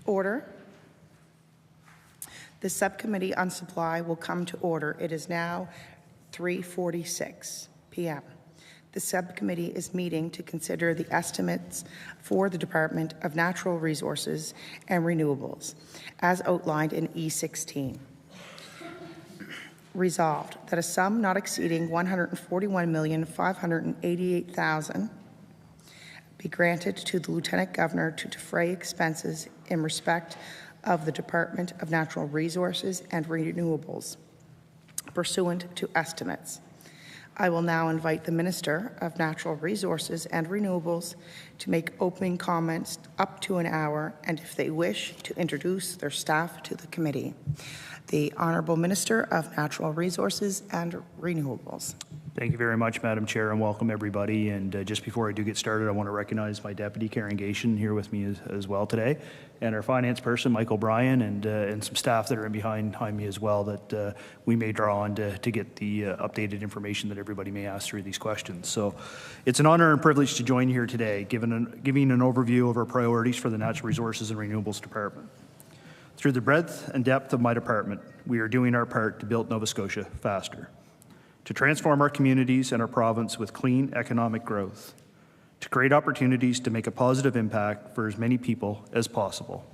Order. The Subcommittee on Supply will come to order. It is now 3:46 p.m. The subcommittee is meeting to consider the estimates for the Department of Natural Resources and Renewables, as outlined in E16. Resolved that a sum not exceeding $141,588,000 be granted to the Lieutenant Governor to defray expenses in respect of the Department of Natural Resources and Renewables, pursuant to estimates. I will now invite the Minister of Natural Resources and Renewables to make opening comments up to an hour, and if they wish, to introduce their staff to the committee. The Honourable Minister of Natural Resources and Renewables. Thank you very much, Madam Chair, and welcome everybody. And just before I do get started, I want to recognize my Deputy, Karen Gation, here with me as well today, and our finance person, Mike O'Brien, and some staff that are in behind me as well that we may draw on to get the updated information that everybody may ask through these questions. So it's an honor and privilege to join you here today, giving an overview of our priorities for the Natural Resources and Renewables Department. Through the breadth and depth of my department, we are doing our part to build Nova Scotia faster, to transform our communities and our province with clean economic growth, to create opportunities to make a positive impact for as many people as possible.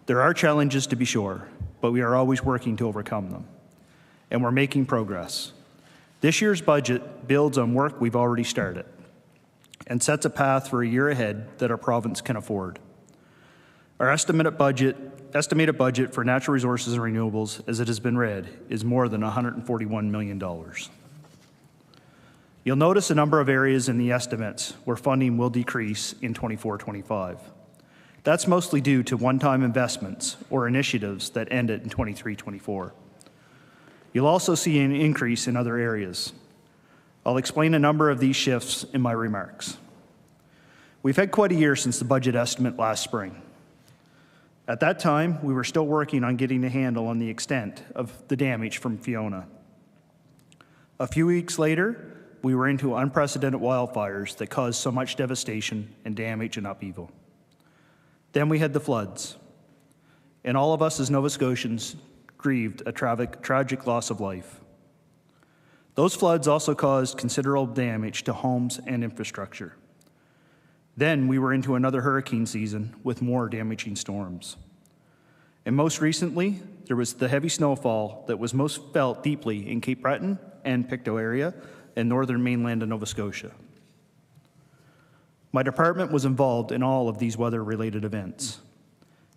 There are challenges, to be sure, but we are always working to overcome them, and we're making progress. This year's budget builds on work we've already started and sets a path for a year ahead that our province can afford. Our estimated budget for natural resources and renewables, as it has been read, is more than $141 million. You'll notice a number of areas in the estimates where funding will decrease in 24-25. That's mostly due to one-time investments or initiatives that ended in 23-24. You'll also see an increase in other areas. I'll explain a number of these shifts in my remarks. We've had quite a year since the budget estimate last spring. At that time, we were still working on getting a handle on the extent of the damage from Fiona. A few weeks later, we were into unprecedented wildfires that caused so much devastation and damage and upheaval. Then we had the floods, and all of us as Nova Scotians grieved a tragic loss of life. Those floods also caused considerable damage to homes and infrastructure. Then we were into another hurricane season with more damaging storms. And most recently, there was the heavy snowfall that was most felt deeply in Cape Breton and Pictou area and northern mainland of Nova Scotia. My department was involved in all of these weather-related events,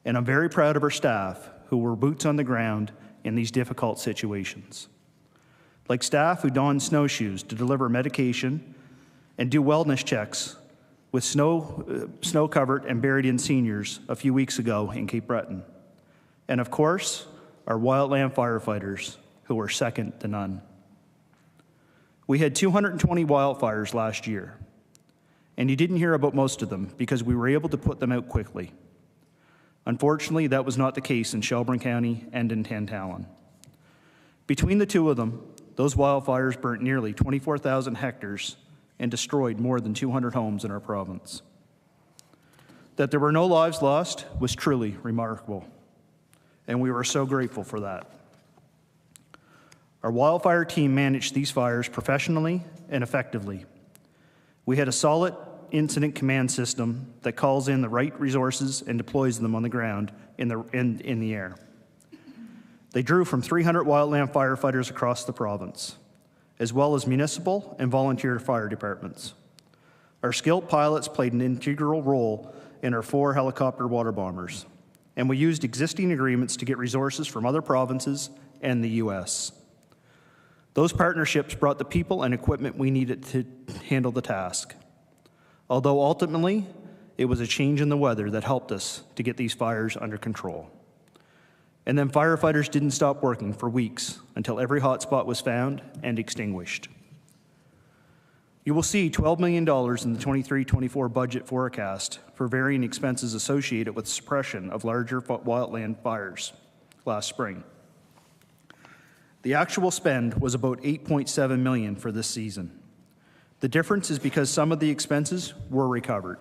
and I'm very proud of our staff who were boots on the ground in these difficult situations. Like staff who donned snowshoes to deliver medication and do wellness checks with snow-covered and buried-in seniors a few weeks ago in Cape Breton. And of course, our wildland firefighters, who were second to none. We had 220 wildfires last year, and you didn't hear about most of them because we were able to put them out quickly. Unfortunately, that was not the case in Shelburne County and in Tantallon. Between the two of them, those wildfires burnt nearly 24,000 hectares and destroyed more than 200 homes in our province. That there were no lives lost was truly remarkable, and we were so grateful for that. Our wildfire team managed these fires professionally and effectively. We had a solid incident command system that calls in the right resources and deploys them on the ground in the air. They drew from 300 wildland firefighters across the province, as well as municipal and volunteer fire departments. Our skilled pilots played an integral role in our 4 helicopter water bombers, and we used existing agreements to get resources from other provinces and the U.S. Those partnerships brought the people and equipment we needed to handle the task. Although ultimately, it was a change in the weather that helped us to get these fires under control. And then firefighters didn't stop working for weeks until every hotspot was found and extinguished. You will see $12 million in the 23-24 budget forecast for varying expenses associated with suppression of larger wildland fires last spring. The actual spend was about $8.7 million for this season. The difference is because some of the expenses were recovered.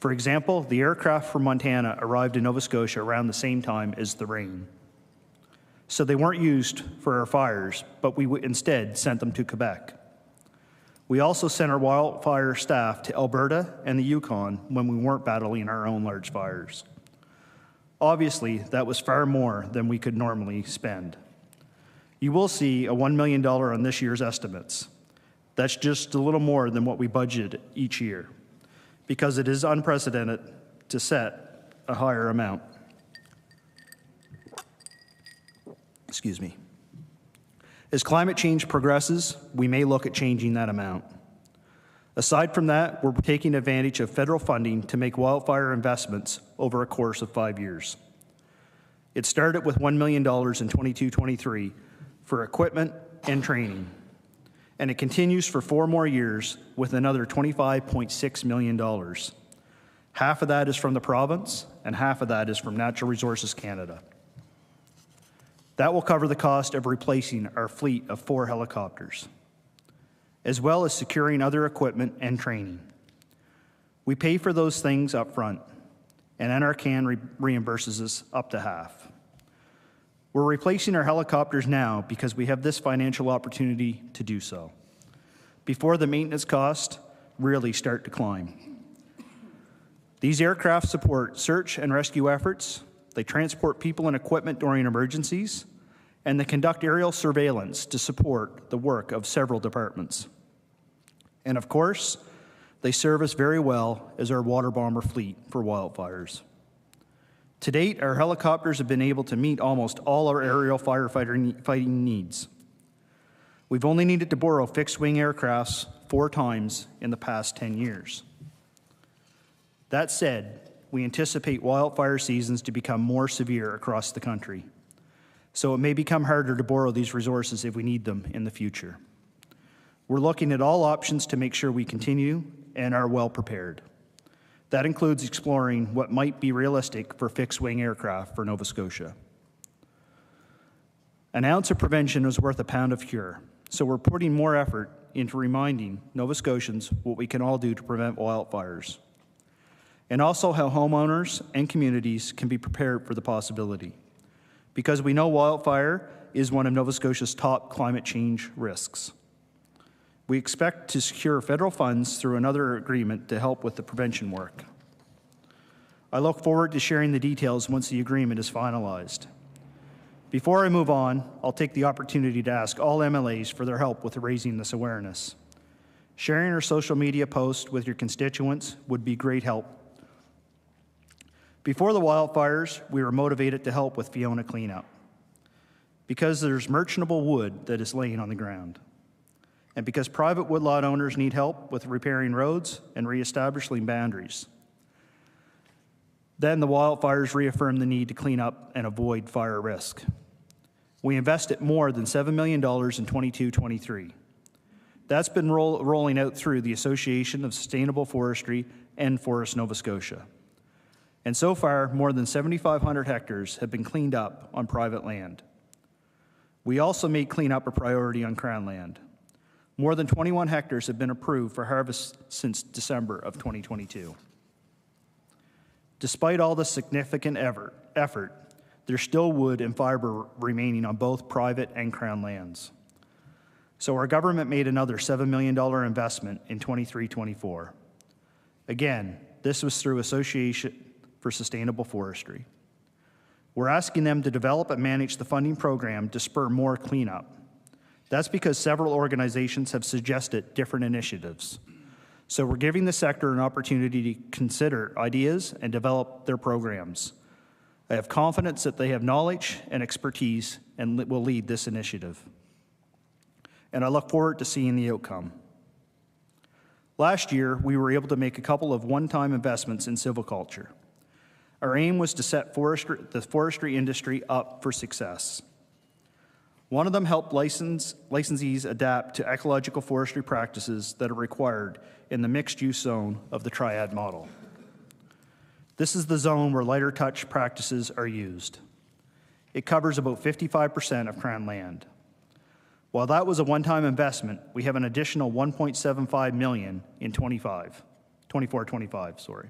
For example, the aircraft from Montana arrived in Nova Scotia around the same time as the rain. So they weren't used for our fires, but we instead sent them to Quebec. We also sent our wildfire staff to Alberta and the Yukon when we weren't battling our own large fires. Obviously, that was far more than we could normally spend. You will see a $1 million on this year's estimates. That's just a little more than what we budget each year, because it is unprecedented to set a higher amount. Excuse me. As climate change progresses, we may look at changing that amount. Aside from that, we're taking advantage of federal funding to make wildfire investments over a course of 5 years. It started with $1 million in 22-23 for equipment and training, and it continues for 4 more years with another $25.6 million. Half of that is from the province, and half of that is from Natural Resources Canada. That will cover the cost of replacing our fleet of 4 helicopters, as well as securing other equipment and training. We pay for those things up front, and NRCan reimburses us up to half. We're replacing our helicopters now because we have this financial opportunity to do so, before the maintenance costs really start to climb. These aircraft support search and rescue efforts. They transport people and equipment during emergencies, and they conduct aerial surveillance to support the work of several departments. And of course, they serve us very well as our water bomber fleet for wildfires. To date, our helicopters have been able to meet almost all our aerial firefighting needs. We've only needed to borrow fixed-wing aircrafts 4 times in the past 10 years. That said, we anticipate wildfire seasons to become more severe across the country, so it may become harder to borrow these resources if we need them in the future. We're looking at all options to make sure we continue and are well prepared. That includes exploring what might be realistic for fixed-wing aircraft for Nova Scotia. An ounce of prevention is worth a pound of cure, so we're putting more effort into reminding Nova Scotians what we can all do to prevent wildfires, and also how homeowners and communities can be prepared for the possibility, because we know wildfire is one of Nova Scotia's top climate change risks. We expect to secure federal funds through another agreement to help with the prevention work. I look forward to sharing the details once the agreement is finalized. Before I move on, I'll take the opportunity to ask all MLAs for their help with raising this awareness. Sharing our social media posts with your constituents would be great help. Before the wildfires, we were motivated to help with Fiona cleanup because there's merchantable wood that is laying on the ground, and because private woodlot owners need help with repairing roads and reestablishing boundaries. Then the wildfires reaffirmed the need to clean up and avoid fire risk. We invested more than $7 million in 22-23. That's been rolling out through the Association of Sustainable Forestry and Forest Nova Scotia. And so far, more than 7,500 hectares have been cleaned up on private land. We also made cleanup a priority on Crown land. More than 21 hectares have been approved for harvest since December of 2022. Despite all the significant effort, there's still wood and fiber remaining on both private and Crown lands. So our government made another $7 million investment in 23-24. Again, this was through Association for Sustainable Forestry. We're asking them to develop and manage the funding program to spur more cleanup. That's because several organizations have suggested different initiatives. So we're giving the sector an opportunity to consider ideas and develop their programs. I have confidence that they have knowledge and expertise and will lead this initiative. And I look forward to seeing the outcome. Last year, we were able to make a couple of one-time investments in silviculture. Our aim was to set the forestry industry up for success. One of them helped licensees adapt to ecological forestry practices that are required in the mixed-use zone of the triad model. This is the zone where lighter touch practices are used. It covers about 55% of Crown land. While that was a one-time investment, we have an additional $1.75 million in 24-25.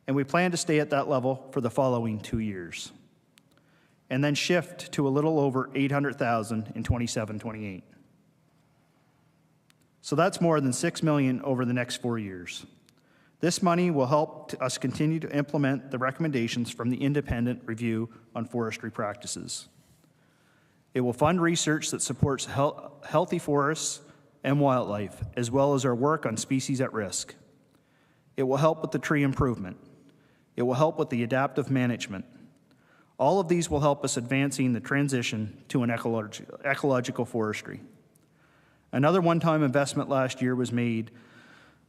and we plan to stay at that level for the following 2 years, and then shift to a little over 800,000 in 27-28. So that's more than $6 million over the next 4 years. This money will help us continue to implement the recommendations from the Independent Review on Forestry Practices. It will fund research that supports healthy forests and wildlife, as well as our work on species at risk. It will help with the tree improvement. It will help with the adaptive management. All of these will help us advancing the transition to an ecological forestry. Another one-time investment last year was made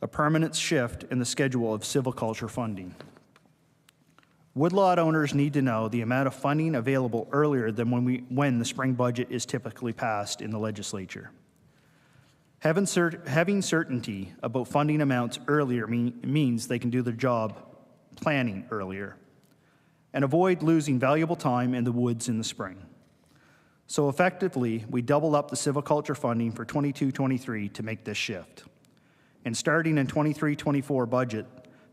a permanent shift in the schedule of silviculture funding. Woodlot owners need to know the amount of funding available earlier than when the spring budget is typically passed in the legislature. Having certainty about funding amounts earlier means they can do their job planning earlier and avoid losing valuable time in the woods in the spring. So effectively, we doubled up the silviculture funding for 22-23 to make this shift. And starting in 23-24 budget,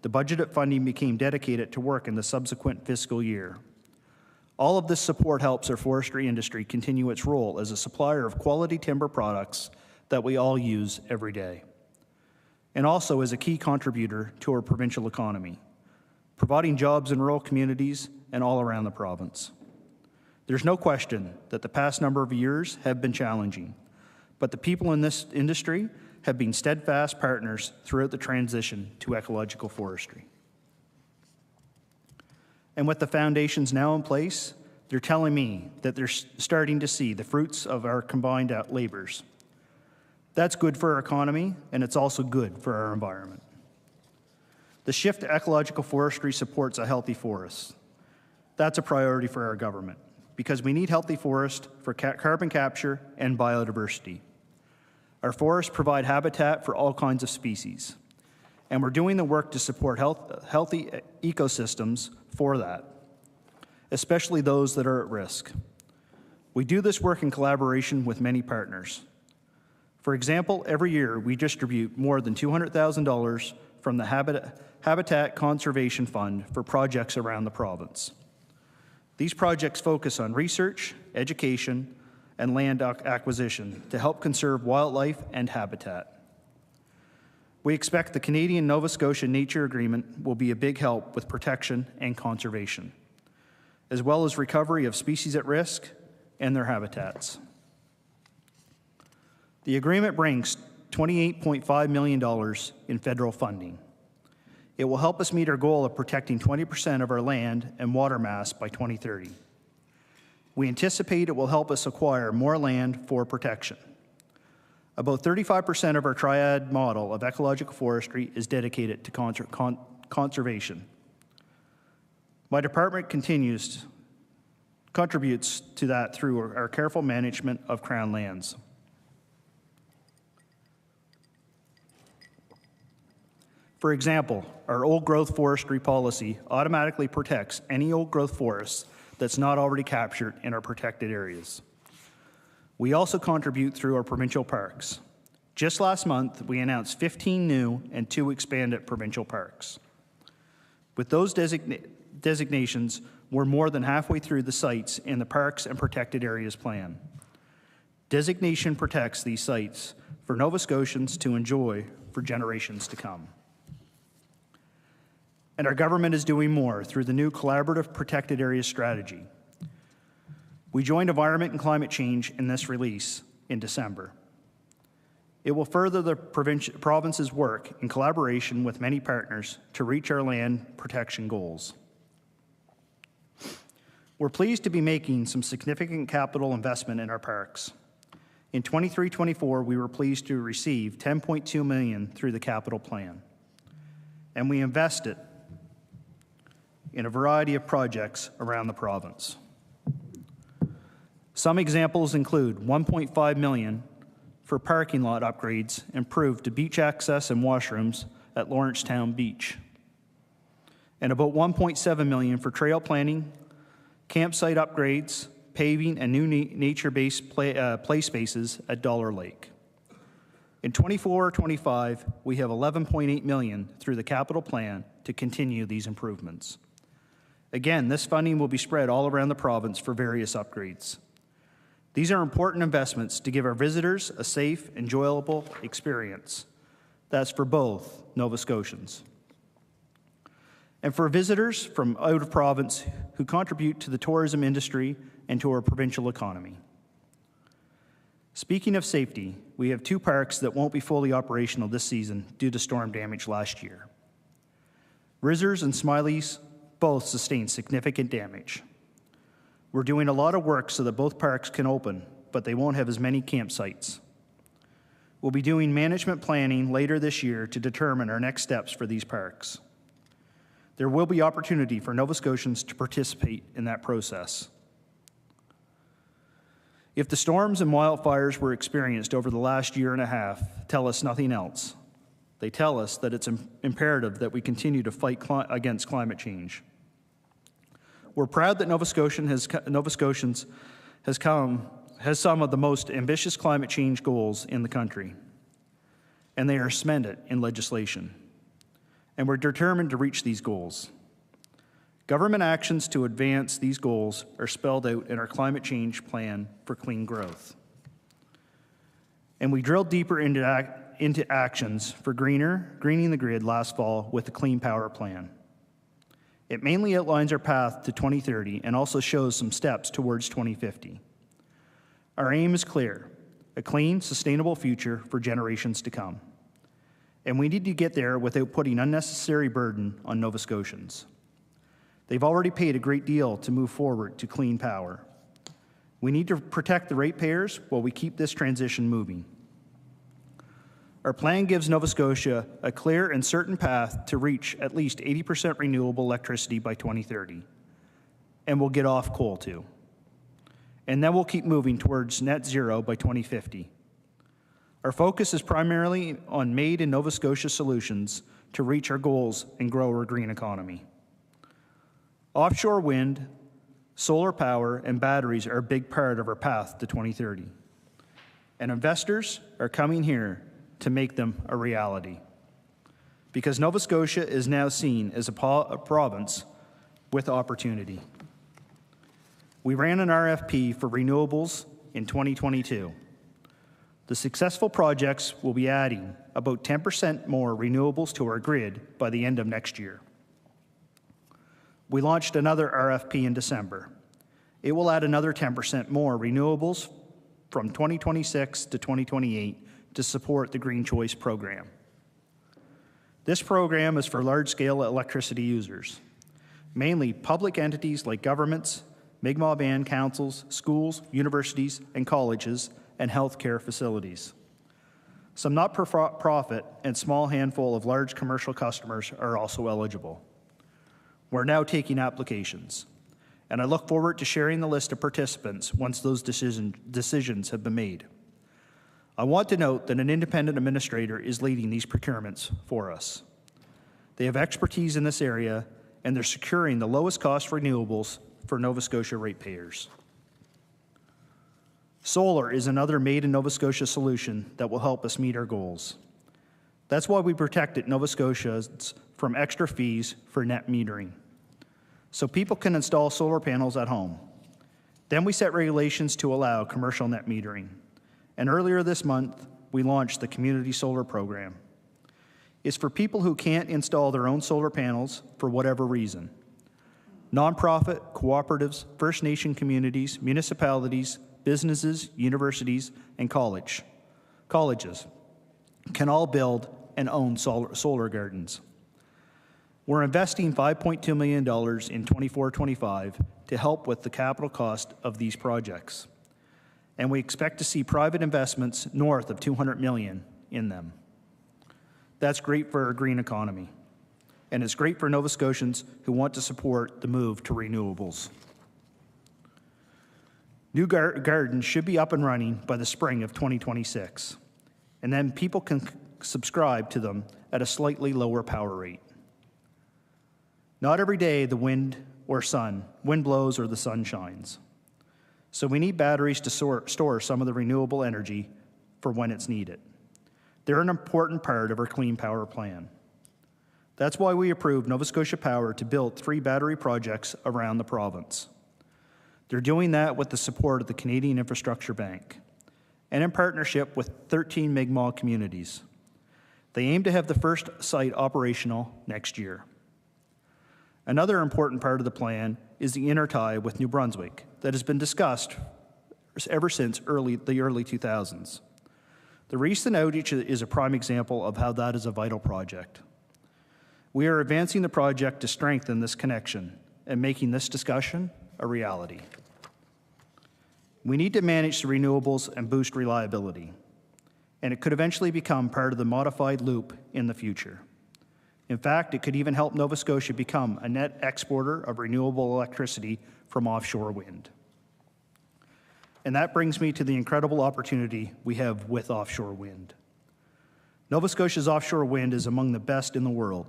the budgeted funding became dedicated to work in the subsequent fiscal year. All of this support helps our forestry industry continue its role as a supplier of quality timber products that we all use every day, and also as a key contributor to our provincial economy, providing jobs in rural communities and all around the province. There's no question that the past number of years have been challenging, but the people in this industry have been steadfast partners throughout the transition to ecological forestry. And with the foundations now in place, they're telling me that they're starting to see the fruits of our combined labors. That's good for our economy, and it's also good for our environment. The shift to ecological forestry supports a healthy forest. That's a priority for our government, because we need healthy forests for carbon capture and biodiversity. Our forests provide habitat for all kinds of species, and we're doing the work to support healthy ecosystems for that, especially those that are at risk. We do this work in collaboration with many partners. For example, every year we distribute more than $200,000 from the Habitat Conservation Fund for projects around the province. These projects focus on research, education, and land acquisition to help conserve wildlife and habitat. We expect the Canadian-Nova Scotia Nature Agreement will be a big help with protection and conservation, as well as recovery of species at risk and their habitats. The agreement brings $28.5 million in federal funding. It will help us meet our goal of protecting 20% of our land and water mass by 2030. We anticipate it will help us acquire more land for protection. About 35% of our triad model of ecological forestry is dedicated to conservation. My department contributes to that through our careful management of Crown lands. For example, our old growth forestry policy automatically protects any old growth forests that's not already captured in our protected areas. We also contribute through our provincial parks. Just last month, we announced 15 new and 2 expanded provincial parks. With those designations, we're more than halfway through the sites in the Parks and Protected Areas Plan. Designation protects these sites for Nova Scotians to enjoy for generations to come. And our government is doing more through the new Collaborative Protected Areas Strategy. We joined Environment and Climate Change in this release in December. It will further the province's work in collaboration with many partners to reach our land protection goals. We're pleased to be making some significant capital investment in our parks. In 23-24, we were pleased to receive $10.2 million through the capital plan, and we invested in a variety of projects around the province. Some examples include $1.5 million for parking lot upgrades improved to beach access and washrooms at Lawrencetown Beach, and about $1.7 million for trail planning, campsite upgrades, paving, and new nature-based play spaces at Dollar Lake. In 24-25, we have $11.8 million through the capital plan to continue these improvements. Again, this funding will be spread all around the province for various upgrades. These are important investments to give our visitors a safe, enjoyable experience. That's for both Nova Scotians. And for visitors from out of province who contribute to the tourism industry and to our provincial economy. Speaking of safety, we have 2 parks that won't be fully operational this season due to storm damage last year. Rizzers and Smiley's both sustained significant damage. We're doing a lot of work so that both parks can open, but they won't have as many campsites. We'll be doing management planning later this year to determine our next steps for these parks. There will be opportunity for Nova Scotians to participate in that process. If the storms and wildfires we're experienced over the last year and a half tell us nothing else, they tell us that it's imperative that we continue to fight against climate change. We're proud that Nova Scotians has some of the most ambitious climate change goals in the country, and they are cemented in legislation. And we're determined to reach these goals. Government actions to advance these goals are spelled out in our climate change plan for clean growth. And we drilled deeper into actions for greening the grid last fall with the Clean Power Plan. It mainly outlines our path to 2030 and also shows some steps towards 2050. Our aim is clear: a clean, sustainable future for generations to come. And we need to get there without putting unnecessary burden on Nova Scotians. They've already paid a great deal to move forward to clean power. We need to protect the ratepayers while we keep this transition moving. Our plan gives Nova Scotia a clear and certain path to reach at least 80% renewable electricity by 2030. And we'll get off coal too. And then we'll keep moving towards net zero by 2050. Our focus is primarily on made in Nova Scotia solutions to reach our goals and grow our green economy. Offshore wind, solar power, and batteries are a big part of our path to 2030. And investors are coming here to make them a reality. Because Nova Scotia is now seen as a province with opportunity. We ran an RFP for renewables in 2022. The successful projects will be adding about 10% more renewables to our grid by the end of next year. We launched another RFP in December. It will add another 10% more renewables from 2026 to 2028 to support the Green Choice program. This program is for large-scale electricity users, mainly public entities like governments, Mi'kmaq band councils, schools, universities, and colleges, and healthcare facilities. Some not-for-profit and small handful of large commercial customers are also eligible. We're now taking applications, and I look forward to sharing the list of participants once those decisions have been made. I want to note that an independent administrator is leading these procurements for us. They have expertise in this area, and they're securing the lowest cost renewables for Nova Scotia ratepayers. Solar is another made in Nova Scotia solution that will help us meet our goals. That's why we protected Nova Scotians from extra fees for net metering, so people can install solar panels at home. Then we set regulations to allow commercial net metering. And earlier this month, we launched the Community Solar Program. It's for people who can't install their own solar panels for whatever reason. Nonprofit, cooperatives, First Nation communities, municipalities, businesses, universities, and colleges can all build and own solar gardens. We're investing $5.2 million in 24-25 to help with the capital cost of these projects. And we expect to see private investments north of $200 million in them. That's great for our green economy. And it's great for Nova Scotians who want to support the move to renewables. New gardens should be up and running by the spring of 2026. And then people can subscribe to them at a slightly lower power rate. Not every day the wind blows or the sun shines. So we need batteries to store some of the renewable energy for when it's needed. They're an important part of our clean power plan. That's why we approved Nova Scotia Power to build 3 battery projects around the province. They're doing that with the support of the Canadian Infrastructure Bank and in partnership with 13 Mi'kmaq communities. They aim to have the first site operational next year. Another important part of the plan is the intertie with New Brunswick that has been discussed ever since the early 2000s. The recent outage is a prime example of how that is a vital project. We are advancing the project to strengthen this connection and making this discussion a reality. We need to manage the renewables and boost reliability, and it could eventually become part of the modified loop in the future. In fact, it could even help Nova Scotia become a net exporter of renewable electricity from offshore wind. And that brings me to the incredible opportunity we have with offshore wind. Nova Scotia's offshore wind is among the best in the world.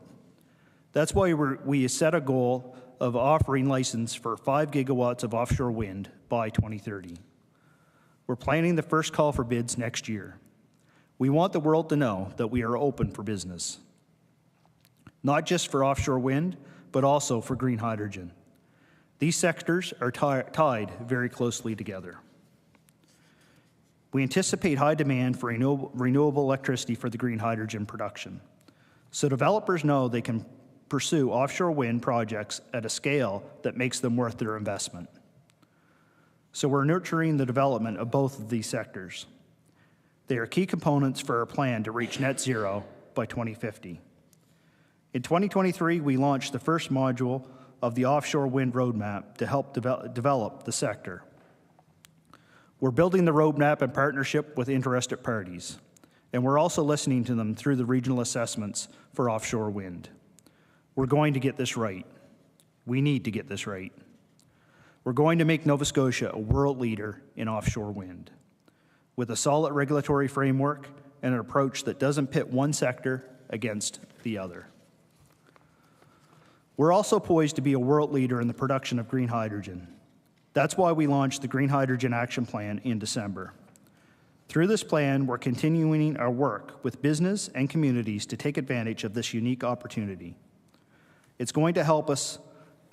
That's why we set a goal of offering license for 5 gigawatts of offshore wind by 2030. We're planning the first call for bids next year. We want the world to know that we are open for business, not just for offshore wind, but also for green hydrogen. These sectors are tied very closely together. We anticipate high demand for renewable electricity for the green hydrogen production, so developers know they can pursue offshore wind projects at a scale that makes them worth their investment. So we're nurturing the development of both of these sectors. They are key components for our plan to reach net zero by 2050. In 2023, we launched the first module of the offshore wind roadmap to help develop the sector. We're building the roadmap in partnership with interested parties, and we're also listening to them through the regional assessments for offshore wind. We're going to get this right. We need to get this right. We're going to make Nova Scotia a world leader in offshore wind, with a solid regulatory framework and an approach that doesn't pit one sector against the other. We're also poised to be a world leader in the production of green hydrogen. That's why we launched the Green Hydrogen Action Plan in December. Through this plan, we're continuing our work with business and communities to take advantage of this unique opportunity. It's going to help us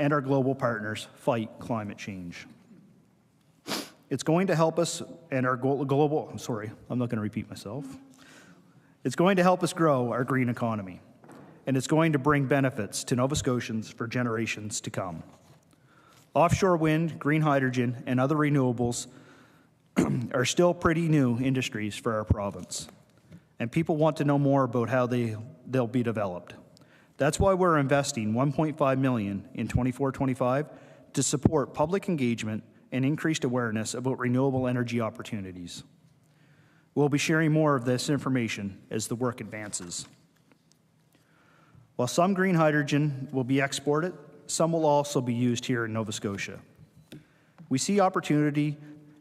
and our global partners fight climate change. It's going to help us and our global, I'm not going to repeat myself. It's going to help us grow our green economy, and it's going to bring benefits to Nova Scotians for generations to come. Offshore wind, green hydrogen, and other renewables are still pretty new industries for our province, and people want to know more about how they'll be developed. That's why we're investing $1.5 million in 24-25 to support public engagement and increased awareness about renewable energy opportunities. We'll be sharing more of this information as the work advances. While some green hydrogen will be exported, some will also be used here in Nova Scotia. We see opportunity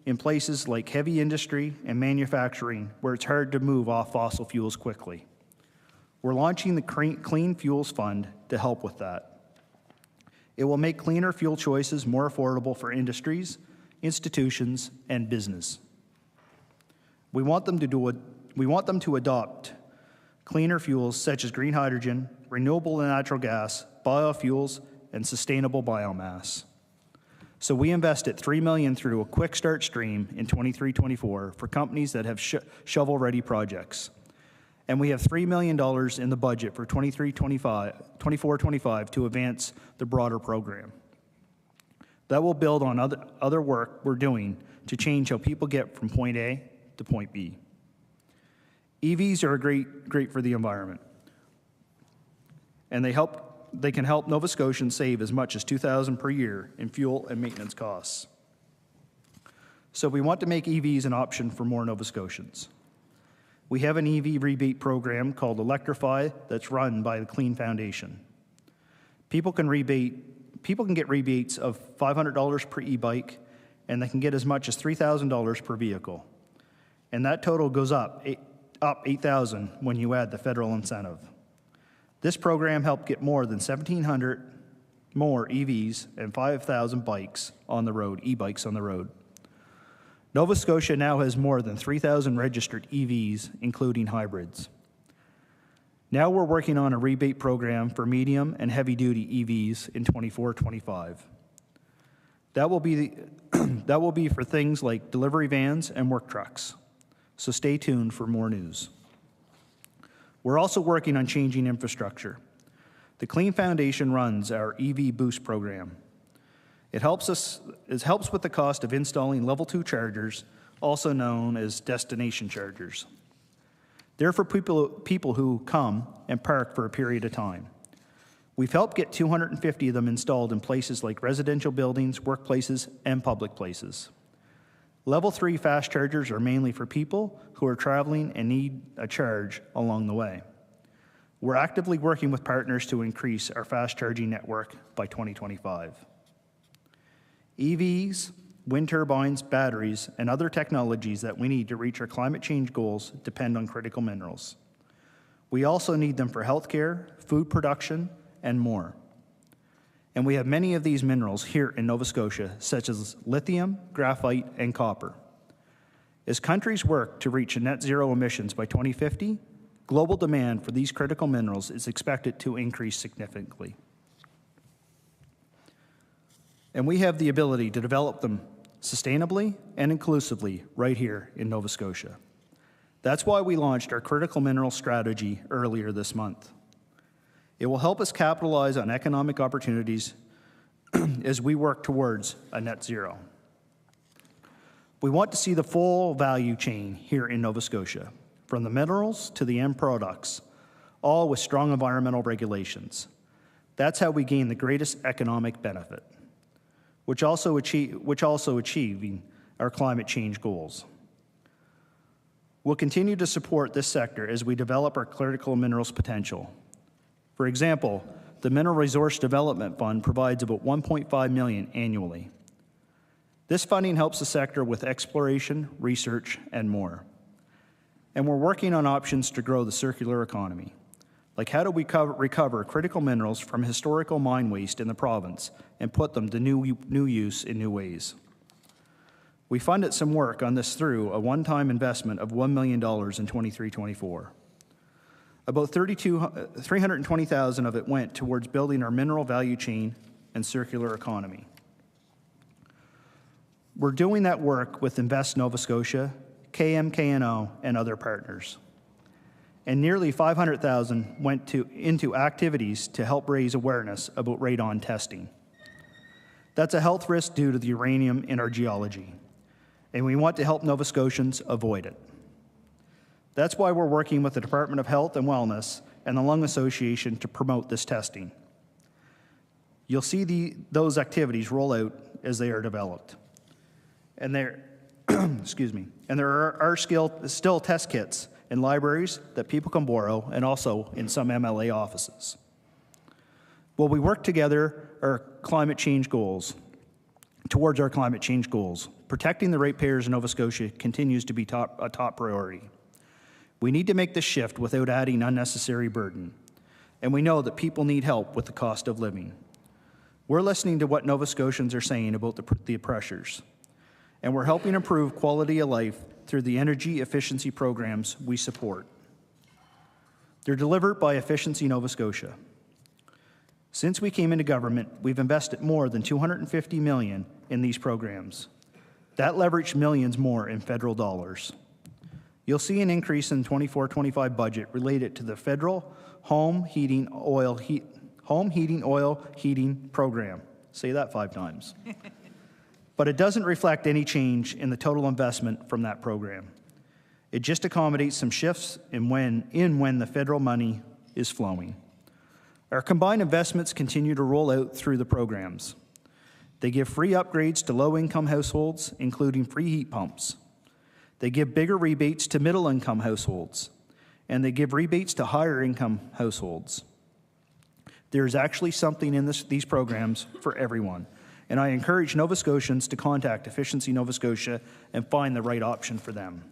in places like heavy industry and manufacturing where it's hard to move off fossil fuels quickly. We're launching the Clean Fuels Fund to help with that. It will make cleaner fuel choices more affordable for industries, institutions, and business. We want them to adopt cleaner fuels such as green hydrogen, renewable natural gas, biofuels, and sustainable biomass. So we invested $3 million through a quick start stream in 23-24 for companies that have shovel-ready projects. And we have $3 million in the budget for 24-25 to advance the broader program. That will build on other work we're doing to change how people get from point A to point B. EVs are great for the environment, and they can help Nova Scotians save as much as $2,000 per year in fuel and maintenance costs. So we want to make EVs an option for more Nova Scotians. We have an EV rebate program called Electrify that's run by the Clean Foundation. People can get rebates of $500 per e-bike, and they can get as much as $3,000 per vehicle. And that total goes up $8,000 when you add the federal incentive. This program helped get more than 1,700 more EVs and 5,000 bikes on the road, e-bikes on the road. Nova Scotia now has more than 3,000 registered EVs, including hybrids. Now we're working on a rebate program for medium and heavy-duty EVs in 24-25. That will be for things like delivery vans and work trucks. So stay tuned for more news. We're also working on changing infrastructure. The Clean Foundation runs our EV Boost program. It helps with the cost of installing level 2 chargers, also known as destination chargers. They're for people who come and park for a period of time. We've helped get 250 of them installed in places like residential buildings, workplaces, and public places. Level 3 fast chargers are mainly for people who are traveling and need a charge along the way. We're actively working with partners to increase our fast charging network by 2025. EVs, wind turbines, batteries, and other technologies that we need to reach our climate change goals depend on critical minerals. We also need them for healthcare, food production, and more. And we have many of these minerals here in Nova Scotia, such as lithium, graphite, and copper. As countries work to reach net zero emissions by 2050, global demand for these critical minerals is expected to increase significantly. And we have the ability to develop them sustainably and inclusively right here in Nova Scotia. That's why we launched our critical mineral strategy earlier this month. It will help us capitalize on economic opportunities as we work towards a net zero. We want to see the full value chain here in Nova Scotia, from the minerals to the end products, all with strong environmental regulations. That's how we gain the greatest economic benefit, which also achieving our climate change goals. We'll continue to support this sector as we develop our critical minerals potential. For example, the Mineral Resource Development Fund provides about $1.5 million annually. This funding helps the sector with exploration, research, and more. And we're working on options to grow the circular economy. Like, how do we recover critical minerals from historical mine waste in the province and put them to new use in new ways? We funded some work on this through a one-time investment of $1 million in 23-24. About $320,000 of it went towards building our mineral value chain and circular economy. We're doing that work with Invest Nova Scotia, KMKNO, and other partners. And nearly $500,000 went into activities to help raise awareness about radon testing. That's a health risk due to the uranium in our geology, and we want to help Nova Scotians avoid it. That's why we're working with the Department of Health and Wellness and the Lung Association to promote this testing. You'll see those activities roll out as they are developed. And there, excuse me, and there are still test kits in libraries that people can borrow, and also in some MLA offices. While we work together towards our climate change goals, protecting the ratepayers in Nova Scotia continues to be a top priority. We need to make this shift without adding unnecessary burden, and we know that people need help with the cost of living. We're listening to what Nova Scotians are saying about the pressures, and we're helping improve quality of life through the energy efficiency programs we support. They're delivered by Efficiency Nova Scotia. Since we came into government, we've invested more than $250 million in these programs. That leveraged millions more in federal dollars. You'll see an increase in the 24-25 budget related to the federal home heating oil heating program. Say that 5 times. But it doesn't reflect any change in the total investment from that program. It just accommodates some shifts in when the federal money is flowing. Our combined investments continue to roll out through the programs. They give free upgrades to low-income households, including free heat pumps. They give bigger rebates to middle-income households, and they give rebates to higher-income households. There's actually something in these programs for everyone, and I encourage Nova Scotians to contact Efficiency Nova Scotia and find the right option for them.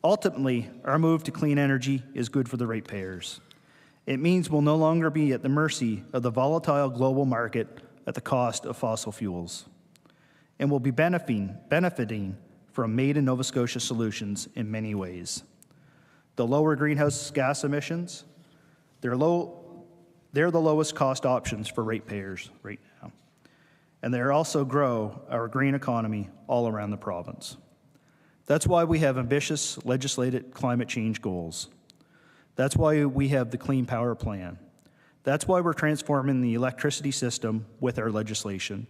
Ultimately, our move to clean energy is good for the ratepayers. It means we'll no longer be at the mercy of the volatile global market at the cost of fossil fuels, and we'll be benefiting from made in Nova Scotia solutions in many ways. the lower greenhouse gas emissions, they're the lowest cost options for ratepayers right now. And they also grow our green economy all around the province. That's why we have ambitious legislated climate change goals. That's why we have the Clean Power Plan. That's why we're transforming the electricity system with our legislation.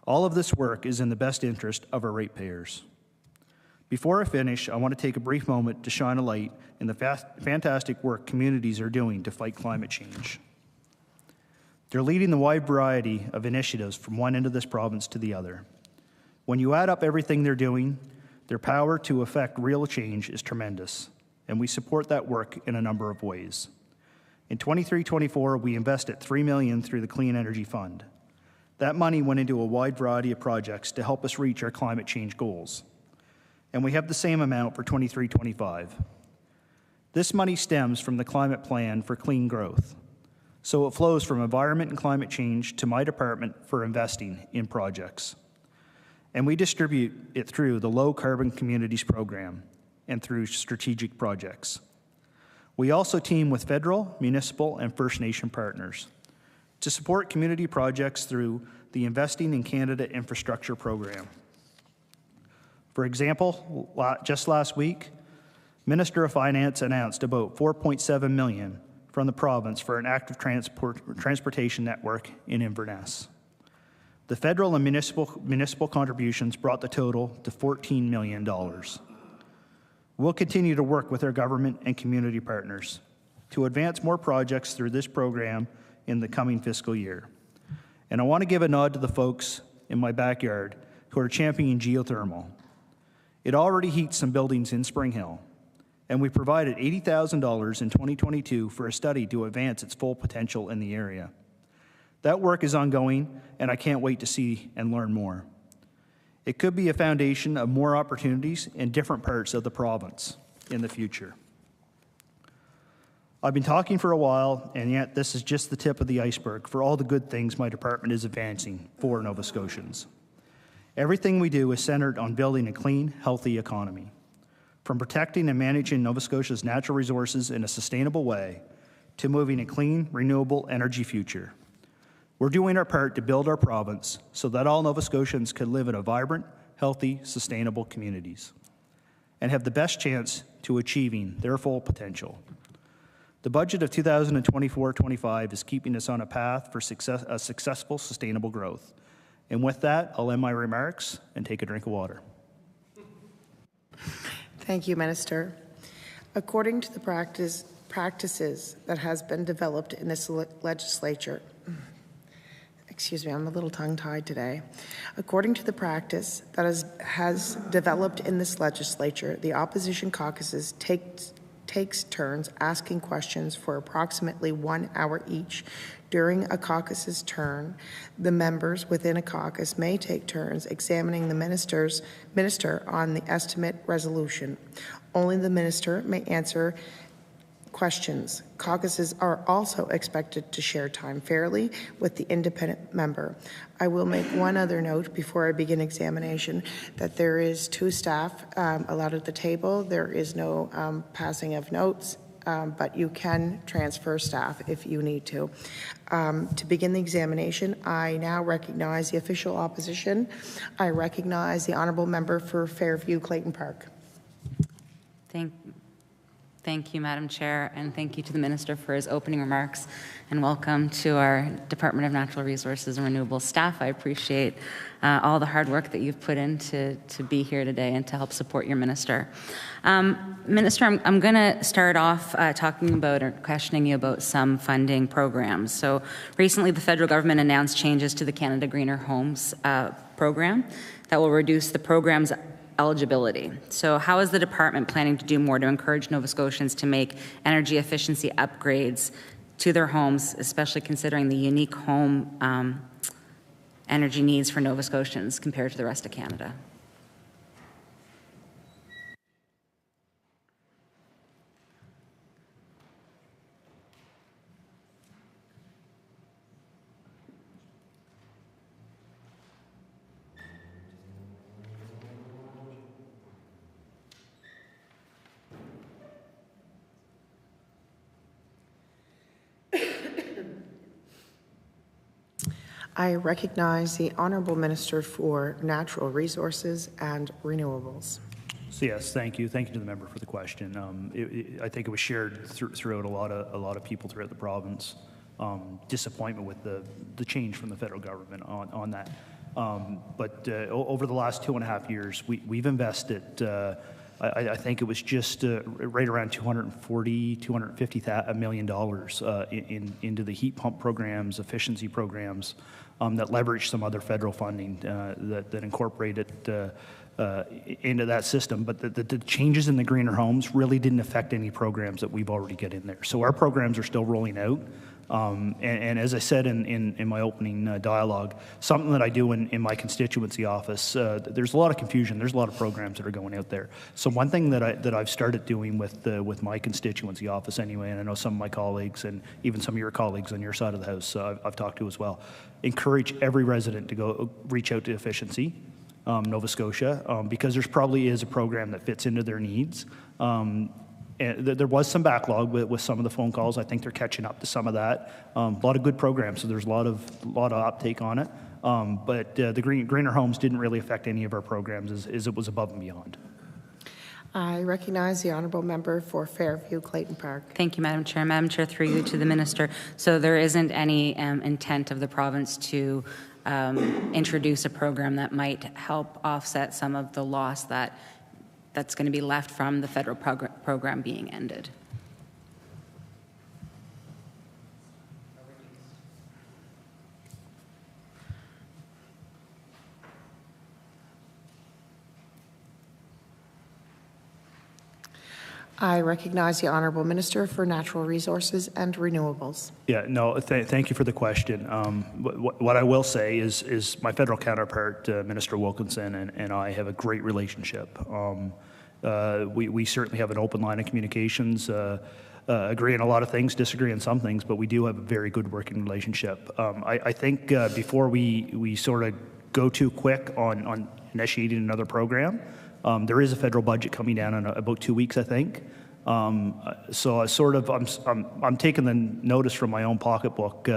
All of this work is in the best interest of our ratepayers. Before I finish, I want to take a brief moment to shine a light in the fantastic work communities are doing to fight climate change. They're leading the wide variety of initiatives from one end of this province to the other. When you add up everything they're doing, their power to affect real change is tremendous, and we support that work in a number of ways. In 23-24, we invested $3 million through the Clean Energy Fund. That money went into a wide variety of projects to help us reach our climate change goals. And we have the same amount for 23-25. This money stems from the Climate Plan for Clean Growth. So it flows from environment and climate change to my department for investing in projects. And we distribute it through the Low Carbon Communities Program and through strategic projects. We also team with federal, municipal, and First Nation partners to support community projects through the Investing in Canada Infrastructure Program. For example, just last week, Minister of Finance announced about $4.7 million from the province for an active transportation network in Inverness. The federal and municipal contributions brought the total to $14 million. We'll continue to work with our government and community partners to advance more projects through this program in the coming fiscal year. And I want to give a nod to the folks in my backyard who are championing geothermal. It already heats some buildings in Spring Hill, and we provided $80,000 in 2022 for a study to advance its full potential in the area. That work is ongoing, and I can't wait to see and learn more. It could be a foundation of more opportunities in different parts of the province in the future. I've been talking for a while, and yet this is just the tip of the iceberg for all the good things my department is advancing for Nova Scotians. Everything we do is centered on building a clean, healthy economy. From protecting and managing Nova Scotia's natural resources in a sustainable way to moving a clean, renewable energy future. We're doing our part to build our province so that all Nova Scotians can live in a vibrant, healthy, sustainable communities and have the best chance to achieving their full potential. The budget of 2024-25 is keeping us on a path for successful, sustainable growth. And with that, I'll end my remarks and take a drink of water. Thank you, Minister. According to the practices that has been developed in this legislature, excuse me, I'm a little tongue-tied today. According to the practice that has developed in this legislature, the opposition caucuses takes turns asking questions for approximately 1 hour each. During a caucus's turn, the members within a caucus may take turns examining the minister on the estimate resolution. Only the minister may answer questions. Caucuses are also expected to share time fairly with the independent member. I will make one other note before I begin examination, that there is 2 staff allowed at the table. There is no passing of notes, but you can transfer staff if you need to. To begin the examination, I now recognize the official opposition. I recognize the honourable member for Fairview Clayton Park. Thank you, Madam Chair, and thank you to the Minister for his opening remarks, and welcome to our Department of Natural Resources and Renewable staff. I appreciate all the hard work that you've put in to be here today and to help support your Minister. Minister, I'm going to start off talking about or questioning you about some funding programs. So recently the federal government announced changes to the Canada Greener Homes program that will reduce the program's eligibility. So how is the department planning to do more to encourage Nova Scotians to make energy efficiency upgrades to their homes, especially considering the unique home energy needs for Nova Scotians compared to the rest of Canada? I recognize the Honourable Minister for Natural Resources and Renewables. So yes, thank you. Thank you to the member for the question. I think it was shared throughout a lot of people throughout the province. Disappointment with the change from the federal government on that. But over the last 2.5 years, we've invested. I think it was just right around $250 million into the heat pump programs, efficiency programs that leverage some other federal funding that incorporated into that system. But the changes in the greener homes really didn't affect any programs that we've already got in there. So our programs are still rolling out. And as I said in my opening dialogue, something that I do in my constituency office, there's a lot of confusion. There's a lot of programs that are going out there. So one thing that I've started doing with my constituency office anyway, and I know some of my colleagues and even some of your colleagues on your side of the house I've talked to as well, encourage every resident to go reach out to Efficiency Nova Scotia, because there's probably is a program that fits into their needs. And there was some backlog with some of the phone calls. I think they're catching up to some of that. A lot of good programs, so there's a lot of uptake on it. But the greener homes didn't really affect any of our programs, as it was above and beyond. I recognize the Honourable Member for Fairview Clayton Park. Thank you, Madam Chair. Madam Chair, through you to the Minister. So there isn't any intent of the province to introduce a program that might help offset some of the loss that's going to be left from the federal program being ended. I recognize the Honourable Minister for Natural Resources and Renewables. Yeah, no, thank you for the question. What I will say is my federal counterpart, Minister Wilkinson, and I have a great relationship. We certainly have an open line of communications, agree on a lot of things, disagree on some things, but we do have a very good working relationship. I think before we sort of go too quick on initiating another program, there is a federal budget coming down in about 2 weeks, I think. So I'm taking the notice from my own pocketbook.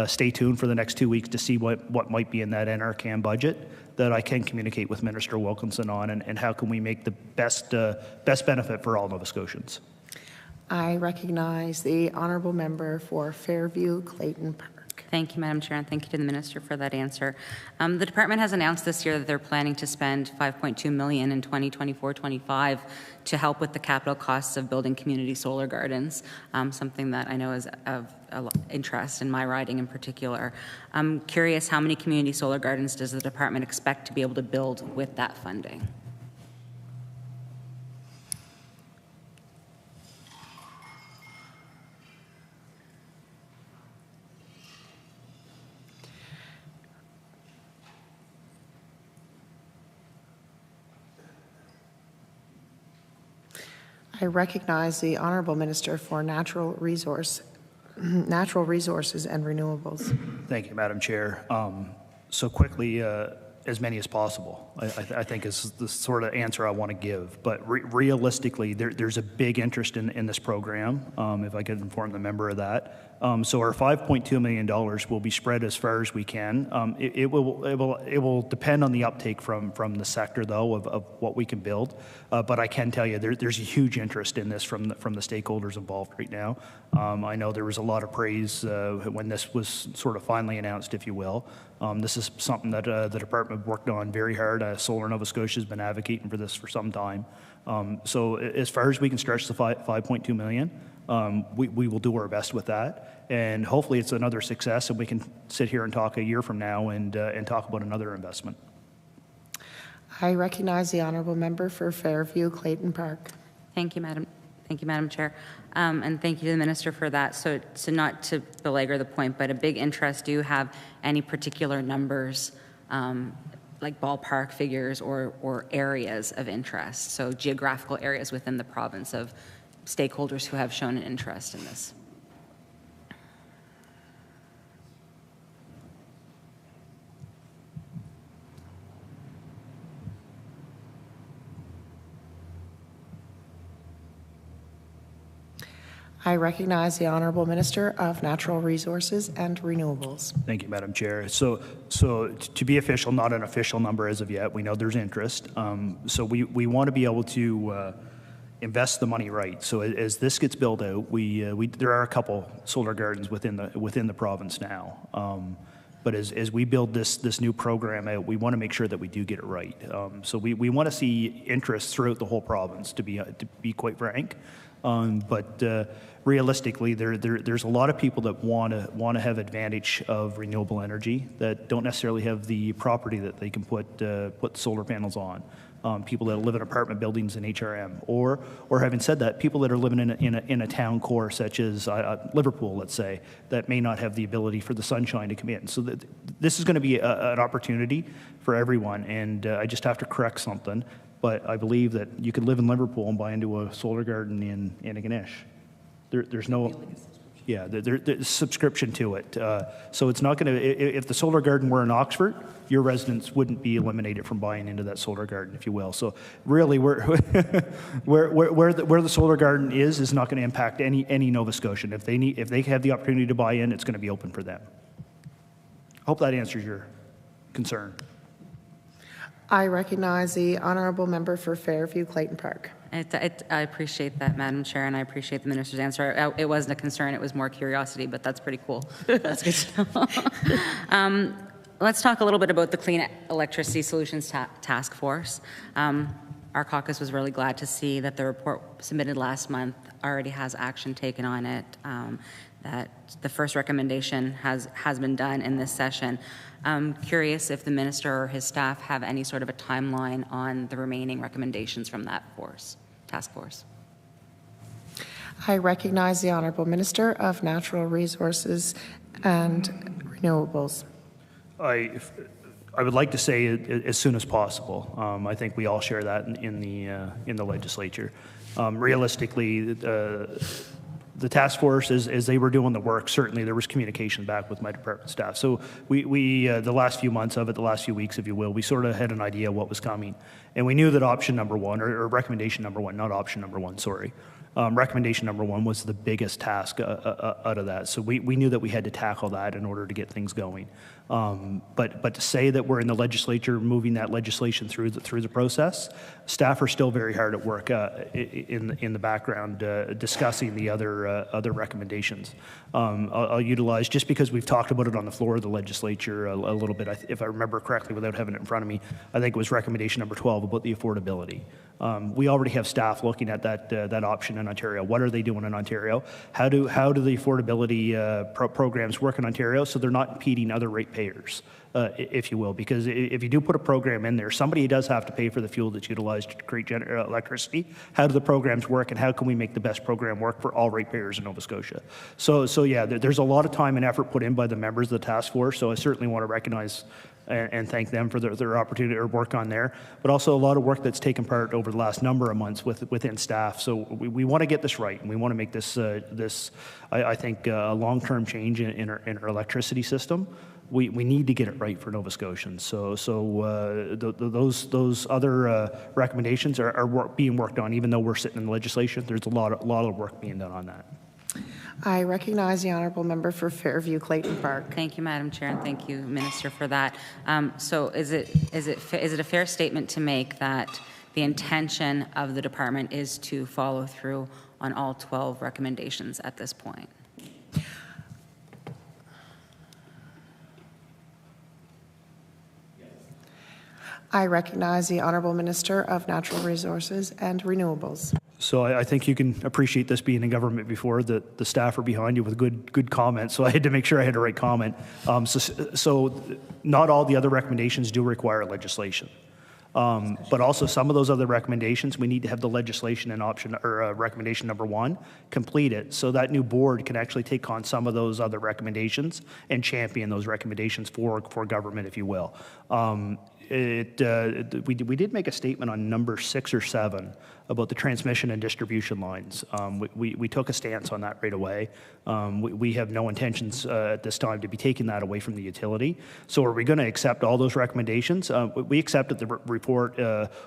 Stay tuned for the next 2 weeks to see what might be in that NRCAM budget that I can communicate with Minister Wilkinson on, and how can we make the best benefit for all Nova Scotians. I recognize the Honourable Member for Fairview Clayton Park. Thank you, Madam Chair, and thank you to the Minister for that answer. The department has announced this year that they're planning to spend $5.2 million in 2024-25 to help with the capital costs of building community solar gardens, something that I know is of interest in my riding in particular. I'm curious, how many community solar gardens does the department expect to be able to build with that funding? I recognize the Honourable Minister for Natural Resources and Renewables. Thank you, Madam Chair. So quickly, as many as possible, I think is the sort of answer I want to give. But realistically, there's a big interest in this program, if I could inform the member of that. So our $5.2 million will be spread as far as we can. It will depend on the uptake from the sector, though, of what we can build. But I can tell you there's a huge interest in this from the stakeholders involved right now. I know there was a lot of praise when this was sort of finally announced, if you will. This is something that the department worked on very hard. Solar Nova Scotia has been advocating for this for some time. So as far as we can stretch the $5.2 million, we will do our best with that, and hopefully it's another success, and we can sit here and talk a year from now and talk about another investment. I recognize the Honourable Member for Fairview Clayton Park. Thank you, Madam Chair, and thank you to the Minister for that. So not to belabor the point, but a big interest. Do you have any particular numbers, like ballpark figures or areas of interest? So geographical areas within the province of stakeholders who have shown an interest in this. I recognize the Honourable Minister of Natural Resources and Renewables. Thank you, Madam Chair. So to be official, not an official number as of yet, we know there's interest. So we want to be able to invest the money right. So as this gets built out, there are a couple solar gardens within the province now. But as we build this new program out, we want to make sure that we do get it right. So we want to see interest throughout the whole province, to be quite frank. But realistically, there's a lot of people that want to have advantage of renewable energy that don't necessarily have the property that they can put solar panels on. People that live in apartment buildings in HRM, or having said that, people that are living in a town core such as Liverpool, let's say, that may not have the ability for the sunshine to come in. So this is going to be an opportunity for everyone, and I just have to correct something. But I believe that you could live in Liverpool and buy into a solar garden in Antigonish. There's no, yeah, there's subscription to it. So it's not going to, if the solar garden were in Oxford, your residents wouldn't be eliminated from buying into that solar garden, if you will. So really, where the solar garden is not going to impact any Nova Scotian. If they have the opportunity to buy in, it's going to be open for them. I hope that answers your concern. I recognize the Honourable Member for Fairview Clayton Park. I appreciate that, Madam Chair, and I appreciate the Minister's answer. It wasn't a concern, it was more curiosity, but that's pretty cool. That's good to know. Let's talk a little bit about the Clean Electricity Solutions Task Force. Our caucus was really glad to see that the report submitted last month already has action taken on it, that the first recommendation has been done in this session. I'm curious if the Minister or his staff have any sort of a timeline on the remaining recommendations from that task force. I recognize the Honourable Minister of Natural Resources and Renewables. I would like to say it as soon as possible. I think we all share that in the legislature. Realistically, the task force, as they were doing the work, certainly there was communication back with my department staff. So we the last few months of it, the last few weeks, if you will, we sort of had an idea what was coming. And we knew that option number one, or recommendation number one, not option number one, sorry. Recommendation number one was the biggest task out of that. So we knew that we had to tackle that in order to get things going. But to say that we're in the legislature moving that legislation through the process, staff are still very hard at work in the background discussing the other recommendations. I'll utilize, just because we've talked about it on the floor of the legislature a little bit, if I remember correctly without having it in front of me, I think it was recommendation number 12 about the affordability. We already have staff looking at that option in Ontario. What are they doing in Ontario? How do the affordability programs work in Ontario so they're not impeding other ratepayers, if you will? Because if you do put a program in there, somebody does have to pay for the fuel that's utilized to create electricity. How do the programs work, and how can we make the best program work for all ratepayers in Nova Scotia? So yeah, there's a lot of time and effort put in by the members of the task force, so I certainly want to recognize and thank them for their opportunity or work on there, but also a lot of work that's taken part over the last number of months within staff. So we want to get this right, and we want to make this, I think, a long-term change in our electricity system. We need to get it right for Nova Scotians. So those other recommendations are being worked on, even though we're sitting in the legislation. There's a lot of work being done on that. I recognize the Honourable Member for Fairview Clayton Park. Thank you, Madam Chair, and thank you, Minister, for that. So is it a fair statement to make that the intention of the department is to follow through on all 12 recommendations at this point? I recognize the Honourable Minister of Natural Resources and Renewables. So I think you can appreciate this being in government before, that the staff are behind you with good comments. So I had to make sure I had the right comment. So not all the other recommendations do require legislation. But also some of those other recommendations, we need to have the legislation in option or recommendation number one, complete it, so that new board can actually take on some of those other recommendations and champion those recommendations for government, if you will. we did make a statement on number 6 or 7 about the transmission and distribution lines. We took a stance on that right away. We have no intentions at this time to be taking that away from the utility. So are we going to accept all those recommendations? We accepted the report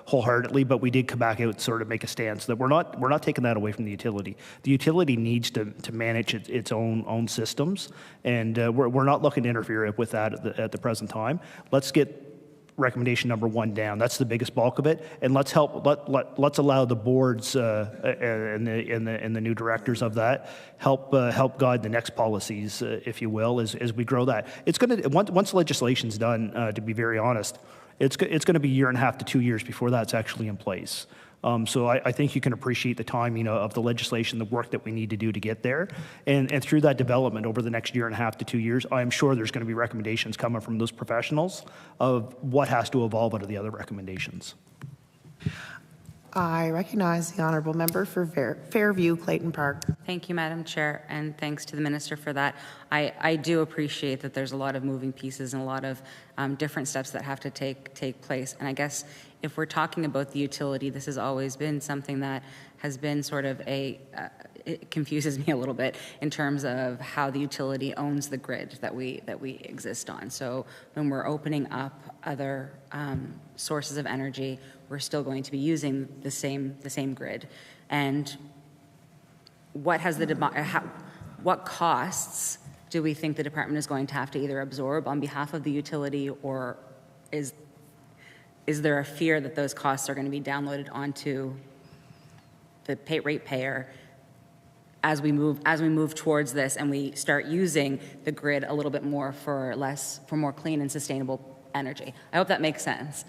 wholeheartedly, but we did come back out and sort of make a stance that we're not taking that away from the utility. The utility needs to manage its own systems, and we're not looking to interfere with that at the present time. Let's get recommendation number 1 down. That's the biggest bulk of it, and let's allow the boards and the new directors of that help guide the next policies, if you will, as we grow that. It's going to once legislation's done. To be very honest, it's going to be 1.5 to 2 years before that's actually in place. So I think you can appreciate the timing of the legislation, the work that we need to do to get there. And through that development over the next 1.5 to 2 years, I'm sure there's going to be recommendations coming from those professionals of what has to evolve out of the other recommendations. I recognize the honourable member for Fairview, Clayton Park. Thank you, Madam Chair, and thanks to the Minister for that. I do appreciate that there's a lot of moving pieces and a lot of different steps that have to take place. And I guess if we're talking about the utility, this has always been something that has been sort of it confuses me a little bit in terms of how the utility owns the grid that we exist on. So when we're opening up other sources of energy, we're still going to be using the same grid. And what costs do we think the department is going to have to either absorb on behalf of the utility, or is there a fear that those costs are going to be downloaded onto the ratepayer as we move towards this and we start using the grid a little bit more for more clean and sustainable energy? I hope that makes sense.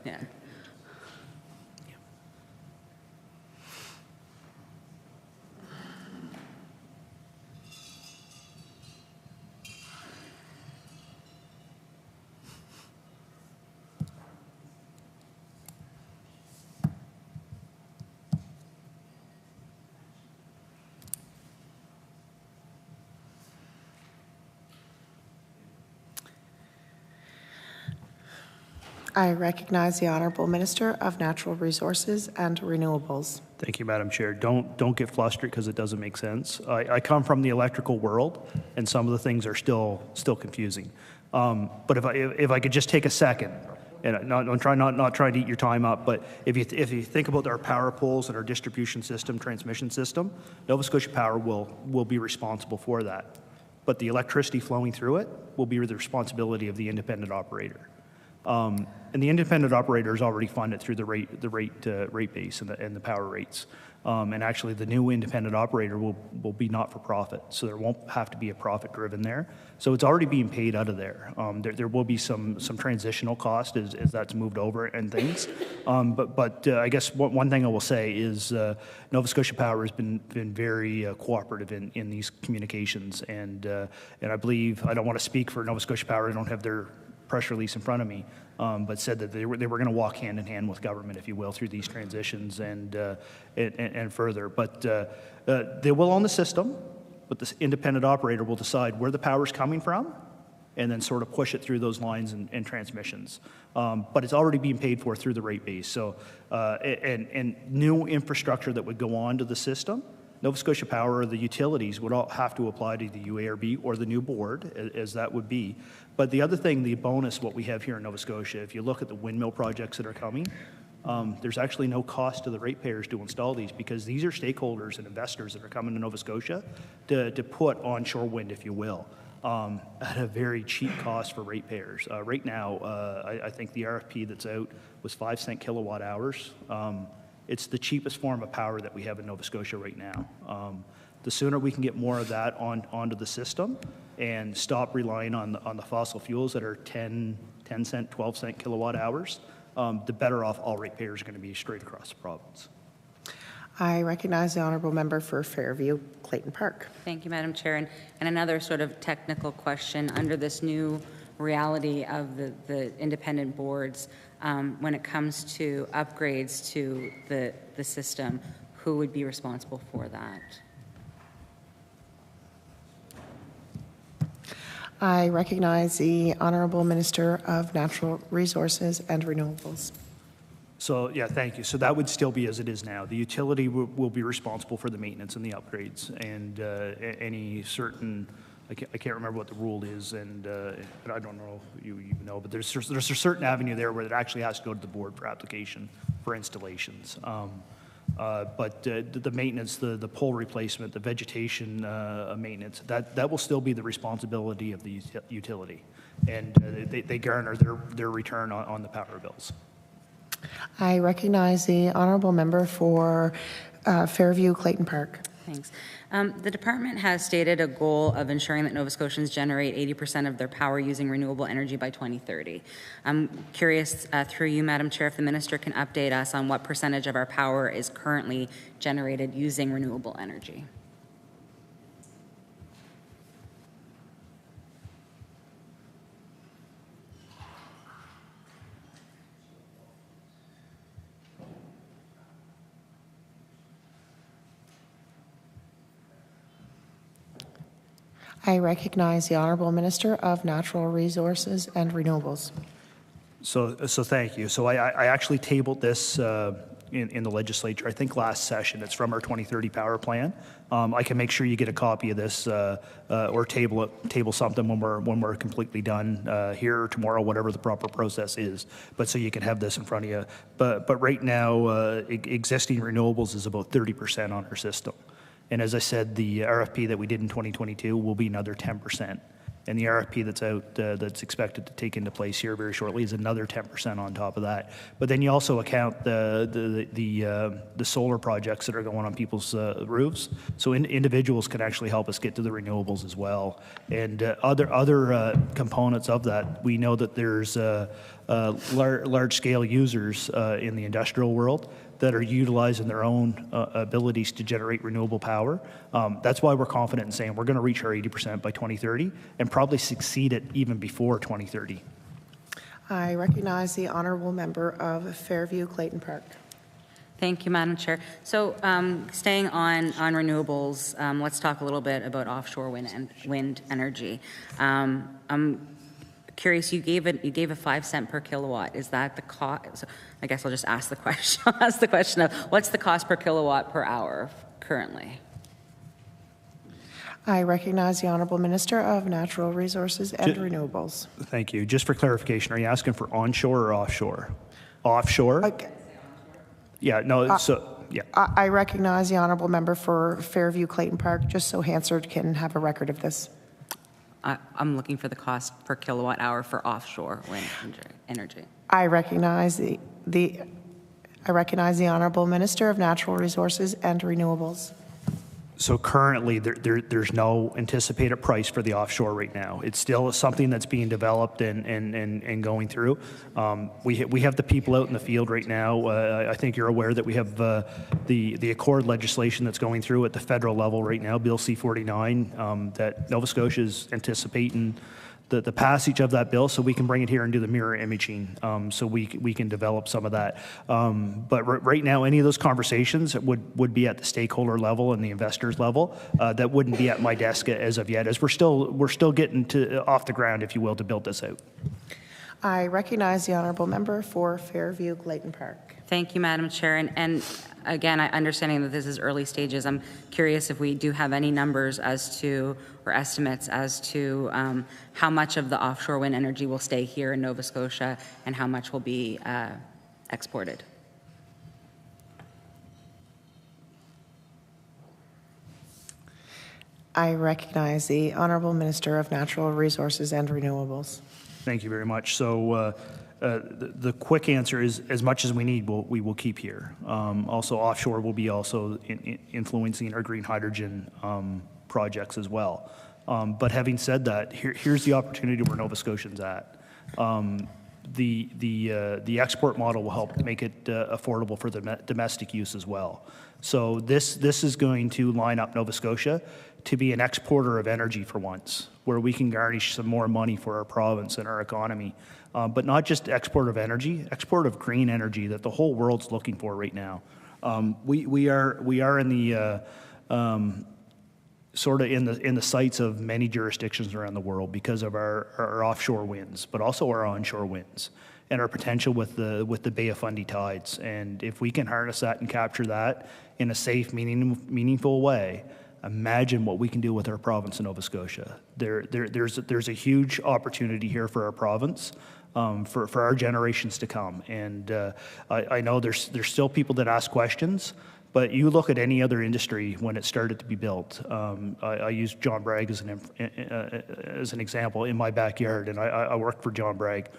Yeah. I recognize the Honourable Minister of Natural Resources and Renewables. Thank you, Madam Chair. Don't get flustered because it doesn't make sense. I come from the electrical world, and some of the things are still confusing. But if I could just take a second, and I'm not trying to eat your time up, but if you think about our power poles and our distribution system, transmission system, Nova Scotia Power will be responsible for that. But the electricity flowing through it will be the responsibility of the independent operator. And the independent operator is already funded through the rate base and the power rates. And actually, the new independent operator will be not for profit, so there won't have to be a profit driven there. So it's already being paid out of there. There will be some transitional cost as that's moved over and things. But I guess one thing I will say is Nova Scotia Power has been very cooperative in these communications, and I believe, I don't want to speak for Nova Scotia Power. I don't have their press release in front of me, but said that they were going to walk hand in hand with government, if you will, through these transitions and further. But they will own the system, but this independent operator will decide where the power is coming from, and then sort of push it through those lines and transmissions. But it's already being paid for through the rate base. So and new infrastructure that would go on to the system, Nova Scotia Power or the utilities would all have to apply to the UARB or the new board, as that would be. But the other thing, the bonus, what we have here in Nova Scotia, if you look at the windmill projects that are coming, there's actually no cost to the ratepayers to install these, because these are stakeholders and investors that are coming to Nova Scotia to put onshore wind, if you will, at a very cheap cost for ratepayers. Right now, I think the RFP that's out was 5-cent kilowatt hours. It's the cheapest form of power that we have in Nova Scotia right now. The sooner we can get more of that onto the system and stop relying on the fossil fuels that are 10-cent, 12-cent kilowatt hours, the better off all ratepayers are going to be straight across the province. I recognize the Honourable Member for Fairview, Clayton Park. Thank you, Madam Chair. And another sort of technical question, under this new reality of the independent boards, when it comes to upgrades to the system, who would be responsible for that? I recognize the Honourable Minister of Natural Resources and Renewables. So, yeah, thank you. So that would still be as it is now. The utility will be responsible for the maintenance and the upgrades and any certain, I can't remember what the rule is, and I don't know if you know, but there's a certain avenue there where it actually has to go to the board for application for installations. But the maintenance, the pole replacement, the vegetation maintenance, that will still be the responsibility of the utility. And they garner their return on the power bills. I recognize the Honourable Member for Fairview Clayton Park. Thanks. The department has stated a goal of ensuring that Nova Scotians generate 80% of their power using renewable energy by 2030. I'm curious, through you, Madam Chair, if the Minister can update us on what percentage of our power is currently generated using renewable energy. I recognize the Honourable Minister of Natural Resources and Renewables. So thank you. So I actually tabled this in the legislature, I think last session. It's from our 2030 power plan. I can make sure you get a copy of this or table something when we're completely done here or tomorrow, whatever the proper process is. But so you can have this in front of you. But right now, existing renewables is about 30% on our system. And as I said, the RFP that we did in 2022 will be another 10%. And the RFP that's out, that's expected to take into place here very shortly, is another 10% on top of that. But then you also account the solar projects that are going on people's roofs. So individuals can actually help us get to the renewables as well. And other components of that, we know that there's large-scale users in the industrial world that are utilizing their own abilities to generate renewable power. That's why we're confident in saying we're going to reach our 80% by 2030 and probably succeed it even before 2030. I recognize the Honourable Member of Fairview Clayton Park. Thank you, Madam Chair. So staying on renewables, let's talk a little bit about offshore wind energy. I'm curious, you gave a 5 cent per kilowatt. Is that the cost? I guess I'll just ask the question. I'll ask the question of what's the cost per kilowatt per hour currently? I recognize the Honourable Minister of Natural Resources and Renewables. Thank you. Just for clarification, are you asking for onshore or offshore? Offshore? Okay. Yeah, no, yeah. I recognize the Honourable Member for Fairview Clayton Park, just so Hansard can have a record of this. I'm looking for the cost per kilowatt hour for offshore wind energy. I recognize the Honourable Minister of Natural Resources and Renewables. So currently, there's no anticipated price for the offshore right now. It's still something that's being developed and going through. We have the people out in the field right now. I think you're aware that we have the Accord legislation that's going through at the federal level right now, Bill C-49, that Nova Scotia is anticipating the passage of that bill so we can bring it here and do the mirror imaging so we can develop some of that. But right now, any of those conversations would be at the stakeholder level and the investors level. That wouldn't be at my desk as of yet, as we're still getting off the ground, if you will, to build this out. I recognize the Honourable Member for Fairview Clayton Park. Thank you, Madam Chair. And again, understanding that this is early stages, I'm curious if we do have any numbers as to, or estimates as to how much of the offshore wind energy will stay here in Nova Scotia and how much will be exported. I recognize the Honourable Minister of Natural Resources and Renewables. Thank you very much. So the quick answer is as much as we need, we will keep here. Also, offshore will be also influencing our green hydrogen projects as well. But having said that, here's the opportunity where Nova Scotians at. The export model will help make it affordable for the domestic use as well. So this is going to line up Nova Scotia to be an exporter of energy for once, where we can garnish some more money for our province and our economy. But not just export of energy, export of green energy that the whole world's looking for right now. We are in the sort of in the sights of many jurisdictions around the world because of our offshore winds, but also our onshore winds and our potential with the Bay of Fundy tides. And if we can harness that and capture that in a safe, meaningful way, imagine what we can do with our province of Nova Scotia. There's a huge opportunity here for our province, for our generations to come. And I know there's still people that ask questions, but you look at any other industry when it started to be built. I use John Bragg as an example in my backyard, and I worked for John Bragg.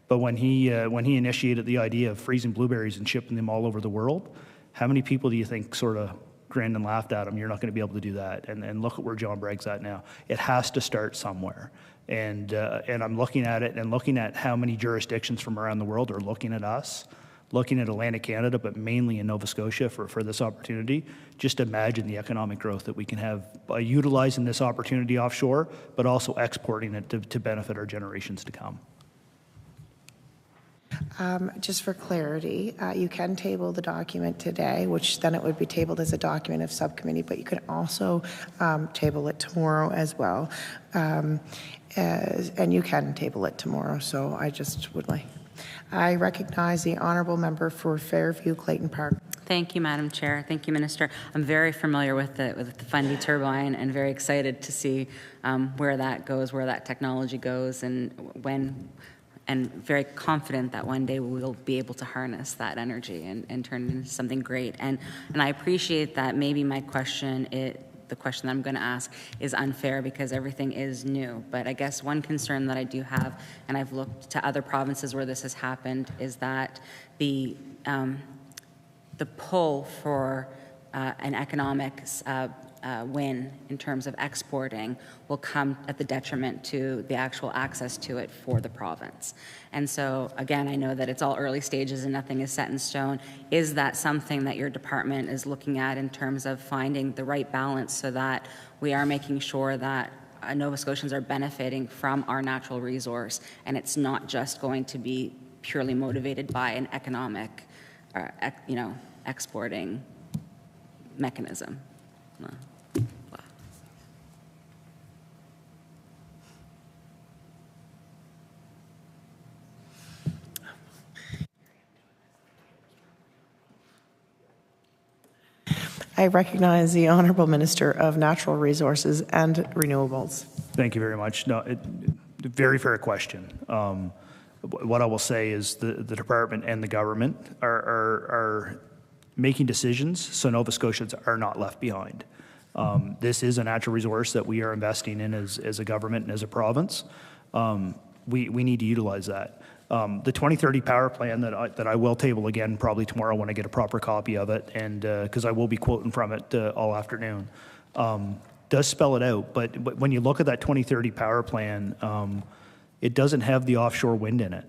But when he initiated the idea of freezing blueberries and shipping them all over the world, how many people do you think sort of grinned and laughed at him? You're not going to be able to do that. And look at where John Bragg's at now. It has to start somewhere. And I'm looking at it and looking at how many jurisdictions from around the world are looking at us, looking at Atlantic Canada, but mainly in Nova Scotia for this opportunity. Just imagine the economic growth that we can have by utilizing this opportunity offshore, but also exporting it to benefit our generations to come. Just for clarity, you can table the document today, which then it would be tabled as a document of subcommittee, but you can also table it tomorrow as well. And you can table it tomorrow, so I just would like. I recognize the honourable member for Fairview Clayton Park. Thank you, Madam Chair. Thank you, Minister. I'm very familiar with the Fundy turbine and very excited to see where that goes, where that technology goes, and when. And very confident that one day we'll be able to harness that energy and turn it into something great. And I appreciate that maybe my question, the question that I'm going to ask is unfair because everything is new. But I guess one concern that I do have, and I've looked to other provinces where this has happened, is that the pull for an economic win in terms of exporting will come at the detriment to the actual access to it for the province. And so, again, I know that it's all early stages and nothing is set in stone. Is that something that your department is looking at in terms of finding the right balance so that we are making sure that Nova Scotians are benefiting from our natural resource and it's not just going to be purely motivated by an economic, exporting mechanism? I recognize the Honourable Minister of Natural Resources and Renewables. Thank you very much. No, very fair question. What I will say is the department and the government are making decisions so Nova Scotians are not left behind. This is a natural resource that we are investing in as a government and as a province. We need to utilize that. The 2030 power plan that I will table again probably tomorrow when I get a proper copy of it, and because I will be quoting from it all afternoon, does spell it out. But when you look at that 2030 power plan, it doesn't have the offshore wind in it.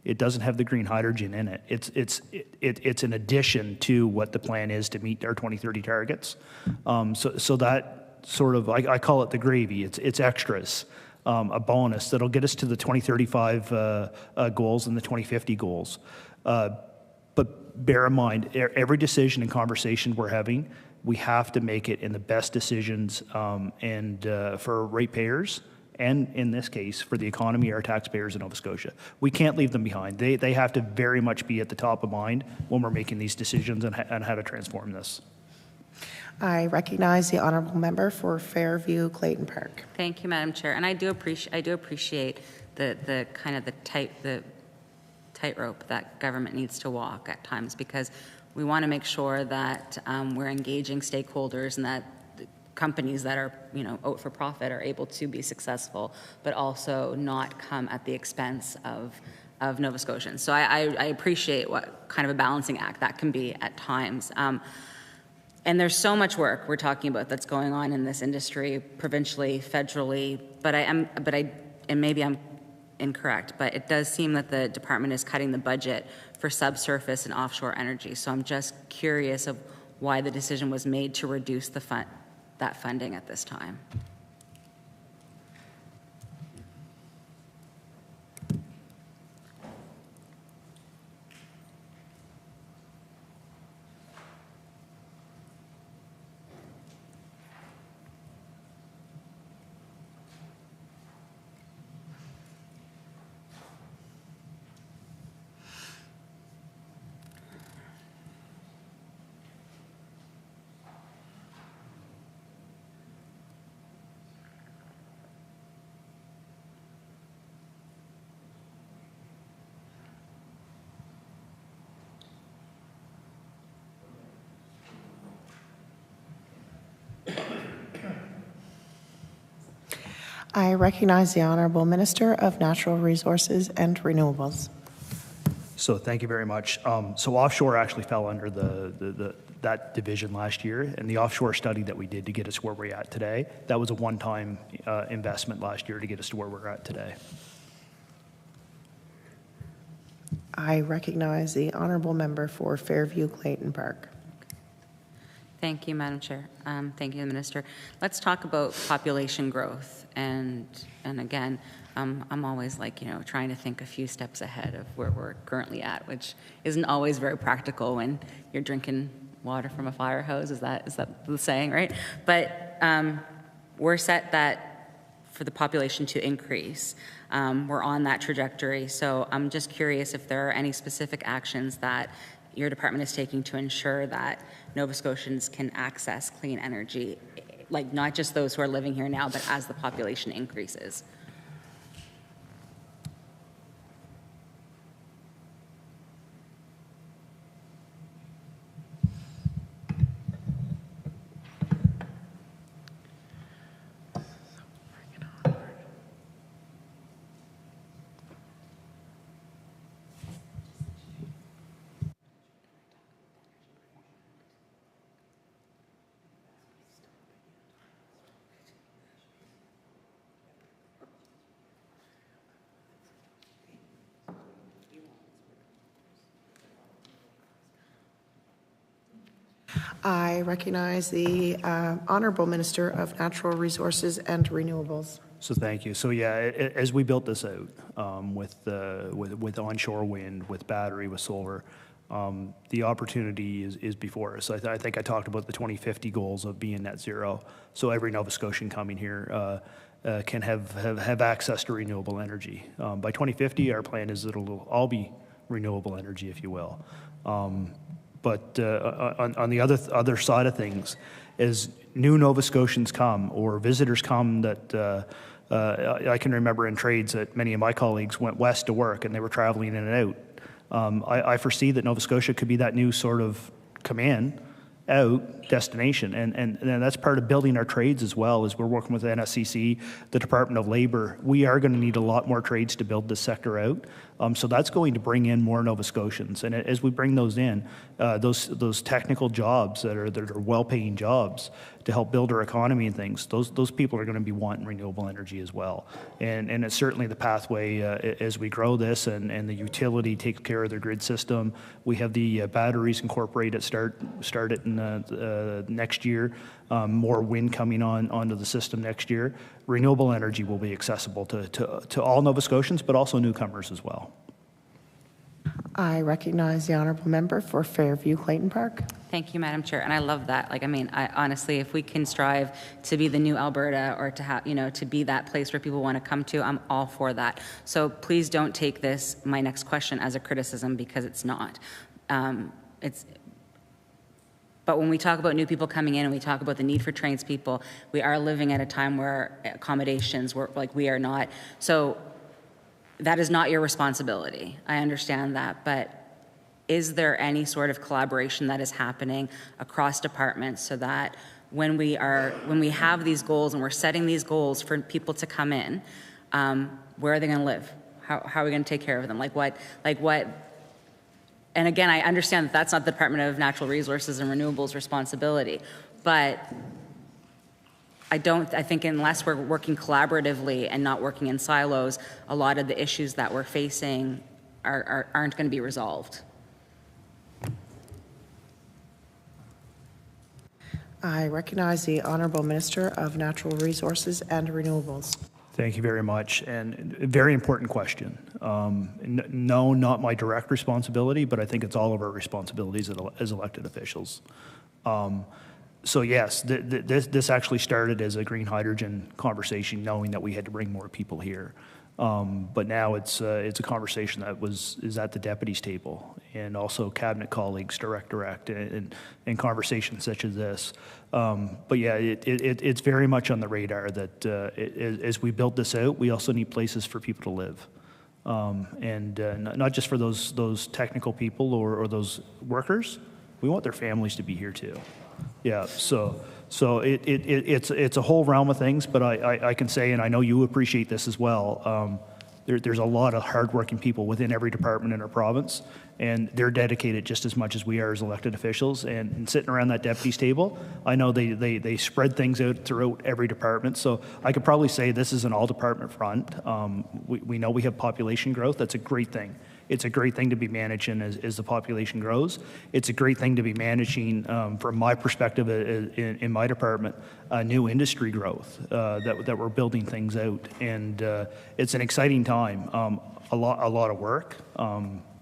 It doesn't have the green hydrogen in it. It's an addition to what the plan is to meet our 2030 targets. So that sort of, I call it the gravy. It's extras. A bonus that'll get us to the 2035 goals and the 2050 goals. But bear in mind, every decision and conversation we're having, we have to make it in the best decisions and for ratepayers, and in this case, for the economy, our taxpayers in Nova Scotia. We can't leave them behind. They have to very much be at the top of mind when we're making these decisions and how to transform this. I recognize the honourable member for Fairview Clayton Park. Thank you, Madam Chair. And I do appreciate the kind of the tightrope that government needs to walk at times, because we want to make sure that we're engaging stakeholders and that the companies that are out for profit are able to be successful, but also not come at the expense of Nova Scotians. So I appreciate what kind of a balancing act that can be at times. And there's so much work we're talking about that's going on in this industry, provincially, federally, and maybe I'm incorrect, but it does seem that the department is cutting the budget for subsurface and offshore energy. So I'm just curious of why the decision was made to reduce that funding at this time. I recognize the Honourable Minister of Natural Resources and Renewables. So thank you very much. So offshore actually fell under that division last year, and the offshore study that we did to get us where we're at today, that was a one-time investment last year to get us to where we're at today. I recognize the Honourable Member for Fairview Clayton Park. Thank you, Madam Chair. Thank you, the Minister. Let's talk about population growth. And again, I'm always like, trying to think a few steps ahead of where we're currently at, which isn't always very practical when you're drinking water from a fire hose. Is that the saying, right? But we're set that for the population to increase. We're on that trajectory. So I'm just curious if there are any specific actions that your department is taking to ensure that Nova Scotians can access clean energy, like not just those who are living here now, but as the population increases. I recognize the Honourable Minister of Natural Resources and Renewables. So thank you. So yeah, as we built this out with onshore wind, with battery, with solar, the opportunity is before us. I think I talked about the 2050 goals of being net zero. So every Nova Scotian coming here can have access to renewable energy. By 2050, our plan is that it'll all be renewable energy, if you will. But on the other side of things, as new Nova Scotians come or visitors come that I can remember in trades that many of my colleagues went west to work and they were traveling in and out. I foresee that Nova Scotia could be that new sort of command out destination, and that's part of building our trades as well. As we're working with NSCC, the Department of Labor, we are going to need a lot more trades to build this sector out. So that's going to bring in more Nova Scotians, and as we bring those in, those technical jobs that are well-paying jobs to help build our economy and things, those people are going to be wanting renewable energy as well. And it's certainly the pathway as we grow this, and the utility takes care of their grid system. We have the batteries incorporated, start it in next year. More wind coming onto the system next year. Renewable energy will be accessible to all Nova Scotians, but also newcomers as well. I recognize the Honourable Member for Fairview Clayton Park. Thank you, Madam Chair, and I love that. I honestly, if we can strive to be the new Alberta, or to have, to be that place where people want to come to, I'm all for that. So please don't take this, my next question, as a criticism, because it's not. But when we talk about new people coming in and we talk about the need for tradespeople, we are living at a time where accommodations, we are not. So that is not your responsibility. I understand that, but is there any sort of collaboration that is happening across departments so that when we have these goals and we're setting these goals for people to come in, where are they going to live? How are we going to take care of them? Like what? And again, I understand that that's not the Department of Natural Resources and Renewables' responsibility, but I think unless we're working collaboratively and not working in silos, a lot of the issues that we're facing aren't going to be resolved. I recognize the Honourable Minister of Natural Resources and Renewables. Thank you very much, and a very important question. No, not my direct responsibility, but I think it's all of our responsibilities as elected officials. So yes, this actually started as a green hydrogen conversation, knowing that we had to bring more people here. But now it's a conversation that is at the deputies table, and also cabinet colleagues, direct, and conversations such as this. But yeah, it's very much on the radar that as we build this out, we also need places for people to live, and not just for those technical people or those workers. We want their families to be here too. Yeah, so So it's a whole realm of things, but I can say, and I know you appreciate this as well, there's a lot of hardworking people within every department in our province, and they're dedicated just as much as we are as elected officials. And sitting around that deputies table, I know they spread things out throughout every department. So I could probably say this is an all-department front. We know we have population growth. That's a great thing. It's a great thing to be managing as the population grows. It's a great thing to be managing, from my perspective in my department, new industry growth, that we're building things out. And it's an exciting time, a lot of work,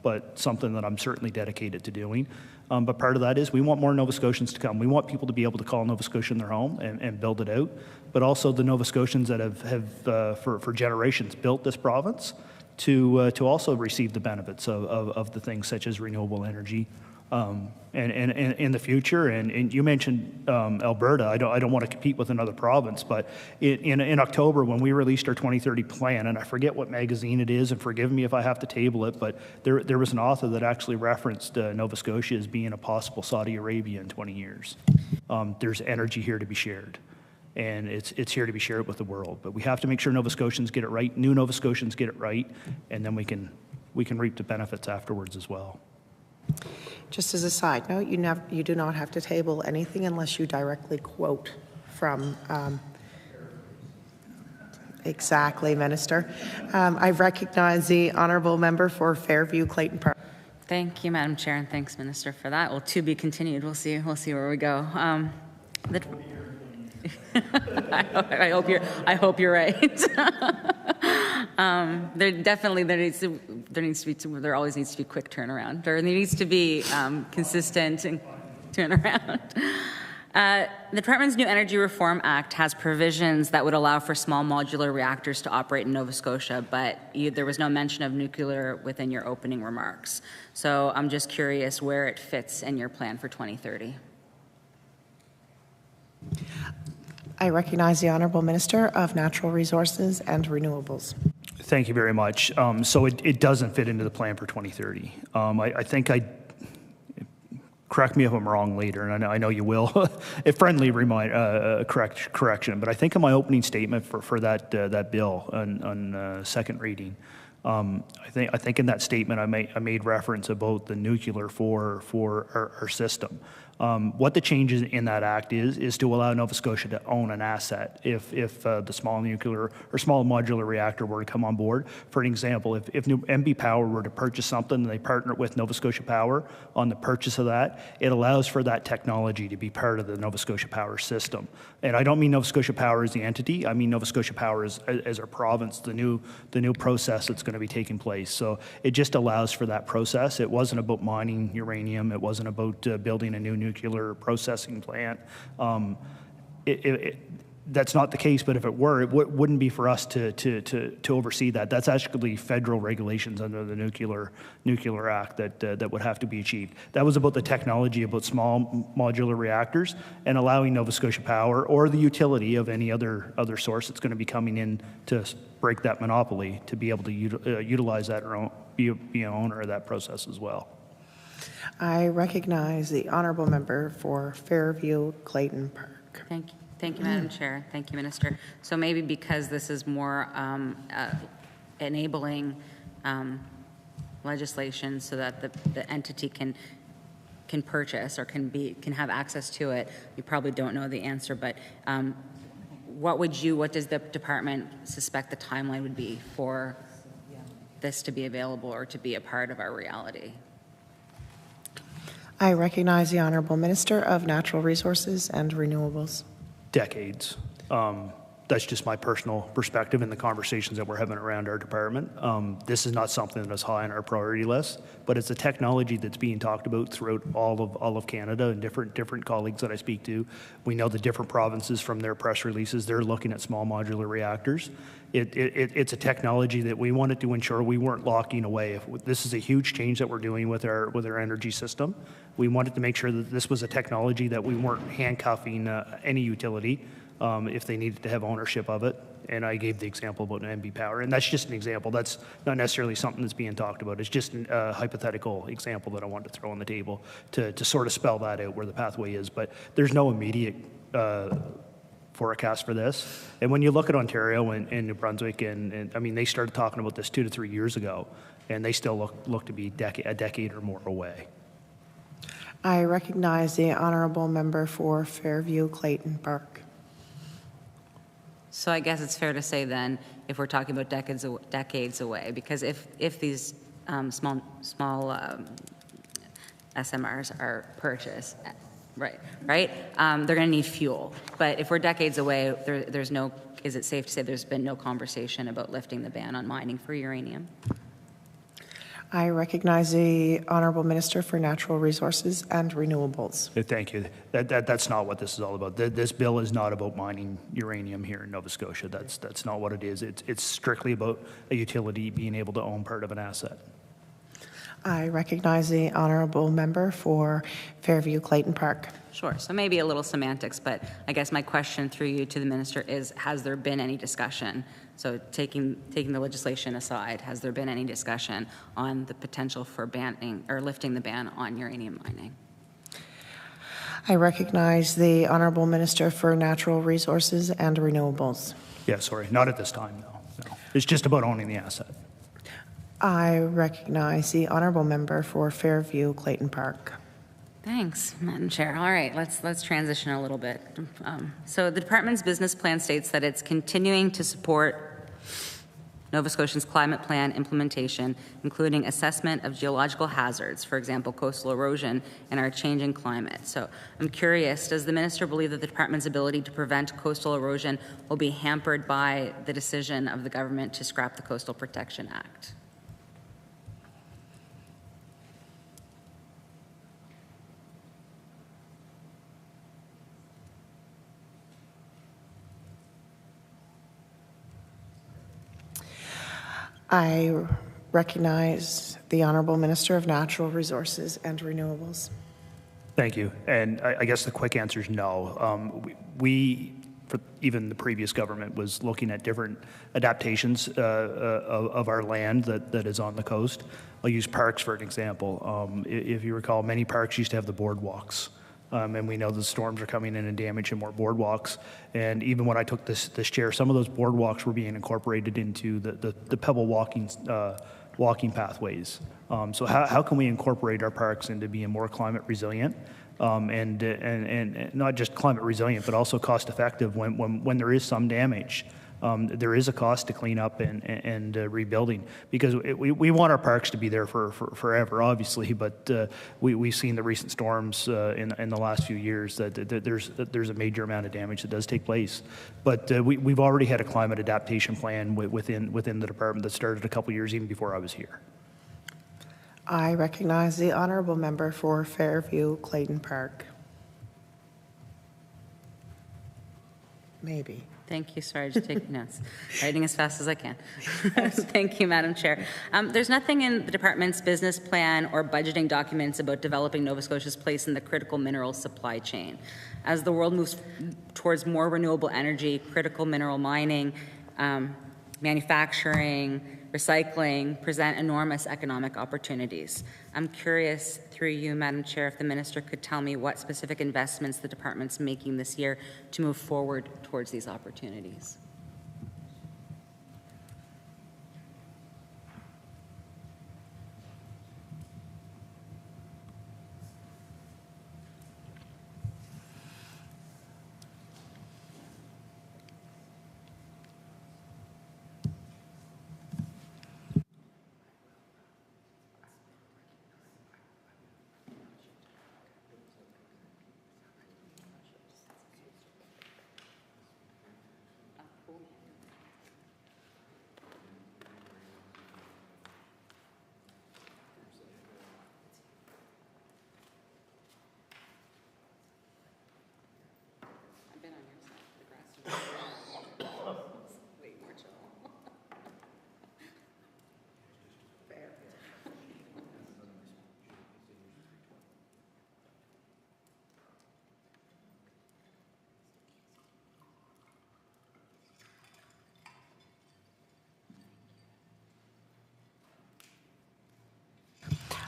but something that I'm certainly dedicated to doing. But part of that is we want more Nova Scotians to come. We want people to be able to call Nova Scotia their home and build it out, but also the Nova Scotians that have for generations built this province to also receive the benefits of the things such as renewable energy, and in the future. And you mentioned Alberta. I don't want to compete with another province, but in October when we released our 2030 plan, and I forget what magazine it is, and forgive me if I have to table it, but there was an author that actually referenced Nova Scotia as being a possible Saudi Arabia in 20 years. There's energy here to be shared. And it's here to be shared with the world. But we have to make sure Nova Scotians get it right, new Nova Scotians get it right, and then we can reap the benefits afterwards as well. Just as a side note, you do not have to table anything unless you directly quote from exactly, Minister. I recognize the honourable member for Fairview Clayton Park. Thank you, Madam Chair, and thanks, Minister, for that. Well, to be continued. We'll see where we go. I hope you're right. There always needs to be quick turnaround, or there needs to be consistent and turnaround. The Department's new Energy Reform Act has provisions that would allow for small modular reactors to operate in Nova Scotia, but there was no mention of nuclear within your opening remarks. So I'm just curious where it fits in your plan for 2030. I recognize the Honourable Minister of Natural Resources and Renewables. Thank you very much. So it doesn't fit into the plan for 2030. I think correct me if I'm wrong later, and I know you will. A friendly correction, but I think in my opening statement for that bill on second reading, I think in that statement I made reference about the nuclear for our system. What the changes in that act is to allow Nova Scotia to own an asset if the small nuclear or small modular reactor were to come on board. For an example, if NB Power were to purchase something and they partner with Nova Scotia Power on the purchase of that, it allows for that technology to be part of the Nova Scotia Power system. And I don't mean Nova Scotia Power as the entity, I mean Nova Scotia Power as our province, the new process that's going to be taking place. So it just allows for that process. It wasn't about mining uranium, it wasn't about building a new nuclear processing plant. That's not the case, but if it were, it wouldn't be for us to oversee that. That's actually federal regulations under the Nuclear Act that would have to be achieved. That was about the technology, about small modular reactors, and allowing Nova Scotia Power or the utility of any other source that's going to be coming in to break that monopoly to be able to utilize that or be an owner of that process as well. I recognize the Honourable Member for Fairview Clayton Park. Thank you. Thank you, Madam Chair. Thank you, Minister. So maybe because this is more enabling legislation so that the entity can purchase or can have access to it, you probably don't know the answer, but what does the department suspect the timeline would be for this to be available or to be a part of our reality? I recognize the Honourable Minister of Natural Resources and Renewables. Decades. That's just my personal perspective in the conversations that we're having around our department. This is not something that's high on our priority list, but it's a technology that's being talked about throughout all of Canada and different colleagues that I speak to. We know the different provinces from their press releases, they're looking at small modular reactors. It's a technology that we wanted to ensure we weren't locking away. This is a huge change that we're doing with our energy system. We wanted to make sure that this was a technology that we weren't handcuffing any utility if they needed to have ownership of it. And I gave the example about an NB Power, and that's just an example. That's not necessarily something that's being talked about. It's just a hypothetical example that I wanted to throw on the table to sort of spell that out where the pathway is. But there's no immediate forecast for this. And when you look at Ontario and New Brunswick, and I mean, they started talking about this 2 to 3 years ago, and they still look to be a decade or more away. I recognize the honourable member for Fairview Clayton Park. So I guess it's fair to say then, if we're talking about decades away, because if these small SMRs are purchased, right, they're going to need fuel. But if we're decades away, there's no. Is it safe to say there's been no conversation about lifting the ban on mining for uranium? I recognize the honourable minister for Natural Resources and Renewables. Thank you. That's not what this is all about. This bill is not about mining uranium here in Nova Scotia. That's not what it is. It's strictly about a utility being able to own part of an asset. I recognize the honourable member for Fairview Clayton Park. Sure. So maybe a little semantics, but I guess my question through you to the minister is, has there been any discussion? So taking the legislation aside, has there been any discussion on the potential for banning or lifting the ban on uranium mining? I recognize the honourable minister for Natural Resources and Renewables. Yeah, sorry. Not at this time, no. It's just about owning the asset. I recognize the honourable member for Fairview Clayton Park. Thanks, Madam Chair. All right, let's transition a little bit. So the department's business plan states that it's continuing to support Nova Scotia's climate plan implementation, including assessment of geological hazards, for example, coastal erosion, and our changing climate. So I'm curious, does the minister believe that the department's ability to prevent coastal erosion will be hampered by the decision of the government to scrap the Coastal Protection Act? I recognize the honourable minister of Natural Resources and Renewables. Thank you. And I guess the quick answer is no. For even the previous government, was looking at different adaptations of our land that is on the coast. I'll use parks for an example. If you recall, many parks used to have the boardwalks. And we know the storms are coming in and damaging more boardwalks. And even when I took this chair, some of those boardwalks were being incorporated into the pebble walking pathways. So how can we incorporate our parks into being more climate resilient? And not just climate resilient, but also cost effective when there is some damage. There is a cost to clean up and rebuilding, because we want our parks to be there for forever, obviously, but we've seen the recent storms in the last few years that there's a major amount of damage that does take place. But we've already had a climate adaptation plan within the department that started a couple years even before I was here. I recognize the honourable member for Fairview Clayton Park. Maybe. Thank you. Sorry, just taking notes. Writing as fast as I can. Thank you, Madam Chair. There's nothing in the department's business plan or budgeting documents about developing Nova Scotia's place in the critical mineral supply chain. As the world moves towards more renewable energy, critical mineral mining, manufacturing, recycling present enormous economic opportunities. I'm curious, through you, Madam Chair, if the minister could tell me what specific investments the department's making this year to move forward towards these opportunities.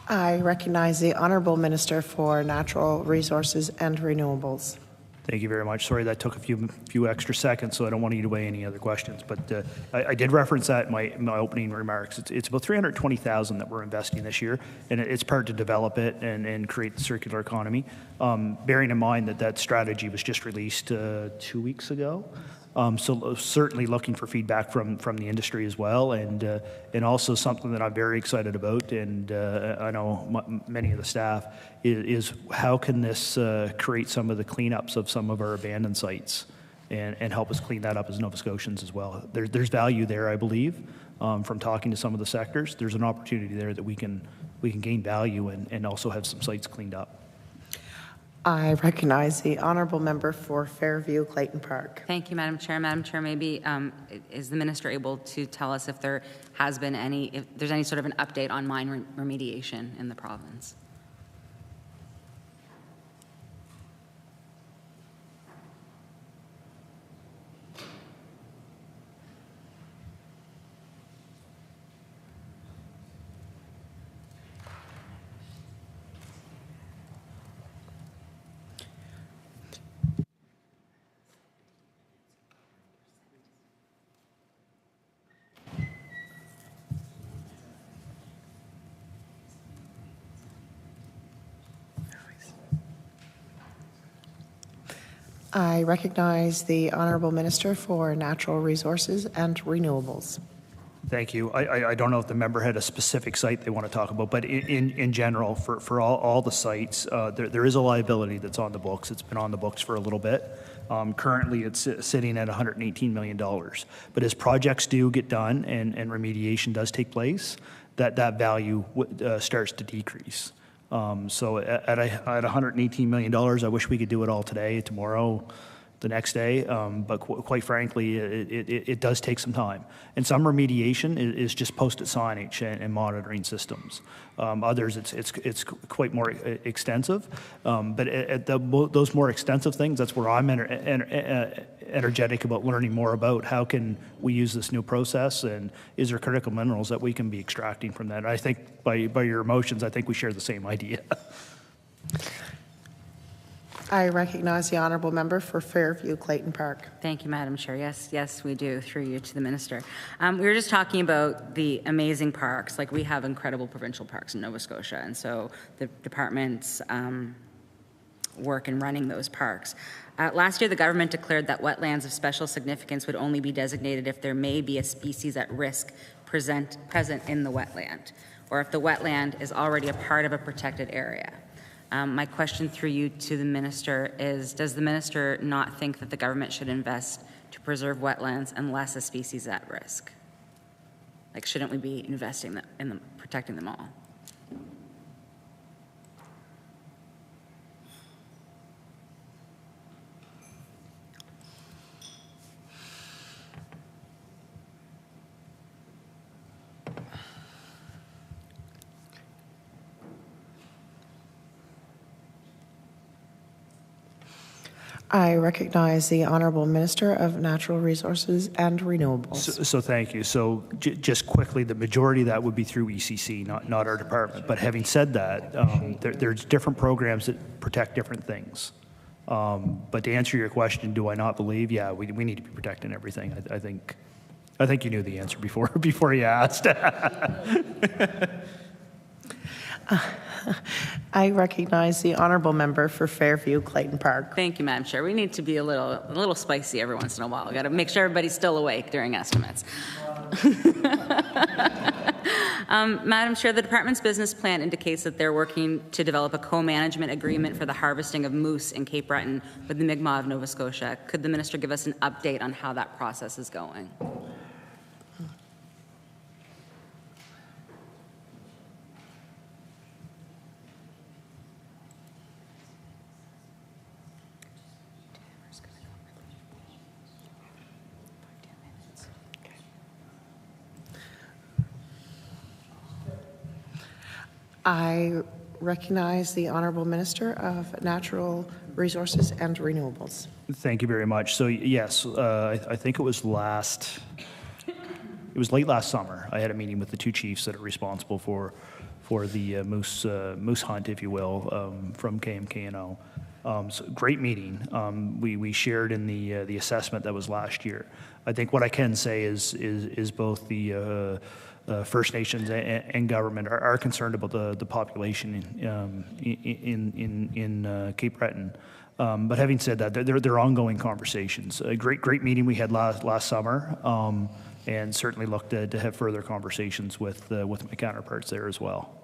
I recognize the honourable minister for Natural Resources and Renewables. Thank you very much. Sorry that took a few extra seconds, so I don't want to eat away any other questions. But I did reference that in my opening remarks. It's about $320,000 that we're investing this year, and it's part to develop it and create the circular economy. Bearing in mind that strategy was just released 2 weeks ago. So certainly looking for feedback from the industry as well, and also something that I'm very excited about, and I know many of the staff, is how can this create some of the cleanups of some of our abandoned sites and help us clean that up as Nova Scotians as well. There's value there, I believe, from talking to some of the sectors. There's an opportunity there that we can gain value and also have some sites cleaned up. I recognize the honourable member for Fairview Clayton Park. Thank you, Madam Chair. Madam Chair, maybe is the minister able to tell us if there has been if there's any sort of an update on mine remediation in the province? I recognize the honourable minister for Natural Resources and Renewables. Thank you. I don't know if the member had a specific site they want to talk about, but in general, for all the sites, there is a liability that's on the books. It's been on the books for a little bit. Currently, it's sitting at $118 million. But as projects do get done and remediation does take place, that value starts to decrease. So at $118 million, I wish we could do it all today, tomorrow, the next day, but quite frankly, it does take some time. And some remediation is just posted signage and monitoring systems. Others, it's quite more extensive. But at those more extensive things, that's where I'm energetic about learning more about how can we use this new process, and is there critical minerals that we can be extracting from that. And I think by your motions, I think we share the same idea. I recognize the honourable member for Fairview Clayton Park. Thank you, Madam Chair. Yes, we do, through you to the minister. We were just talking about the amazing parks. Like, we have incredible provincial parks in Nova Scotia, and so the department's work in running those parks. Last year, the government declared that wetlands of special significance would only be designated if there may be a species at risk present in the wetland, or if the wetland is already a part of a protected area. My question through you to the minister is, does the minister not think that the government should invest to preserve wetlands unless a species is at risk? Like, shouldn't we be investing in them, protecting them all? I recognize the honourable minister of Natural Resources and Renewables. So thank you. So just quickly, the majority of that would be through ECC, not our department. But having said that, there's different programs that protect different things. But to answer your question, do I not believe? Yeah, we need to be protecting everything. I think you knew the answer before you asked. I recognize the honourable member for Fairview Clayton Park. Thank you, Madam Chair. We need to be a little spicy every once in a while. We've got to make sure everybody's still awake during estimates. Madam Chair, the department's business plan indicates that they're working to develop a co-management agreement for the harvesting of moose in Cape Breton with the Mi'kmaq of Nova Scotia. Could the minister give us an update on how that process is going? I recognize the honourable minister of Natural Resources and Renewables. Thank you very much. So yes, I think it was late last summer. I had a meeting with the two chiefs that are responsible for the moose hunt, if you will, from KMKNO. So great meeting. We shared in the assessment that was last year. I think what I can say is both the First Nations and government are concerned about the population in Cape Breton. But having said that, they're ongoing conversations. A great meeting we had last summer, and certainly look to have further conversations with my counterparts there as well.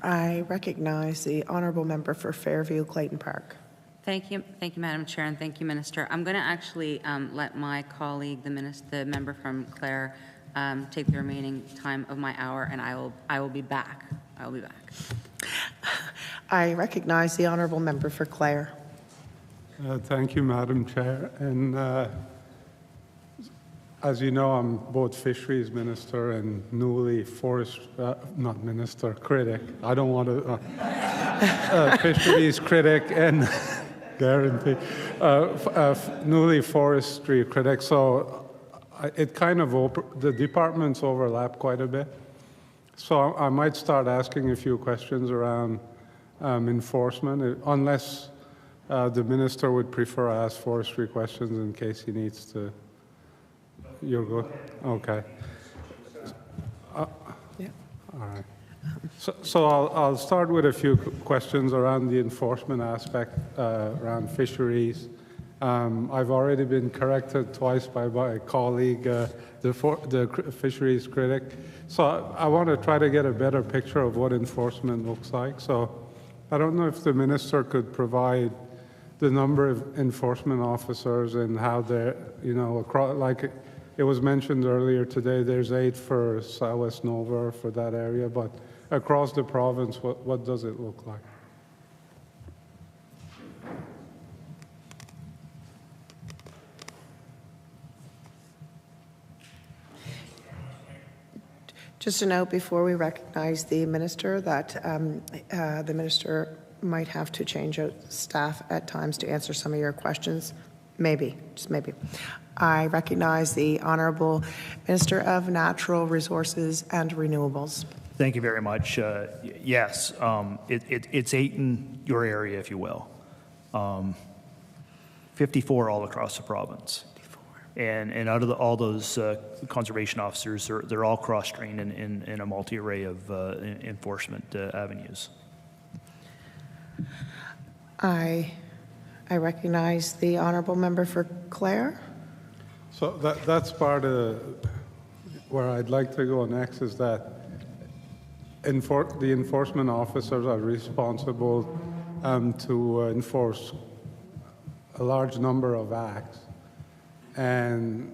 I recognize the honourable member for Fairview Clayton Park. Thank you, Madam Chair, and thank you, Minister. I'm going to actually let my colleague, the member from Clare, take the remaining time of my hour, and I will be back. I will be back. I recognize the honourable member for Clare. Thank you, Madam Chair. And as you know, I'm both fisheries minister and newly forest, not minister, critic. I don't want to, fisheries critic and guarantee, newly forestry critic. So it kind of, the departments overlap quite a bit. So I might start asking a few questions around enforcement, unless the minister would prefer I ask forestry questions in case he needs to. You're good? Okay. Yeah. All right. So I'll start with a few questions around the enforcement aspect around fisheries. I've already been corrected twice by my colleague, the fisheries critic. So I want to try to get a better picture of what enforcement looks like. So I don't know if the minister could provide the number of enforcement officers and how they're, across, like it was mentioned earlier today, there's 8 for Southwest Nova for that area, but across the province, what does it look like? Just a note before we recognize the minister that the minister might have to change out staff at times to answer some of your questions. Maybe, just maybe. I recognize the Honourable Minister of Natural Resources and Renewables. Thank you very much. Yes, it's 8 in your area, if you will. 54 all across the province. And out of all those conservation officers, they're all cross-trained in a multi-array of enforcement avenues. I recognize the Honourable Member for Clare. So that's part of where I'd like to go next, is that the enforcement officers are responsible to enforce a large number of acts. And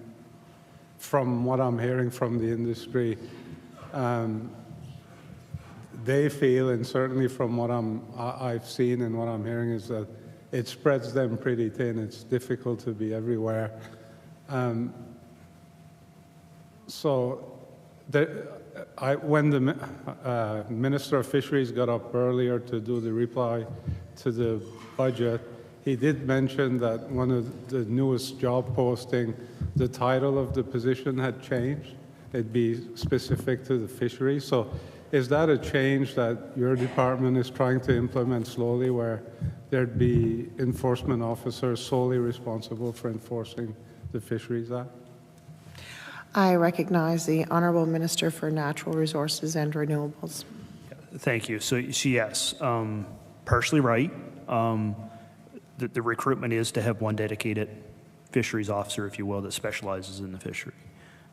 from what I'm hearing from the industry, they feel, and certainly from what I've seen and what I'm hearing, is that it spreads them pretty thin. It's difficult to be everywhere. When the Minister of Fisheries got up earlier to do the reply to the budget, he did mention that one of the newest job posting, the title of the position had changed. It'd be specific to the fisheries. So is that a change that your department is trying to implement slowly, where there'd be enforcement officers solely responsible for enforcing the Fisheries Act? I recognize the Honourable Minister for Natural Resources and Renewables. Thank you. So yes, partially right. The recruitment is to have one dedicated fisheries officer, if you will, that specializes in the fishery.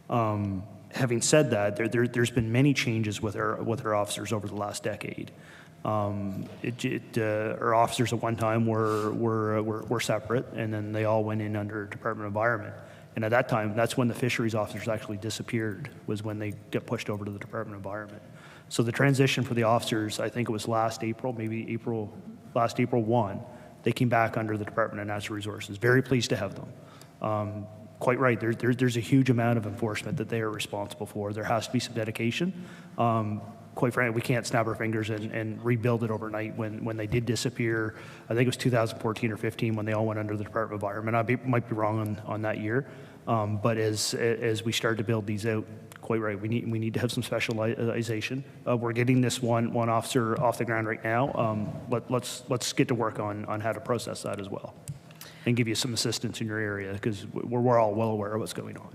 Having said that, there's been many changes with our officers over the last decade. Our officers at one time were separate, and then they all went in under Department of Environment. And at that time, that's when the fisheries officers actually disappeared, was when they get pushed over to the Department of Environment. So the transition for the officers, I think it was last April 1, they came back under the Department of Natural Resources. Very pleased to have them. Quite right, there's a huge amount of enforcement that they are responsible for. There has to be some dedication. Quite frankly, we can't snap our fingers and rebuild it overnight. When they did disappear, I think it was 2014 or 15 when they all went under the Department of Environment. I might be wrong on that year, but as we started to build these out, quite right. We need to have some specialization. We're getting this one officer off the ground right now. Let's get to work on how to process that as well, and give you some assistance in your area, because we're all well aware of what's going on.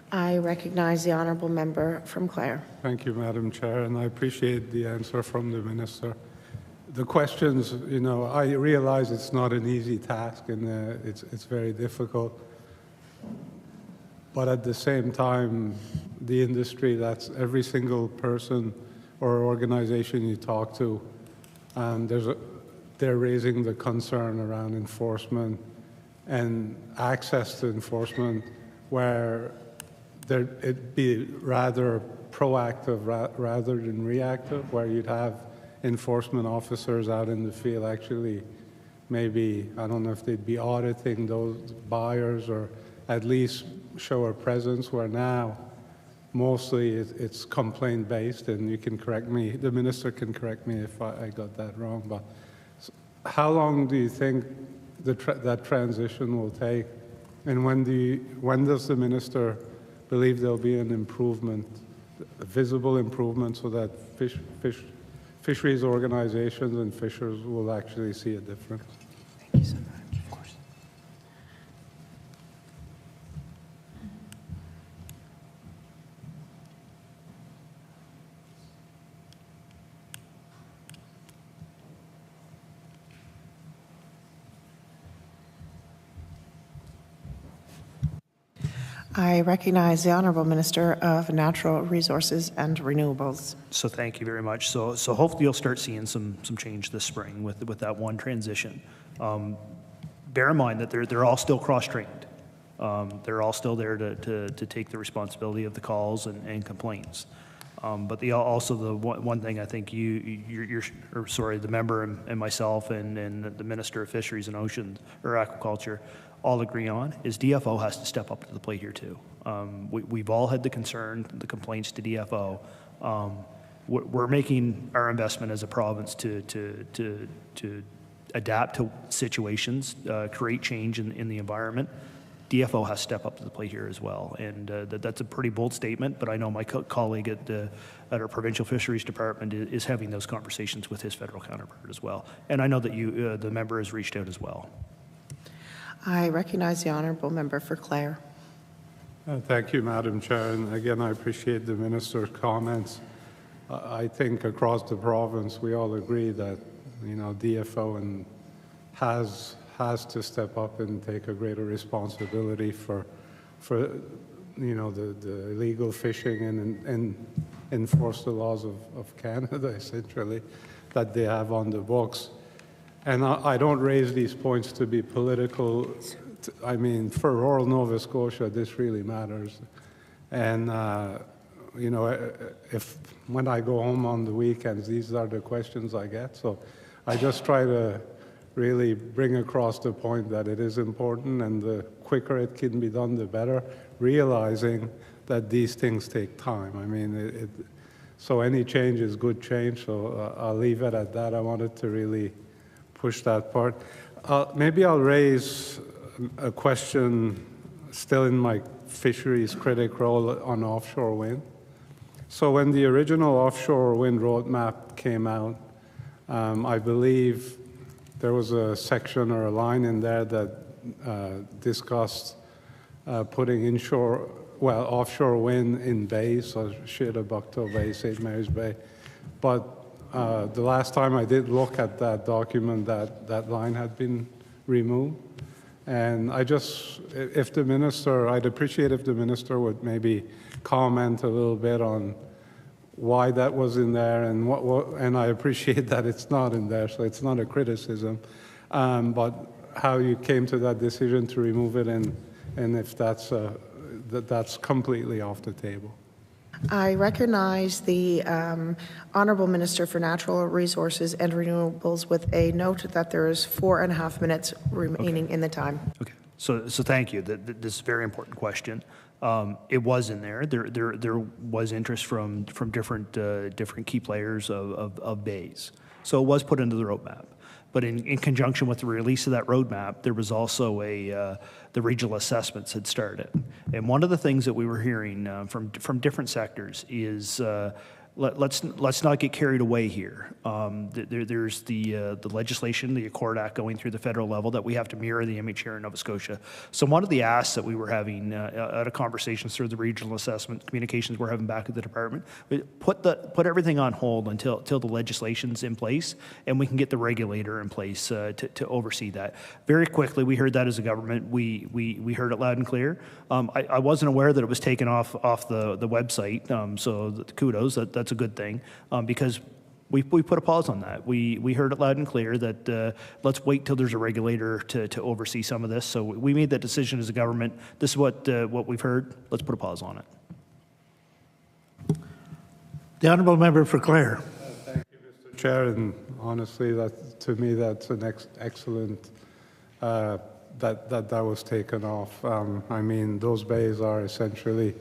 I recognize the honourable member from Clare. Thank you, Madam Chair, and I appreciate the answer from the Minister. The questions, you know, I realize it's not an easy task, and it's very difficult. But at the same time, the industry, that's every single person or organization you talk to, they're raising the concern around enforcement and access to enforcement, where it'd be rather proactive rather than reactive, where you'd have enforcement officers out in the field actually maybe, I don't know if they'd be auditing those buyers or at least show a presence, where now mostly it's complaint based, and you can correct me, the Minister can correct me if I got that wrong, but how long do you think that transition will take, and when does the Minister believe there'll be an improvement, a visible improvement, so that fisheries organizations and fishers will actually see a difference? Thank you so much. Of course. I recognize the Honourable Minister of Natural Resources and Renewables. So thank you very much. So hopefully you'll start seeing some change this spring with that one transition. Bear in mind that they're all still cross-trained. They're all still there to take the responsibility of the calls and complaints. But also the one thing I think the member and myself and the Minister of Fisheries and Oceans or Aquaculture all agree on is DFO has to step up to the plate here too. We've all had the concern, the complaints to DFO. We're making our investment as a province to adapt to situations, create change in the environment. DFO has to step up to the plate here as well, and that's a pretty bold statement, but I know my colleague at our Provincial Fisheries Department is having those conversations with his federal counterpart as well, and I know that the member has reached out as well. I recognize the Honourable Member for Clare. Thank you, Madam Chair, and again, I appreciate the Minister's comments. I think across the province, we all agree that, you know, DFO has to step up and take a greater responsibility for you know, the illegal fishing and enforce the laws of Canada, essentially, that they have on the books. And I don't raise these points to be political. I mean, for rural Nova Scotia, this really matters. And, you know, when I go home on the weekends, these are the questions I get. So I just try to really bring across the point that it is important, and the quicker it can be done, the better, realizing that these things take time. I mean, so any change is good change, so I'll leave it at that. I wanted to really push that part. Maybe I'll raise a question still in my fisheries critic role on offshore wind. So when the original offshore wind roadmap came out, I believe there was a section or a line in there that discussed putting offshore wind in bays, so Bucktail Bay, St. Mary's Bay. But the last time I did look at that document, that line had been removed. And I'd appreciate if the Minister would maybe comment a little bit on why that was in there, and I appreciate that it's not in there, so it's not a criticism, but how you came to that decision to remove it, and if that's completely off the table. I recognize the Honourable Minister for Natural Resources and Renewables with a note that there is 4.5 minutes remaining in the time. Okay, so thank you. This is a very important question. It was in there. There was interest from different key players of bays. So it was put into the roadmap. But in conjunction with the release of that roadmap, there was also the regional assessments had started. And one of the things that we were hearing from different sectors is let's not get carried away here. There's the legislation, the Accord Act going through the federal level that we have to mirror the image here in Nova Scotia. So one of the asks that we were having at a conversation through the regional assessment communications we're having back at the department, put everything on hold until the legislation's in place and we can get the regulator in place to oversee that. Very quickly, we heard that as a government. We heard it loud and clear. I wasn't aware that it was taken off the website, so kudos. That's a good thing because we put a pause on that. We heard it loud and clear that let's wait till there's a regulator to oversee some of this. So we made that decision as a government. This is what we've heard. Let's put a pause on it. The honourable member for Clare. Thank you, Mr. Chair. And honestly, to me, that's an excellent that was taken off. I mean, those bays are essentially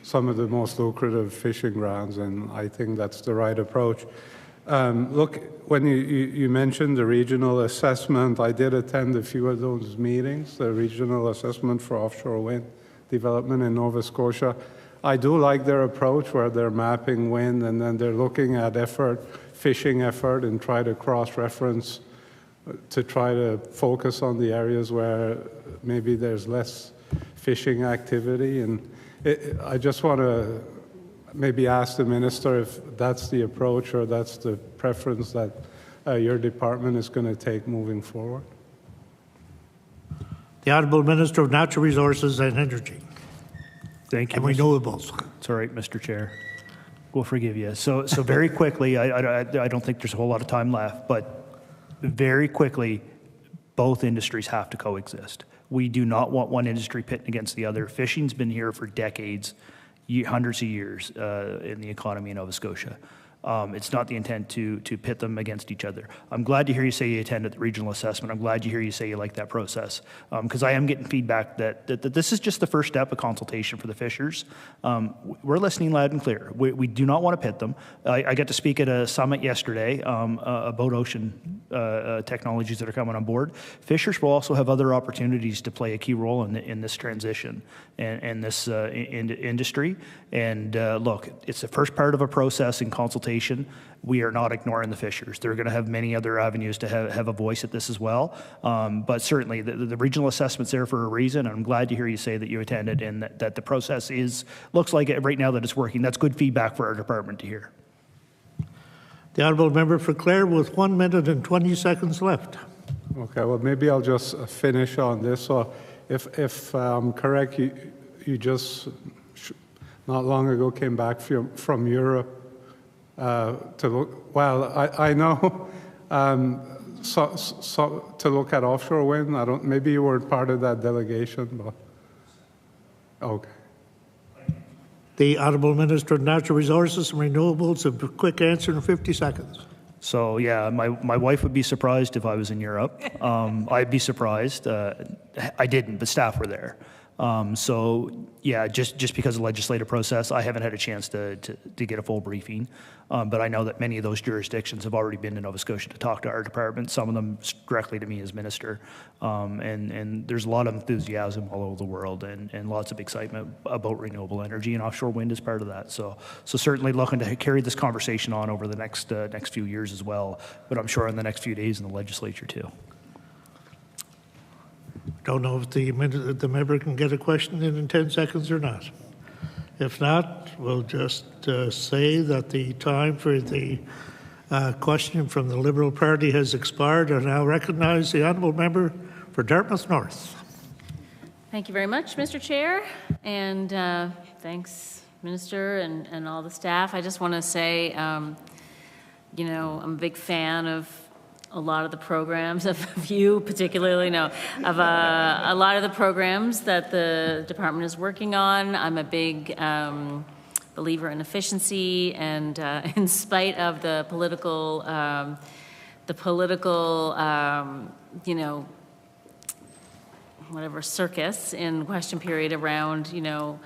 some of the most lucrative fishing grounds, and I think that's the right approach. Look, when you mentioned the regional assessment, I did attend a few of those meetings, the regional assessment for offshore wind development in Nova Scotia. I do like their approach where they're mapping wind and then they're looking at fishing effort, and try to cross-reference to try to focus on the areas where maybe there's less fishing activity. And I just want to maybe ask the minister if that's the approach or that's the preference that your department is going to take moving forward. The Honourable Minister of Natural Resources and Energy. Thank you. And renewables. It's all right, Mr. Chair. We'll forgive you. So very quickly, I don't think there's a whole lot of time left, but very quickly, both industries have to coexist. We do not want one industry pitting against the other. Fishing's been here for decades, hundreds of years in the economy in Nova Scotia. It's not the intent to pit them against each other. I'm glad to hear you say you attended the regional assessment. I'm glad to hear you say you like that process, because I am getting feedback that this is just the first step of consultation for the fishers. We're listening loud and clear. We do not want to pit them. I got to speak at a summit yesterday about ocean technologies that are coming on board. Fishers will also have other opportunities to play a key role in this transition and this industry. And look, it's the first part of a process in consultation. We are not ignoring the fishers. They're going to have many other avenues to have a voice at this as well. But certainly the regional assessment's there for a reason. I'm glad to hear you say that you attended and that the process looks like it right now that it's working. That's good feedback for our department to hear. The Honourable Member for Clare with 1 minute and 20 seconds left. Okay, well, maybe I'll just finish on this. So if I'm correct, you just not long ago came back from Europe to look, well, I know, so to look at offshore wind. Maybe you weren't part of that delegation, but okay. The Honourable Minister of Natural Resources and Renewables, a quick answer in 50 seconds. So yeah, my wife would be surprised if I was in Europe. I'd be surprised. I didn't, but staff were there. So yeah, just because of the legislative process, I haven't had a chance to get a full briefing. But I know that many of those jurisdictions have already been to Nova Scotia to talk to our department, some of them directly to me as minister. And there's a lot of enthusiasm all over the world and lots of excitement about renewable energy, and offshore wind is part of that. So certainly looking to carry this conversation on over the next few years as well, but I'm sure in the next few days in the legislature too. Don't know if the member can get a question in 10 seconds or not. If not, we'll just say that the time for the question from the Liberal Party has expired. I now recognize the honourable member for Dartmouth North. Thank you very much, Mr. Chair, and thanks, Minister, and all the staff. I just want to say, you know, I'm a big fan of a lot of the programs, of you particularly, of a lot of the programs that the department is working on. I'm a big believer in efficiency, and in spite of the political, you know, whatever circus in question period around, you know,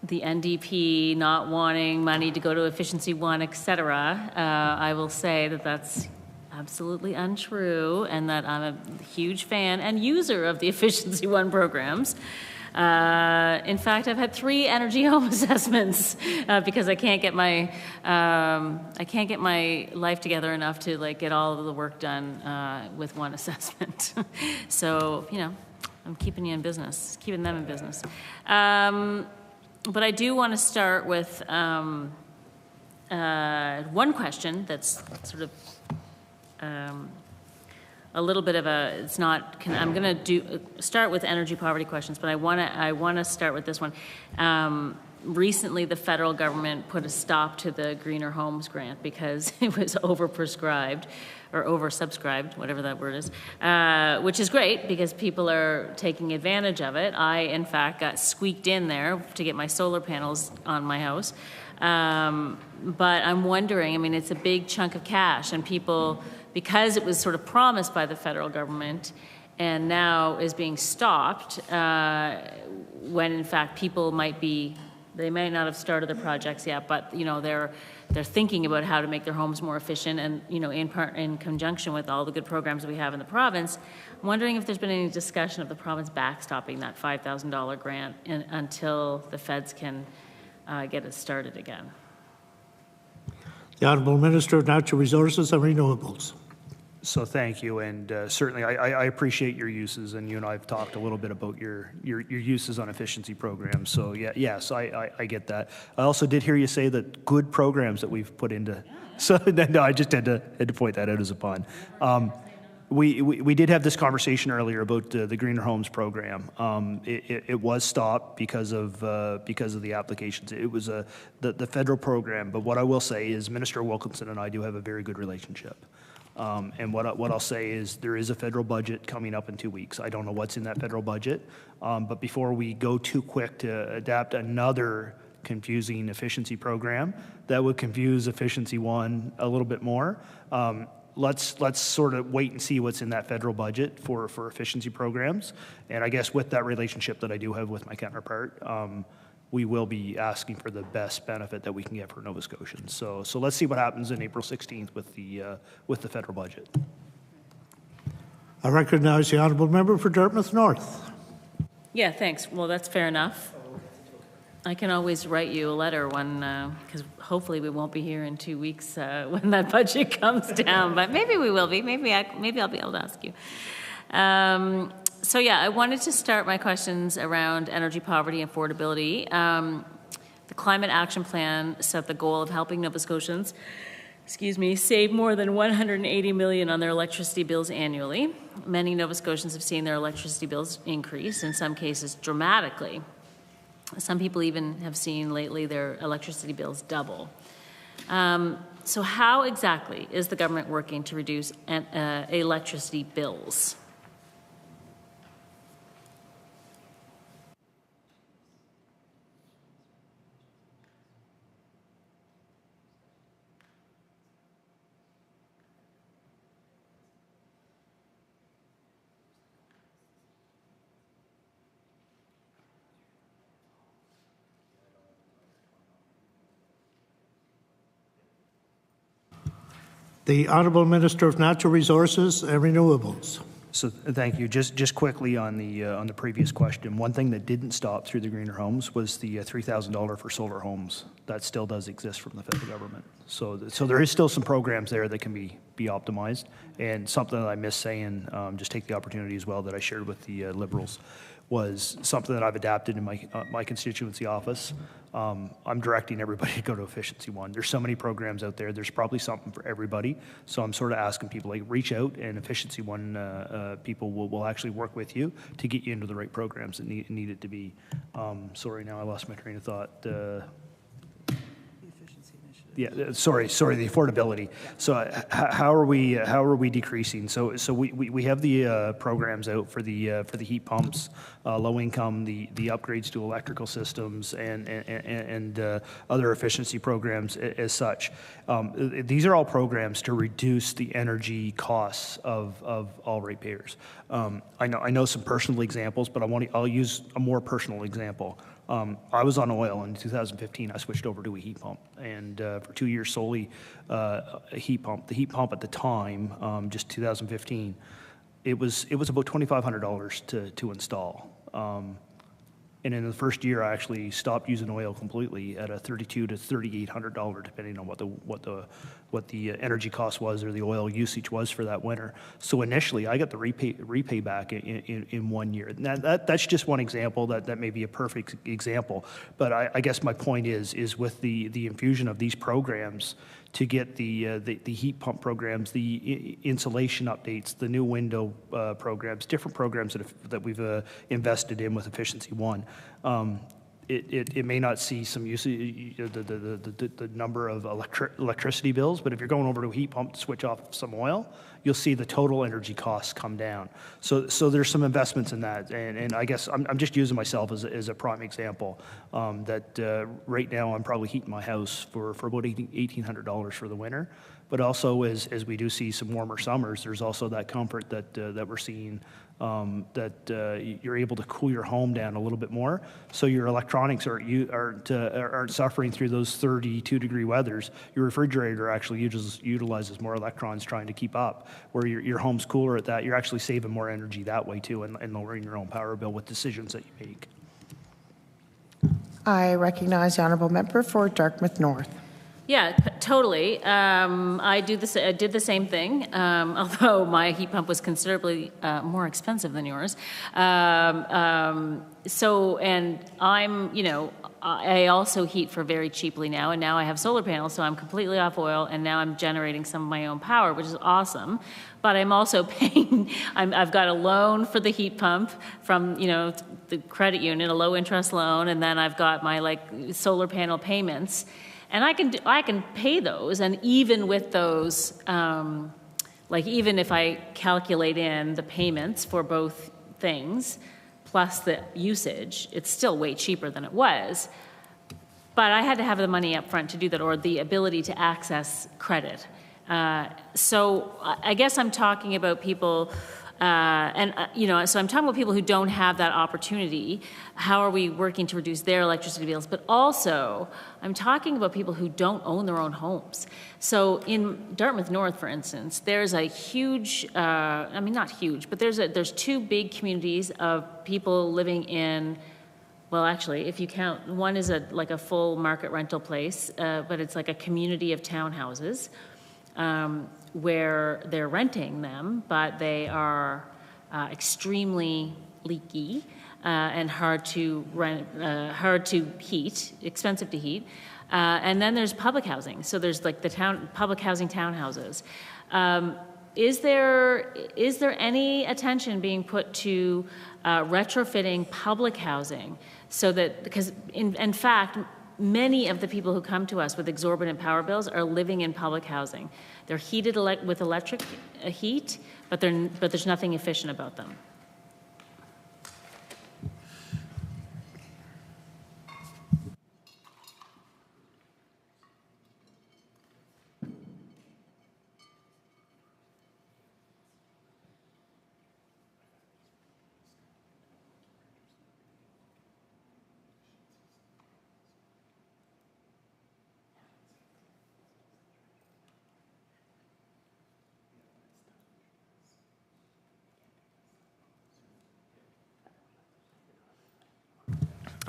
the NDP not wanting money to go to efficiency one, et cetera, I will say that that's absolutely untrue, and that I'm a huge fan and user of the Efficiency One programs. In fact, I've had 3 energy home assessments because I can't get my life together enough to like get all of the work done with one assessment. So I'm keeping you in business, keeping them in business. But I do want to start with one question that's sort of a little bit of a, it's not, I'm going to start with energy poverty questions, but I want to start with this one. Recently, the federal government put a stop to the Greener Homes grant because it was overprescribed or oversubscribed, whatever that word is, which is great because people are taking advantage of it. I, in fact, got squeaked in there to get my solar panels on my house. But I'm wondering, I mean, it's a big chunk of cash, and people, because it was sort of promised by the federal government and now is being stopped, when in fact people might be, they may not have started their projects yet, but they're thinking about how to make their homes more efficient, and in conjunction with all the good programs we have in the province. I'm wondering if there's been any discussion of the province backstopping that $5,000 grant until the feds can get it started again. The Honourable Minister of Natural Resources and Renewables. So thank you, and certainly I appreciate your uses, and you and I have talked a little bit about your uses on efficiency programs. So yes, I get that. I also did hear you say that good programs that we've put into. So no, I just had to point that out as a pun. We did have this conversation earlier about the Greener Homes program. It was stopped because of the applications. It was the federal program. But what I will say is Minister Wilkinson and I do have a very good relationship. And what I'll say is there is a federal budget coming up in 2 weeks. I don't know what's in that federal budget. But before we go too quick to adapt another confusing efficiency program that would confuse Efficiency One a little bit more, let's sort of wait and see what's in that federal budget for efficiency programs. And I guess with that relationship that I do have with my counterpart, we will be asking for the best benefit that we can get for Nova Scotians. So let's see what happens in April 16th with the federal budget. I recognize the Honourable Member for Dartmouth North. Yeah, thanks. Well, that's fair enough. I can always write you a letter when, because hopefully we won't be here in 2 weeks when that budget comes down, but maybe we will be. Maybe I'll be able to ask you. So yeah, I wanted to start my questions around energy poverty and affordability. The Climate Action Plan set the goal of helping Nova Scotians, save more than $180 million on their electricity bills annually. Many Nova Scotians have seen their electricity bills increase, in some cases dramatically. Some people even have seen lately their electricity bills double. So how exactly is the government working to reduce electricity bills? The Honourable Minister of Natural Resources and Renewables. So thank you. Just quickly on the previous question, one thing that didn't stop through the Greener Homes was the $3,000 for solar homes. That still does exist from the federal government. So there is still some programs there that can be optimized. And something that I missed saying, just take the opportunity as well that I shared with the Liberals, was something that I've adapted in my constituency office. I'm directing everybody to go to Efficiency One. There's so many programs out there. There's probably something for everybody. So I'm sort of asking people, like, reach out, and Efficiency One people will actually work with you to get you into the right programs that need it to be. Sorry, now I lost my train of thought. Yeah, sorry, the affordability. So how are we decreasing? So we have the programs out for the heat pumps, low income, the upgrades to electrical systems, and other efficiency programs as such. These are all programs to reduce the energy costs of all ratepayers. I know some personal examples, but I'll use a more personal example. I was on oil in 2015. I switched over to a heat pump, and for 2 years solely a heat pump. The heat pump at the time, just 2015, it was about $2,500 to install. And in the first year, I actually stopped using oil completely at a $3,200 to $3,800, depending on what the energy cost was or the oil usage was for that winter. So initially, I got the repay back in 1 year. Now, that's just one example. That may be a perfect example, but I guess my point is with the infusion of these programs to get the heat pump programs, the insulation updates, the new window programs, different programs that we've invested in with Efficiency One. It may not see some usage, the number of electricity bills, but if you're going over to a heat pump to switch off some oil, you'll see the total energy costs come down. So there's some investments in that, and I guess I'm just using myself as a prime example. That right now I'm probably heating my house for about $1,800 for the winter, but also as we do see some warmer summers, there's also that comfort that we're seeing. That you're able to cool your home down a little bit more, so your electronics aren't suffering through those 32-degree weathers. Your refrigerator actually utilizes more electrons trying to keep up. Where your home's cooler at that, you're actually saving more energy that way too, and lowering your own power bill with decisions that you make. I recognize the honourable member for Dartmouth North. Yeah, totally. I did the same thing, although my heat pump was considerably more expensive than yours. And I also heat for very cheaply now, and now I have solar panels, so I'm completely off oil, and now I'm generating some of my own power, which is awesome. But I'm also paying, I've got a loan for the heat pump from, the credit union, a low interest loan, and then I've got my solar panel payments. And I can pay those, and even with those, even if I calculate in the payments for both things, plus the usage, it's still way cheaper than it was. But I had to have the money up front to do that, or the ability to access credit. So I guess I'm talking about people, so I'm talking about people who don't have that opportunity. How are we working to reduce their electricity bills? But also, I'm talking about people who don't own their own homes. So in Dartmouth North, for instance, there's a huge, not huge, but there's two big communities of people living in, well, actually, if you count, one is a full market rental place, but it's like a community of townhouses. Where they're renting them, but they are extremely leaky and hard to heat, expensive to heat. And then there's public housing. So there's the public housing townhouses. Is there any attention being put to retrofitting public housing so that, because in fact, many of the people who come to us with exorbitant power bills are living in public housing. They're heated with electric heat, but there's nothing efficient about them.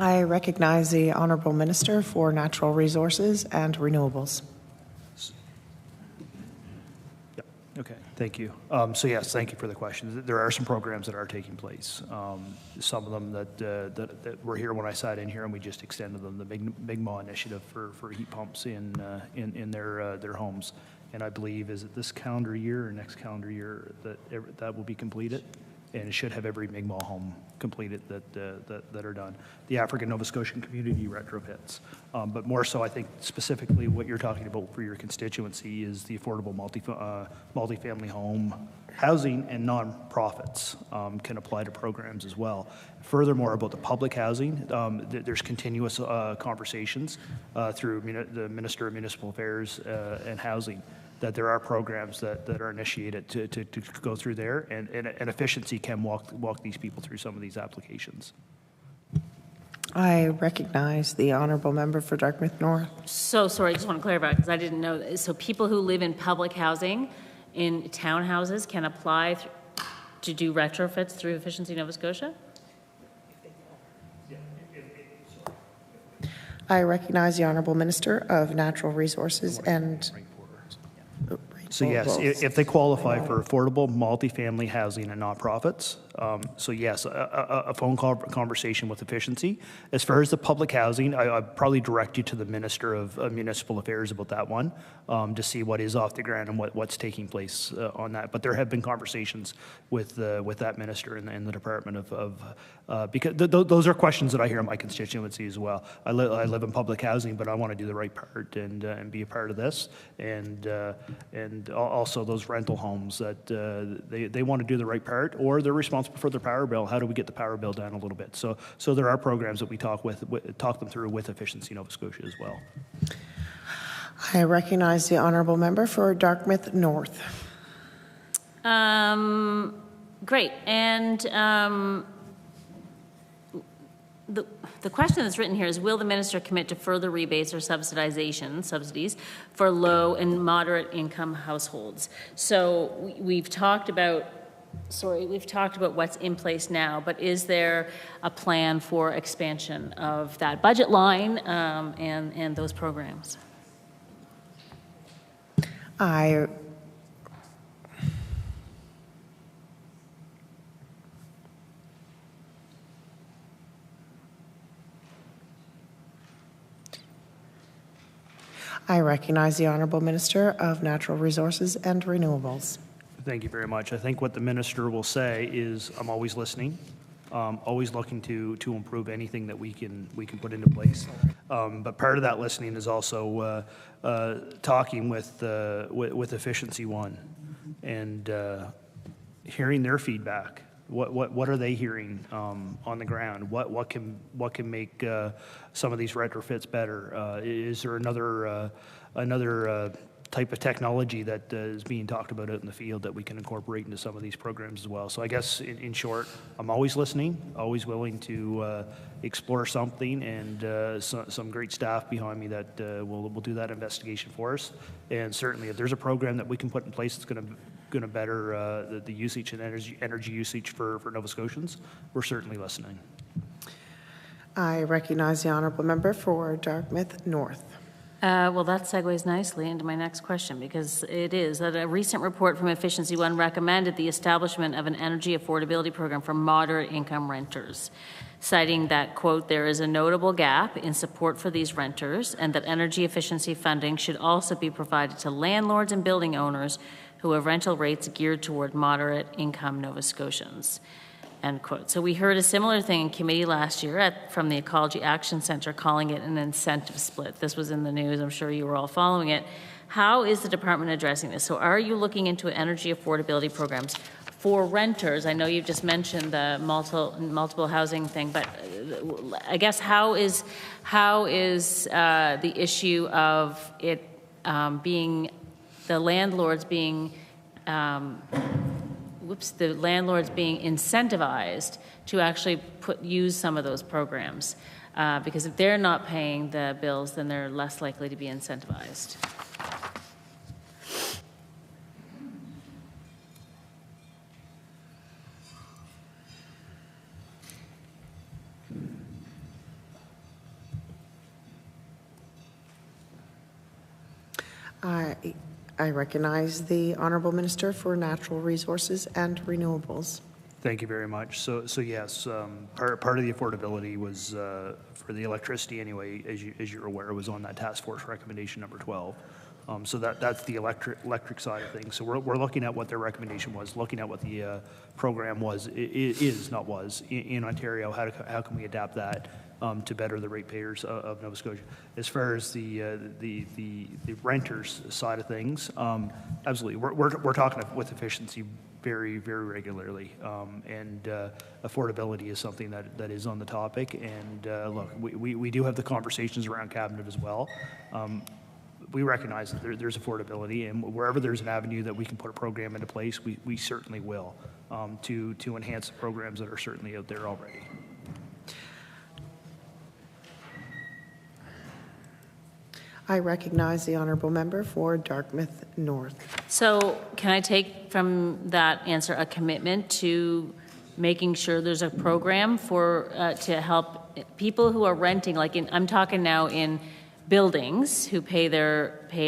I recognize the Honourable Minister for Natural Resources and Renewables. Yep. Okay. Thank you. So yes, thank you for the question. There are some programs that are taking place. Some of them that were here when I sat in here, and we just extended them. The Mi'kmaq initiative for heat pumps in their homes, and I believe is it this calendar year or next calendar year that will be completed. And it should have every Mi'kmaq home completed that are done. The African Nova Scotian community retrofits. But more so, I think specifically what you're talking about for your constituency is the affordable multifamily home housing, and nonprofits can apply to programs as well. Furthermore, about the public housing, there's continuous conversations through the Minister of Municipal Affairs and Housing that there are programs that are initiated to go through there, and efficiency can walk these people through some of these applications. I recognize the honourable member for Dartmouth North. So sorry, I just want to clarify because I didn't know that. So people who live in public housing in townhouses can apply to do retrofits through Efficiency Nova Scotia? I recognize the honourable Minister of Natural Resources and So yes, if they qualify for affordable multifamily housing and nonprofits, so yes, a phone call conversation with efficiency. As far as the public housing, I'd probably direct you to the Minister of Municipal Affairs about that one, to see what is off the ground and what's taking place on that. But there have been conversations with that minister and the Department because those are questions that I hear in my constituency as well. I live in public housing, but I want to do the right part and be a part of this, and also those rental homes that they want to do the right part, or they're responsible for their power bill. How do we get the power bill down a little bit? So there are programs that we talk them through with Efficiency Nova Scotia as well. I recognize the honourable member for Dartmouth North. Great. And the question that's written here is, will the minister commit to further rebates or subsidies for low and moderate income households? So we've talked about what's in place now, but is there a plan for expansion of that budget line and those programs? I recognize the Honourable Minister of Natural Resources and Renewables. Thank you very much. I think what the minister will say is, I'm always listening, always looking to improve anything that we can put into place. But part of that listening is also talking with Efficiency One and hearing their feedback. What are they hearing on the ground? What can make some of these retrofits better? Is there another type of technology that is being talked about out in the field that we can incorporate into some of these programs as well? So I guess in short, I'm always listening, always willing to explore something, and some great staff behind me that will do that investigation for us. And certainly, if there's a program that we can put in place that's going to better the usage and energy usage for Nova Scotians, we're certainly listening. I recognize the honourable member for Dartmouth North. Well, that segues nicely into my next question, because it is that a recent report from Efficiency One recommended the establishment of an energy affordability program for moderate income renters, citing that, quote, there is a notable gap in support for these renters and that energy efficiency funding should also be provided to landlords and building owners who have rental rates geared toward moderate income Nova Scotians, end quote. So we heard a similar thing in committee last year from the Ecology Action Centre, calling it an incentive split. This was in the news. I'm sure you were all following it. How is the department addressing this? So are you looking into energy affordability programs for renters? I know you've just mentioned the multiple housing thing, but I guess how is the issue of it being the landlords being incentivized to actually use some of those programs, because if they're not paying the bills, then they're less likely to be incentivized. I recognize the Honourable Minister for Natural Resources and Renewables. Thank you very much. So yes, part of the affordability was for the electricity anyway, as you're aware, was on that task force recommendation number 12. So that's the electric side of things. So we're looking at what their recommendation was, looking at what the program was in Ontario. How can we adapt that to better the ratepayers of Nova Scotia? As far as the renters side of things, absolutely, we're talking with efficiency very, very regularly, and affordability is something that is on the topic. And look, we do have the conversations around cabinet as well. We recognize that there's affordability, and wherever there's an avenue that we can put a program into place, we certainly will, to enhance the programs that are certainly out there already. I recognize the honourable member for Dartmouth North. So can I take from that answer a commitment to making sure there's a program for, to help people who are renting, like I'm talking now in buildings who pay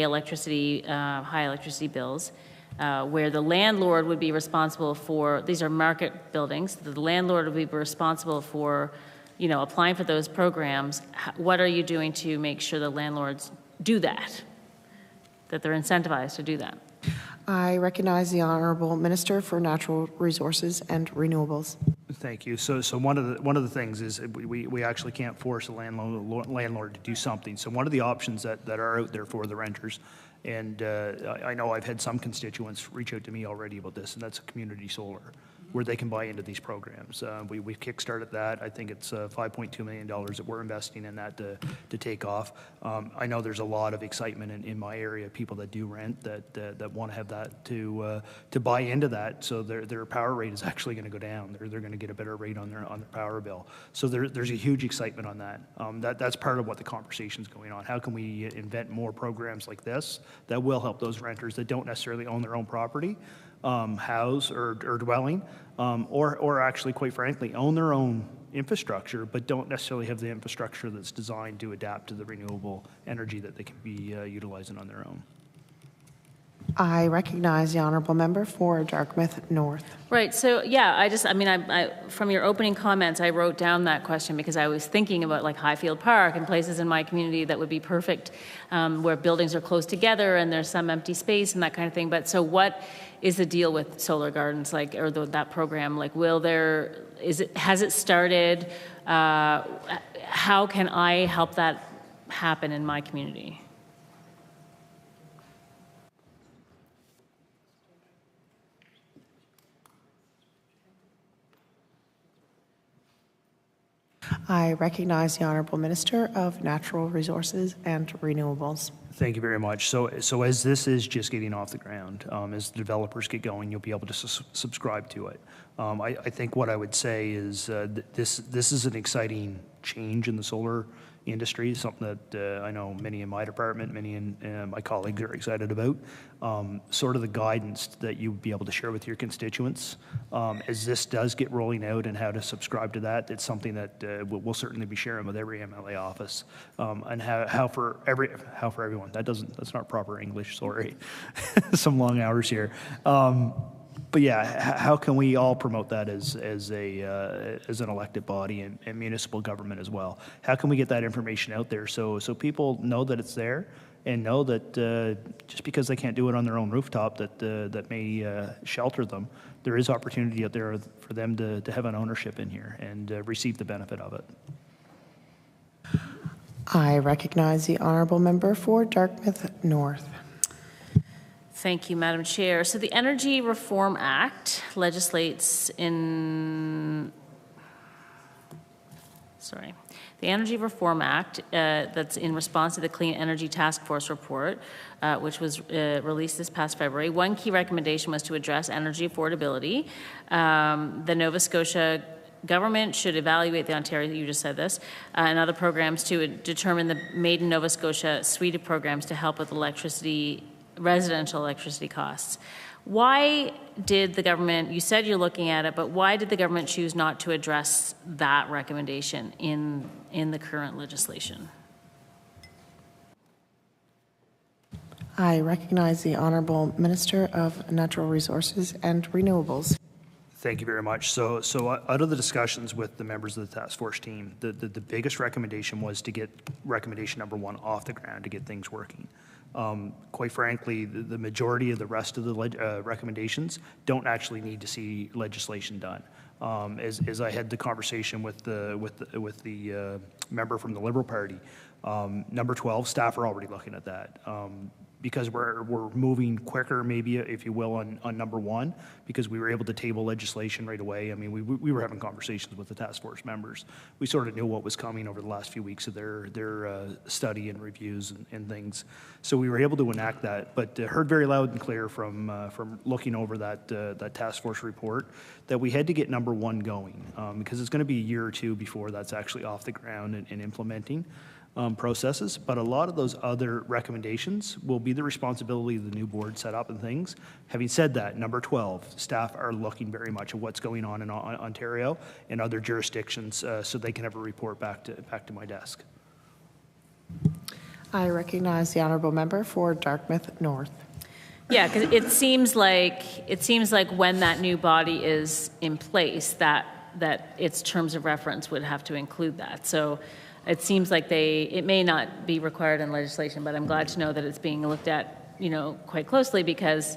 electricity, high electricity bills, where the landlord would be responsible for, these are market buildings, the landlord would be responsible for, applying for those programs. What are you doing to make sure the landlords do that they're incentivized to do that? I recognize the honourable minister for Natural Resources and Renewables. Thank you. So one of the things is we actually can't force a landlord to do something. So one of the options that are out there for the renters, and I know I've had some constituents reach out to me already about this, and that's a community solar, where they can buy into these programs. We've kickstarted that. I think it's $5.2 million that we're investing in that to take off. I know there's a lot of excitement in my area, people that do rent that want to have that to buy into that, so their power rate is actually going to go down. They're going to get a better rate on their power bill. So there's a huge excitement on that. That's part of what the conversation's going on. How can we invent more programs like this that will help those renters that don't necessarily own their own property, house or dwelling, or actually, quite frankly, own their own infrastructure, but don't necessarily have the infrastructure that's designed to adapt to the renewable energy that they can be utilizing on their own. I recognize the honourable member for Dartmouth North. Right. So yeah, I from your opening comments, I wrote down that question because I was thinking about like Highfield Park and places in my community that would be perfect, where buildings are close together and there's some empty space and that kind of thing. But so what is the deal with solar gardens, like, or that program? Like, has it started? How can I help that happen in my community? I recognize the honourable minister of Natural Resources and Renewables. Thank you very much. So as this is just getting off the ground, as the developers get going, you'll be able to subscribe to it. I think what I would say is this is an exciting change in the solar industry, something that I know many in my department, many in my colleagues are excited about. Sort of the guidance that you would be able to share with your constituents as this does get rolling out and how to subscribe to that. It's something that we'll certainly be sharing with every MLA office, and how for everyone. That's not proper English. Sorry, some long hours here. But yeah, how can we all promote that as an elected body and municipal government as well? How can we get that information out there so people know that it's there and know that just because they can't do it on their own rooftop that may shelter them, there is opportunity out there for them to have an ownership in here and receive the benefit of it. I recognize the honourable member for Dartmouth North. Thank you, Madam Chair. So the Energy Reform Act legislates the Energy Reform Act that's in response to the Clean Energy Task Force report, which was released this past February. One key recommendation was to address energy affordability. The Nova Scotia government should evaluate the Ontario, you just said this, and other programs to determine the Made in Nova Scotia suite of programs to help with residential electricity costs. Why did the government, you said you're looking at it, but why did the government choose not to address that recommendation in the current legislation? I recognize the honourable minister of Natural Resources and Renewables. Thank you very much. So out of the discussions with the members of the task force team, the biggest recommendation was to get recommendation number 1 off the ground to get things working. Quite frankly, the majority of the rest of the recommendations don't actually need to see legislation done. As I had the conversation with the member from the Liberal Party, number 12, staff are already looking at that. Because we're moving quicker, maybe, if you will, on number 1, because we were able to table legislation right away. I mean, we were having conversations with the task force members. We sort of knew what was coming over the last few weeks of their study and reviews and things. So we were able to enact that, but heard very loud and clear from looking over that task force report that we had to get number 1 going, because it's going to be a year or 2 before that's actually off the ground and implementing. processes, but a lot of those other recommendations will be the responsibility of the new board set up and things. Having said that, number 12, staff are looking very much at what's going on in Ontario and other jurisdictions so they can have a report back to my desk. I recognize the honourable member for Dartmouth North. Yeah, because it seems like when that new body is in place, that its terms of reference would have to include that. So it seems like it may not be required in legislation, but I'm glad to know that it's being looked at, quite closely, because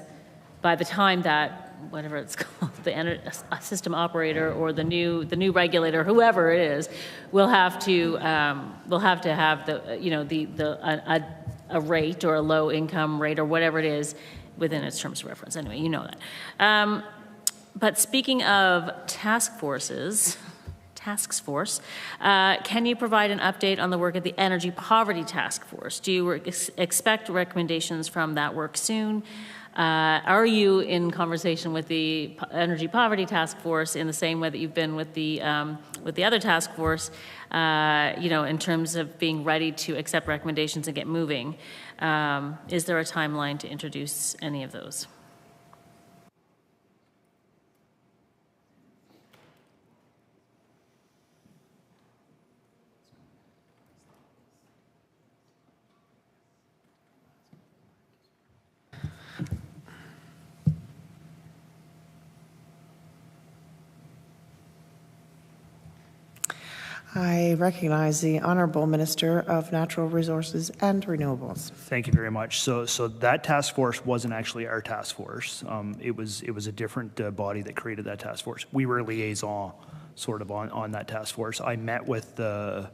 by the time that, whatever it's called, the system operator or the new regulator, whoever it is, will have to have a rate or a low income rate or whatever it is within its terms of reference. Anyway, you know that. But speaking of task force, can you provide an update on the work of the Energy Poverty Task Force? Do you expect recommendations from that work soon? Are you in conversation with the Energy Poverty Task Force in the same way that you've been with the other task force, in terms of being ready to accept recommendations and get moving? Is there a timeline to introduce any of those? I recognize the Honourable Minister of Natural Resources and Renewables. Thank you very much. So that task force wasn't actually our task force. It was a different body that created that task force. We were a liaison sort of on that task force. I met with I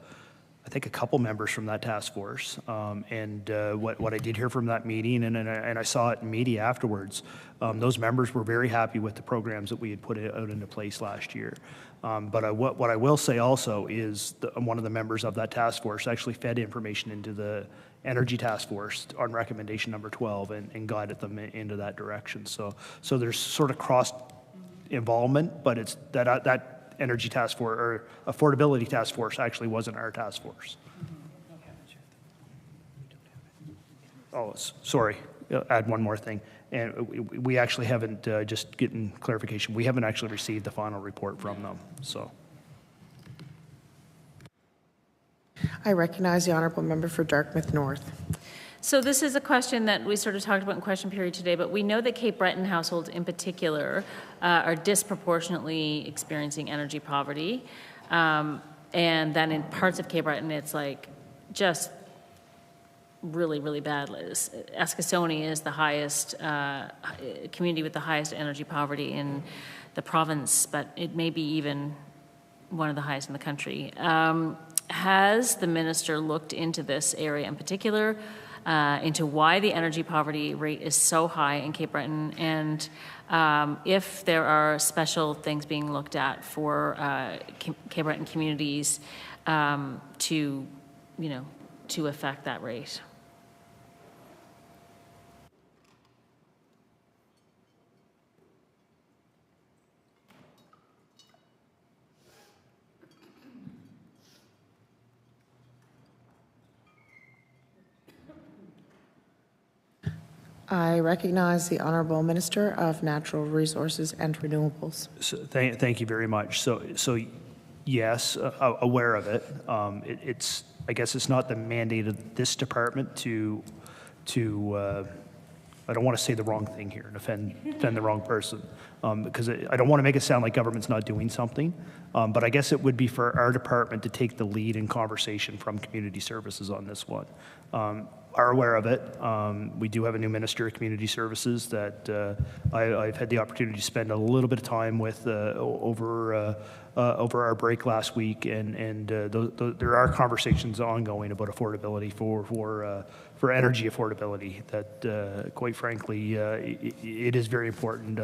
think a couple members from that task force, and what I did hear from that meeting, and I saw it in media afterwards, those members were very happy with the programs that we had put out into place last year. But what I will say also is one of the members of that task force actually fed information into the Energy Task Force on recommendation number 12 and guided them into that direction. So there's sort of cross involvement, but it's that Energy Task Force or Affordability Task Force actually wasn't our task force. Oh, sorry. Add one more thing. And we actually haven't, just getting clarification, we haven't actually received the final report from them. So. I recognize the Honourable Member for Dartmouth North. So this is a question that we sort of talked about in question period today, but we know that Cape Breton households in particular are disproportionately experiencing energy poverty. And then in parts of Cape Breton, it's like just really, really bad. Eskasoni is the highest community with the highest energy poverty in the province, but it may be even one of the highest in the country. Has the minister looked into this area in particular, into why the energy poverty rate is so high in Cape Breton, and if there are special things being looked at for Cape Breton communities to affect that rate? I recognize the Honourable Minister of Natural Resources and Renewables. So thank you very much. So yes, aware of it. It's I guess it's not the mandate of this department to I don't want to say the wrong thing here and offend the wrong person, because I don't want to make it sound like government's not doing something, but I guess it would be for our department to take the lead in conversation from community services on this one. Are aware of it. We do have a new Minister of Community Services that I've had the opportunity to spend a little bit of time with over our break last week, and there are conversations ongoing about affordability for energy affordability that, quite frankly, it is very important.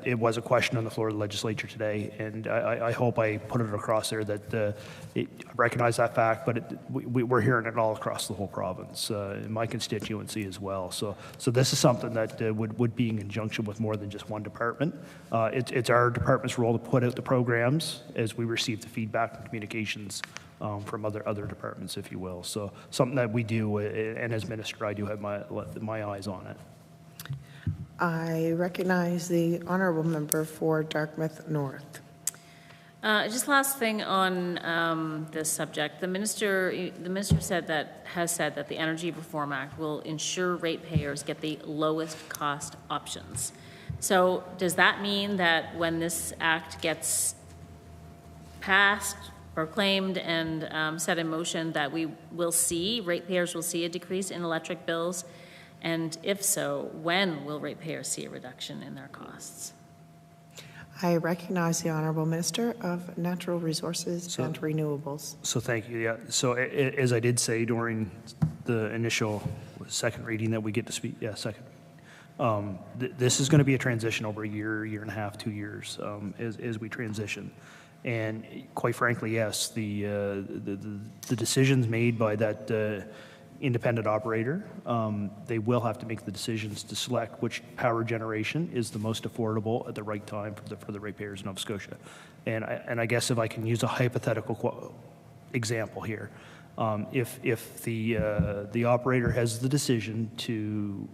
It was a question on the floor of the legislature today, and I hope I put it across there that I recognize that fact, but we're hearing it all across the whole province, in my constituency as well. So this is something that would be in conjunction with more than just one department. It's our department's role to put out the programs as we receive the feedback and communications from other departments, if you will. So something that we do, and as minister, I do have my eyes on it. I recognize the honourable member for Dartmouth North. Just last thing on this subject. The minister has said that the Energy Reform Act will ensure ratepayers get the lowest cost options. So does that mean that when this act gets passed, proclaimed, and set in motion, that ratepayers will see a decrease in electric bills? And if so, when will ratepayers see a reduction in their costs? I recognize the Honourable Minister of Natural Resources and Renewables. So thank you. Yeah. So as I did say during the initial second reading that we get to speak, second. This is going to be a transition over a year and a half, 2 years as we transition. And quite frankly, yes, the decisions made by that independent operator, they will have to make the decisions to select which power generation is the most affordable at the right time for the ratepayers in Nova Scotia. And I guess if I can use a hypothetical example here, if the operator has the decision to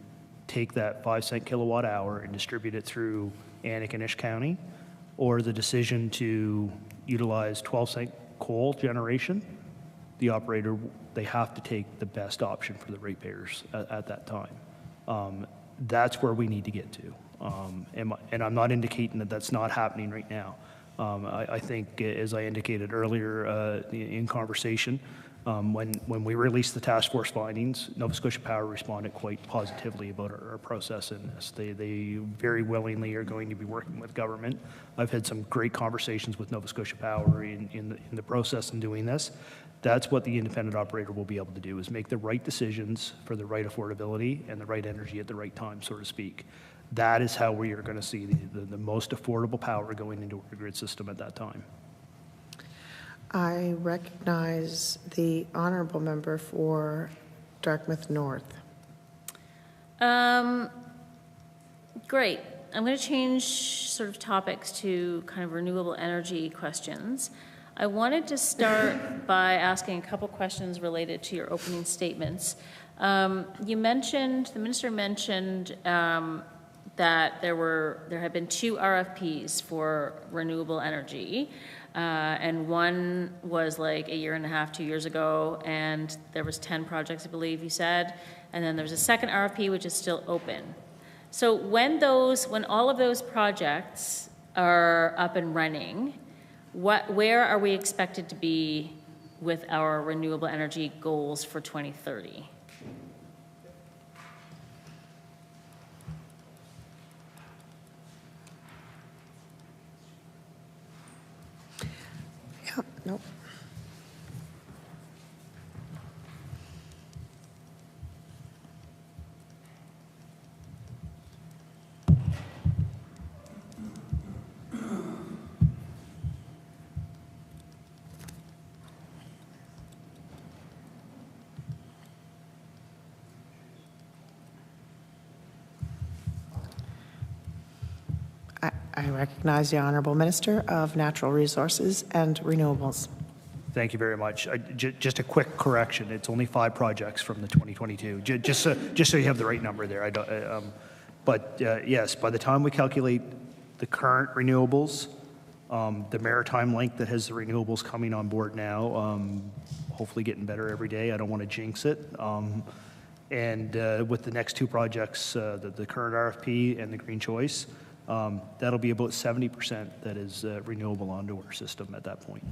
take that 5-cent kilowatt hour and distribute it through Antigonish County, or the decision to utilize 12-cent coal generation, the operator, they have to take the best option for the ratepayers at that time. That's where we need to get to. And I'm not indicating that that's not happening right now. I think, as I indicated earlier in conversation, when we released the task force findings, Nova Scotia Power responded quite positively about our process in this. They very willingly are going to be working with government. I've had some great conversations with Nova Scotia Power in the process in doing this. That's what the independent operator will be able to do, is make the right decisions for the right affordability and the right energy at the right time, so to speak. That is how we are going to see the most affordable power going into our grid system at that time. I recognize the Honourable Member for Dartmouth North. Great. I'm going to change sort of topics to kind of renewable energy questions. I wanted to start by asking a couple questions related to your opening statements. The minister mentioned that there had been 2 RFPs for renewable energy. And one was like a year and a half, 2 years ago, and there was 10 projects, I believe you said. And then there's a second RFP, which is still open. So when all of those projects are up and running, where are we expected to be with our renewable energy goals for 2030? Nope. I recognize the Honourable Minister of Natural Resources and Renewables. Thank you very much. Just a quick correction. It's only 5 projects from the 2022. Just so you have the right number there. Yes, by the time we calculate the current renewables, the maritime link that has the renewables coming on board now, hopefully getting better every day. I don't want to jinx it. And with the next 2 projects, the current RFP and the Green Choice, that'll be about 70% that is renewable onto our system at that point.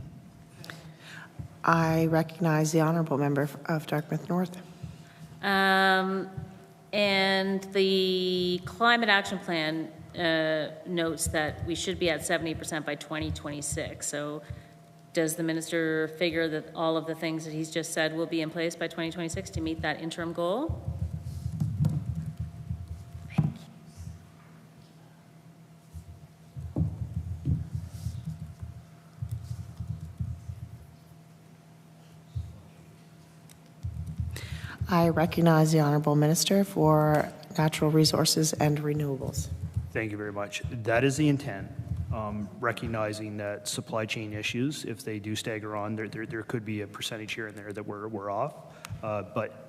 I recognize the Honourable Member of Dartmouth North. And the Climate Action Plan notes that we should be at 70% by 2026. So does the minister figure that all of the things that he's just said will be in place by 2026 to meet that interim goal? I recognize the Honourable Minister for Natural Resources and Renewables. Thank you very much. That is the intent. recognizing that supply chain issues, if they do stagger on, there could be a percentage here and there that we're off. But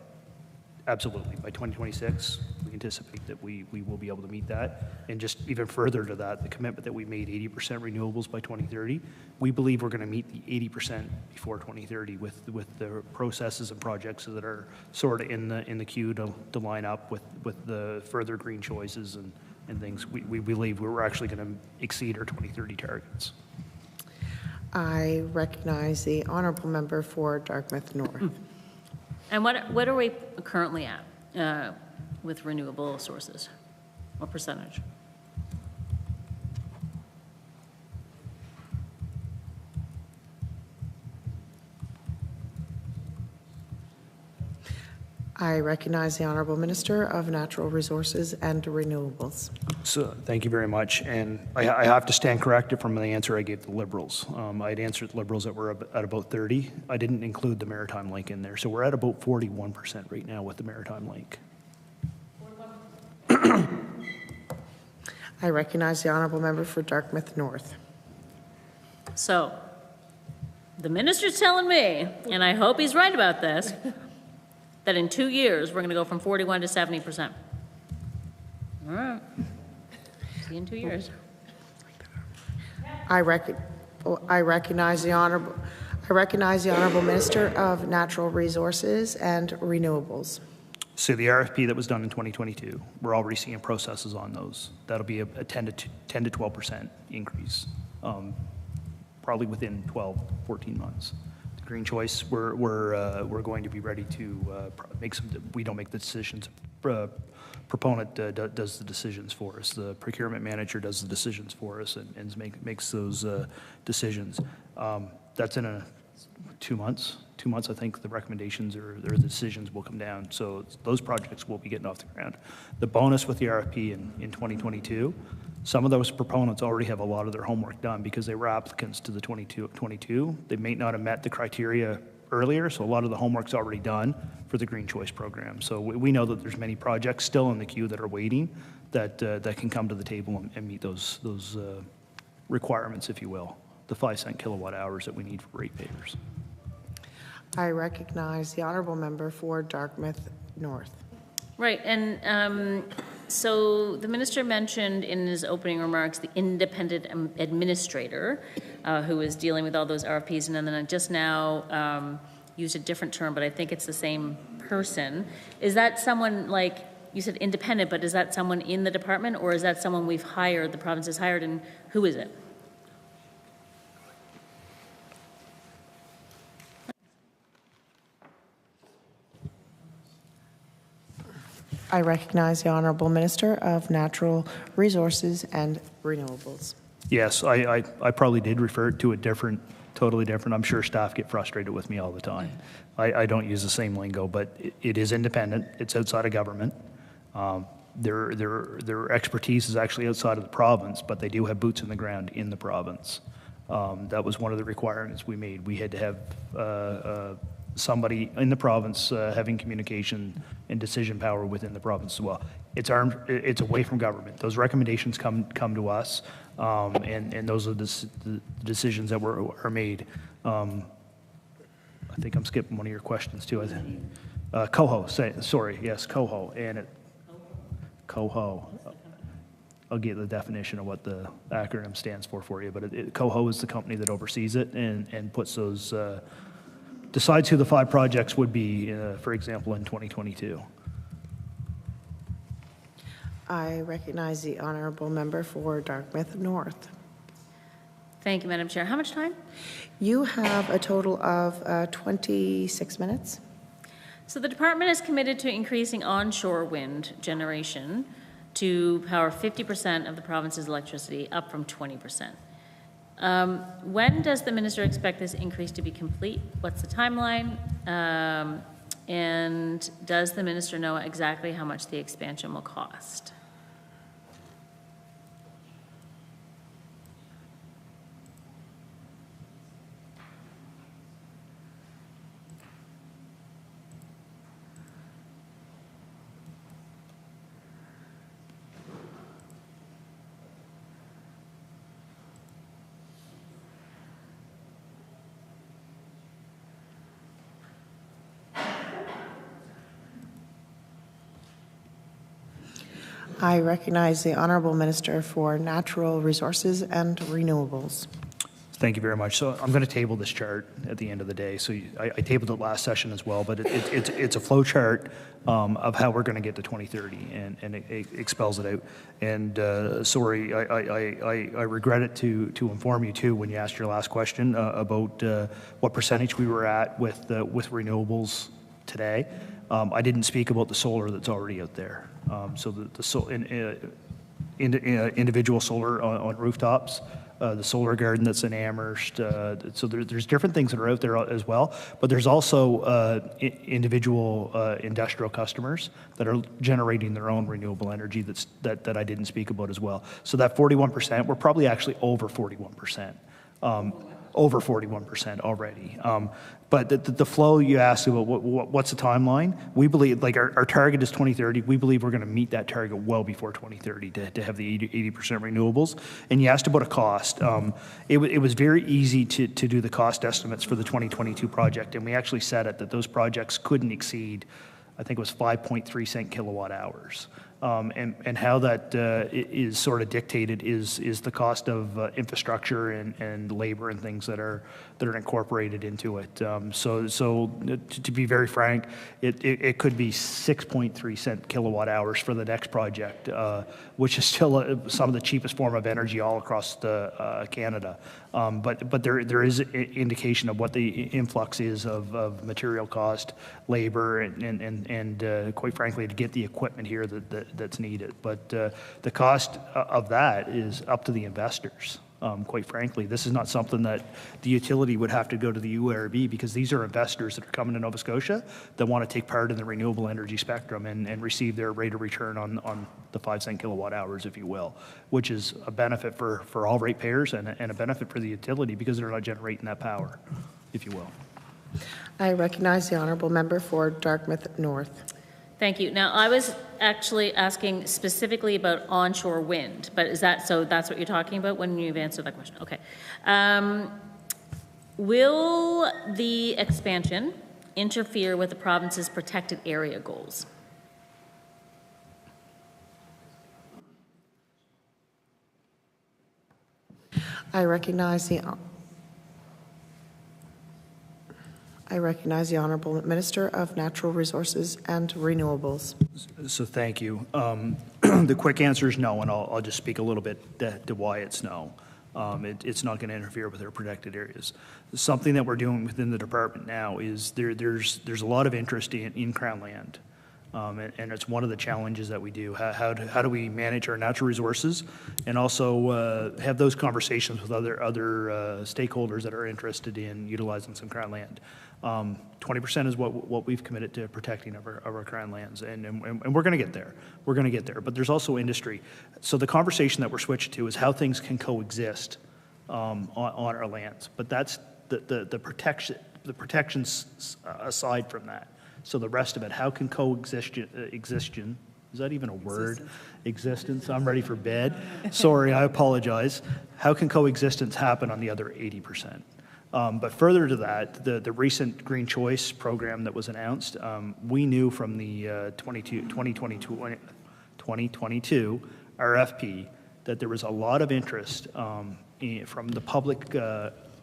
absolutely, by 2026, we anticipate that we will be able to meet that. And just even further to that, the commitment that we made 80% renewables by 2030, we believe we're going to meet the 80% before 2030 with the processes and projects that are sort of in the queue to line up with the further green choices and things. We believe we're actually going to exceed our 2030 targets. I recognize the honourable member for Dartmouth North. And what are we currently at with renewable sources? What percentage? I recognize the Honourable Minister of Natural Resources and Renewables. So thank you very much. And I have to stand corrected from the answer I gave the Liberals. I had answered the Liberals that were at about 30. I didn't include the Maritime Link in there. So we're at about 41% right now with the Maritime Link. I recognize the Honourable Member for Dartmouth North. So, the minister's telling me, and I hope he's right about this, that in 2 years, we're going to go from 41 to 70%. All right. See you in 2 years. I recognize the Honourable Minister of Natural Resources and Renewables. So the RFP that was done in 2022, we're already seeing processes on those. That'll be a 10 to 12% increase, probably within 12, 14 months. The green choice, we're going to be ready to make some. We don't make the decisions. Proponent does the decisions for us. The procurement manager does the decisions for us and makes those decisions. That's in 2 months. 2 months, I think the recommendations or the decisions will come down. So those projects will be getting off the ground. The bonus with the RFP in 2022, some of those proponents already have a lot of their homework done because they were applicants to the 22. They may not have met the criteria earlier, so a lot of the homework's already done for the Green Choice program. So we know that there's many projects still in the queue that are waiting that can come to the table and meet those requirements, if you will, the 5-cent kilowatt hours that we need for ratepayers. I recognize the Honourable Member for Dartmouth North. Right, and so the minister mentioned in his opening remarks the independent administrator who is dealing with all those RFPs, and then I just now used a different term, but I think it's the same person. Is that someone, like you said independent, but is that someone in the department, or is that someone we've hired, the province has hired, and who is it? I recognize the Honourable Minister of Natural Resources and Renewables. Yes, I probably did refer to a totally different. I'm sure staff get frustrated with me all the time. I don't use the same lingo, but it is independent. It's outside of government. Their expertise is actually outside of the province, but they do have boots in the ground in the province. That was one of the requirements we made. We had to have somebody in the province having communication and decision power within the province as well. It's away from government. Those recommendations come to us, and those are the decisions that are made. I think I'm skipping one of your questions too. Coho, yes, Coho, and Coho. I'll get the definition of what the acronym stands for you, but Coho is the company that oversees it and puts those. Decides who the 5 projects would be, for example, in 2022. I recognize the Honourable Member for Dartmouth North. Thank you, Madam Chair. How much time? You have a total of 26 minutes. So the department is committed to increasing onshore wind generation to power 50% of the province's electricity, up from 20%. When does the minister expect this increase to be complete? What's the timeline? And does the minister know exactly how much the expansion will cost? I recognize the Honourable Minister for Natural Resources and Renewables. Thank you very much. So I'm going to table this chart at the end of the day. So I tabled it last session as well, but it's a flow chart of how we're going to get to 2030, and it expels it out. And sorry, I regret it to inform you too when you asked your last question about what percentage we were at with renewables today. I didn't speak about the solar that's already out there. So individual solar on rooftops. The solar garden that's in Amherst. So there's different things that are out there as well, but there's also individual industrial customers that are generating their own renewable energy that I didn't speak about as well. So that 41%, we're probably actually over 41%. Over 41% already. But the flow you asked about, what's the timeline? We believe, like our target is 2030. We believe we're going to meet that target well before 2030 to have the 80% renewables. And you asked about a cost. It was very easy to do the cost estimates for the 2022 project, and we actually said it that those projects couldn't exceed, I think it was 5.3 cent kilowatt hours. And how that is sort of dictated is the cost of infrastructure and labor and things that are incorporated into it. So to be very frank, it could be 6.3 cent kilowatt hours for the next project, which is still some of the cheapest form of energy all across Canada. But there is an indication of what the influx is of material cost, labor, and quite frankly, to get the equipment here that's needed. But the cost of that is up to the investors. Quite frankly, this is not something that the utility would have to go to the URB, because these are investors that are coming to Nova Scotia that want to take part in the renewable energy spectrum and receive their rate of return on the 5 cent kilowatt hours, if you will, which is a benefit for all ratepayers and a benefit for the utility because they're not generating that power, if you will. I recognize the Honourable Member for Dartmouth North. Thank you. Now, I was actually asking specifically about onshore wind, but is that, so that's what you're talking about when you've answered that question? Okay. Will the expansion interfere with the province's protected area goals? I recognize the Honourable Minister of Natural Resources and Renewables. So thank you. The quick answer is no, and I'll just speak a little bit to why it's no. It's not going to interfere with our protected areas. Something that we're doing within the department now is there's a lot of interest in Crown land. And it's one of the challenges that we do. How do we manage our natural resources and also have those conversations with other stakeholders that are interested in utilizing some Crown land. 20% is what we've committed to protecting of our Crown lands, and we're going to get there. We're going to get there, but there's also industry. So the conversation that we're switching to is how things can coexist on our lands. But that's the protections aside from that. So the rest of it, how can existence, is that even a word? Existence, I'm ready for bed. Sorry, I apologize. How can coexistence happen on the other 80%? But further to that, the recent Green Choice program that was announced, we knew from the 2022 RFP that there was a lot of interest from the public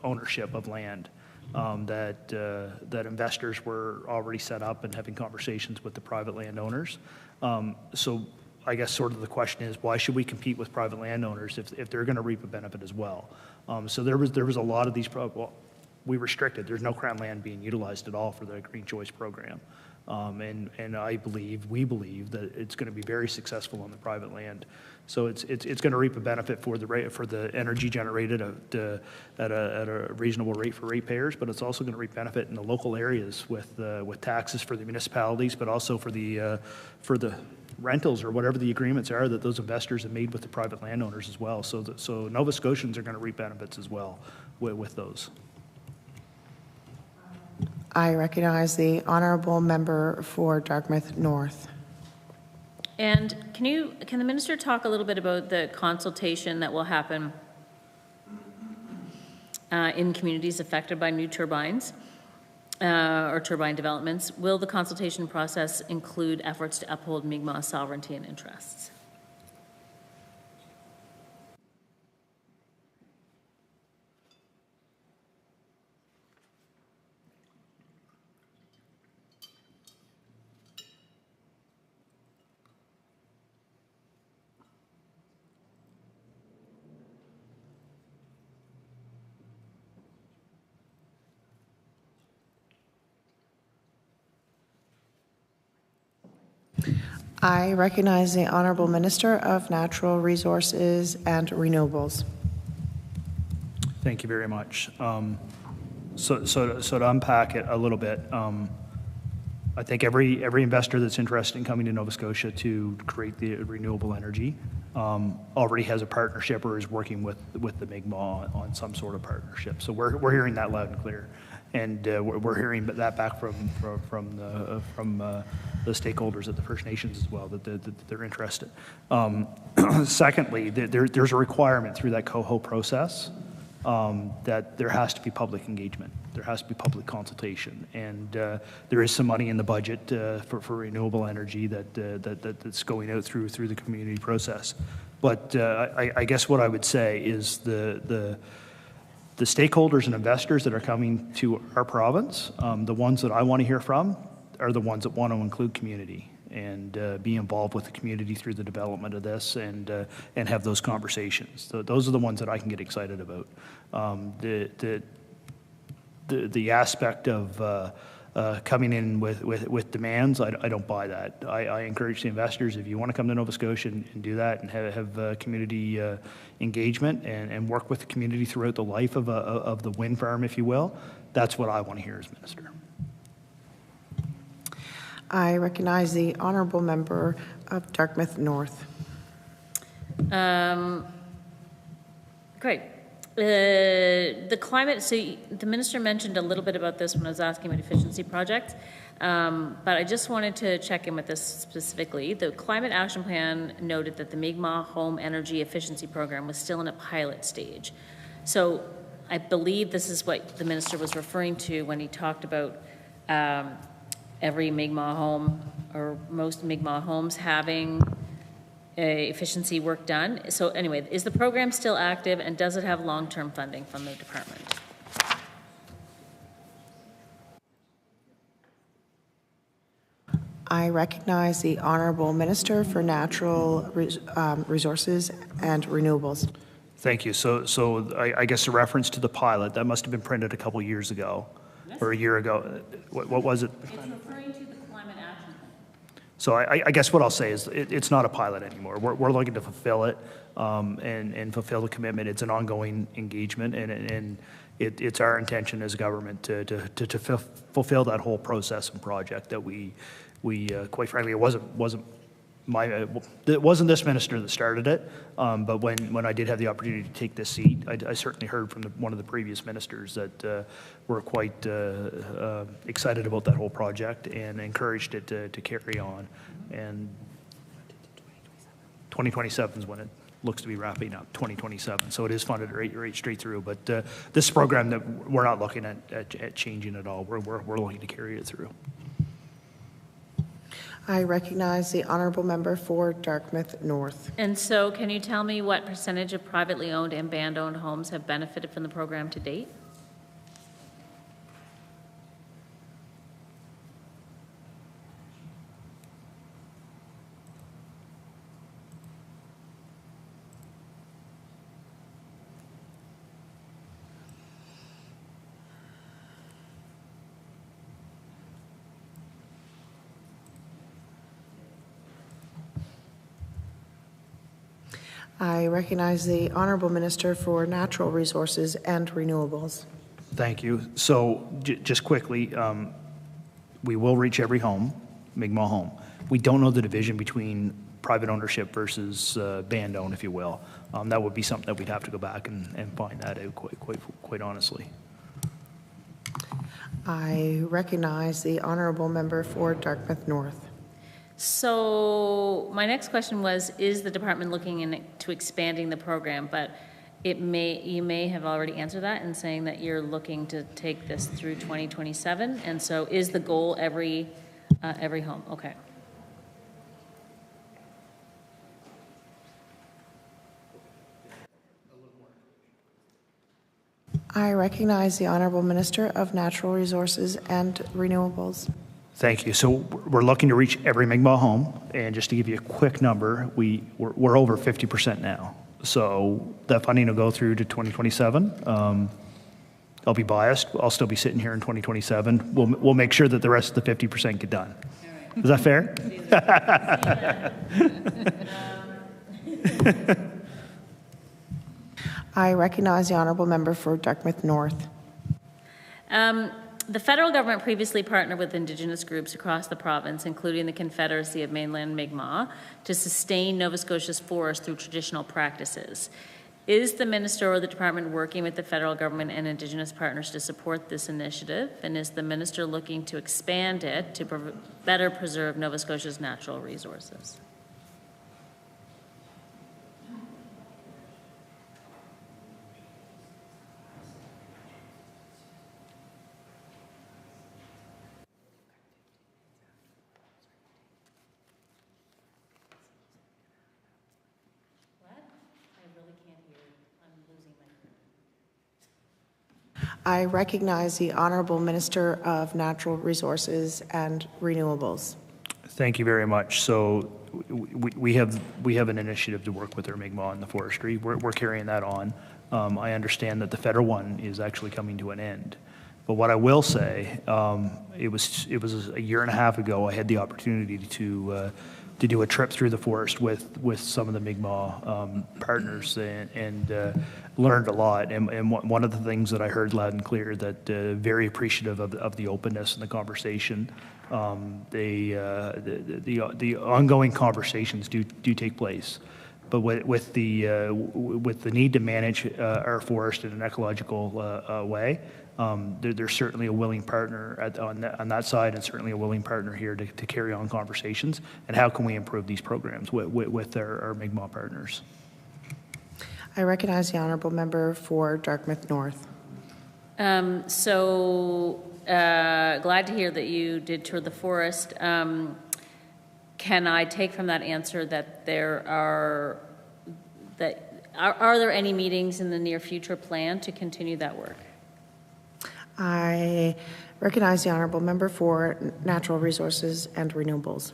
ownership of land. That investors were already set up and having conversations with the private landowners. So I guess sort of the question is, why should we compete with private landowners if they're going to reap a benefit as well? So there was a lot of these, we restricted. There's no Crown land being utilized at all for the Green Choice program. And we believe that it's going to be very successful on the private land. So it's going to reap a benefit for the energy generated at a reasonable rate for ratepayers, but it's also going to reap benefit in the local areas with taxes for the municipalities, but also for the rentals or whatever the agreements are that those investors have made with the private landowners as well. So Nova Scotians are going to reap benefits as well with those. I recognize the Honourable Member for Dartmouth North. And can the minister talk a little bit about the consultation that will happen in communities affected by new turbines or turbine developments? Will the consultation process include efforts to uphold Mi'kmaq sovereignty and interests? I recognize the Honourable Minister of Natural Resources and Renewables. Thank you very much. So to unpack it a little bit, I think every investor that's interested in coming to Nova Scotia to create the renewable energy already has a partnership or is working with the Mi'kmaq on some sort of partnership. So we're hearing that loud and clear, and we're hearing that back from the stakeholders at the First Nations as well, that they're interested. Secondly, there's a requirement through that COHO process that there has to be public engagement. There has to be public consultation, and there is some money in the budget for renewable energy that's going out through the community process. But I guess what I would say is the stakeholders and investors that are coming to our province, the ones that I want to hear from are the ones that want to include community and be involved with the community through the development of this and have those conversations. So those are the ones that I can get excited about. The aspect of coming in with demands, I don't buy that. I encourage the investors, if you want to come to Nova Scotia and do that and have community engagement and work with the community throughout the life of the wind farm, if you will, that's what I want to hear as Minister. I recognize the Honourable Member of Dartmouth North. Great. The climate, so the Minister mentioned a little bit about this when I was asking about efficiency projects, but I just wanted to check in with this specifically. The Climate Action Plan noted that the Mi'kmaq Home Energy Efficiency Program was still in a pilot stage. So I believe this is what the Minister was referring to when he talked about every Mi'kmaq home, or most Mi'kmaq homes, having efficiency work done. So anyway, is the program still active, and does it have long-term funding from the department? I recognize the Honourable Minister for Natural Resources and Renewables. Thank you. So I guess a reference to the pilot, that must have been printed a couple years ago, or a year ago. What was it? It's referring to the Climate Action Plan. So I guess what I'll say is it's not a pilot anymore. We're looking to fulfill it and fulfill the commitment. It's an ongoing engagement, and it's our intention as government to fulfill that whole process and project that we quite frankly, it wasn't this minister that started it, but when I did have the opportunity to take this seat, I certainly heard from one of the previous ministers that were quite excited about that whole project and encouraged it to carry on. And 2027 is when it looks to be wrapping up, 2027. So it is funded right straight through. But this program that we're not looking at changing at all. We're looking to carry it through. I recognize the Honourable Member for Dartmouth North. And so can you tell me what percentage of privately owned and band-owned homes have benefited from the program to date? I recognize the Honourable Minister for Natural Resources and Renewables. Thank you. So just quickly, we will reach every home, Mi'kmaq home. We don't know the division between private ownership versus band owned, if you will. That would be something that we'd have to go back and find that out quite honestly. I recognize the Honourable Member for Dartmouth North. So my next question was, is the department looking into expanding the program? But you may have already answered that in saying that you're looking to take this through 2027. And so is the goal every home? Okay. I recognize the Honourable Minister of Natural Resources and Renewables. Thank you. So we're looking to reach every Mi'kmaq home, and just to give you a quick number, we're over 50% now. So that funding will go through to 2027. I'll be biased. I'll still be sitting here in 2027. We'll make sure that the rest of the 50% get done. All right. Is that fair? I recognize the honourable member for Dartmouth North. The federal government previously partnered with Indigenous groups across the province, including the Confederacy of Mainland Mi'kmaq, to sustain Nova Scotia's forests through traditional practices. Is the minister or the department working with the federal government and Indigenous partners to support this initiative? And is the minister looking to expand it to better preserve Nova Scotia's natural resources? I recognize the Honourable Minister of Natural Resources and Renewables. Thank you very much. So we have an initiative to work with our Mi'kmaq in the forestry. We're carrying that on. I understand that the federal one is actually coming to an end. But what I will say, it was a year and a half ago, I had the opportunity to do a trip through the forest with some of the Mi'kmaq partners and learned a lot. And one of the things that I heard loud and clear that very appreciative of the openness and the conversation. The ongoing conversations do take place. But with the need to manage our forest in an ecological way, there's certainly a willing partner on that side, and certainly a willing partner here to carry on conversations. And how can we improve these programs with our Mi'kmaq partners? I recognize the honourable member for Dartmouth North. Glad to hear that you did tour the forest. Can I take from that answer that are there any meetings in the near future planned to continue that work? I recognize the honourable member for Natural Resources and Renewables.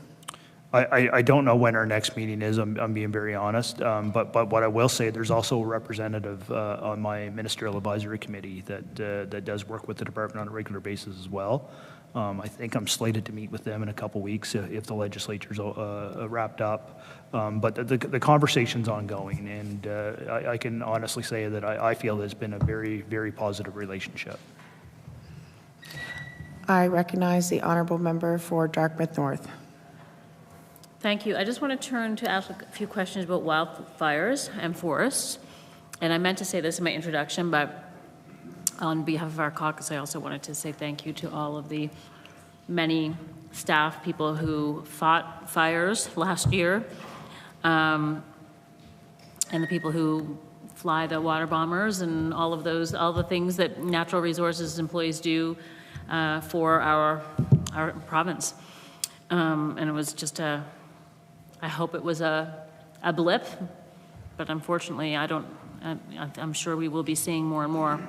I don't know when our next meeting is, I'm being very honest, but what I will say, there's also a representative on my ministerial advisory committee that does work with the department on a regular basis as well. I think I'm slated to meet with them in a couple weeks if the legislature's wrapped up. But the conversation's ongoing, and I can honestly say that I feel it's been a very, very positive relationship. I recognize the honourable member for Dartmouth North. Thank you. I just want to turn to ask a few questions about wildfires and forests. And I meant to say this in my introduction, but on behalf of our caucus, I also wanted to say thank you to all of the many staff people who fought fires last year, and the people who fly the water bombers and all the things that natural resources employees do for our province. And it was just I hope it was a blip, but unfortunately I'm sure we will be seeing more and more.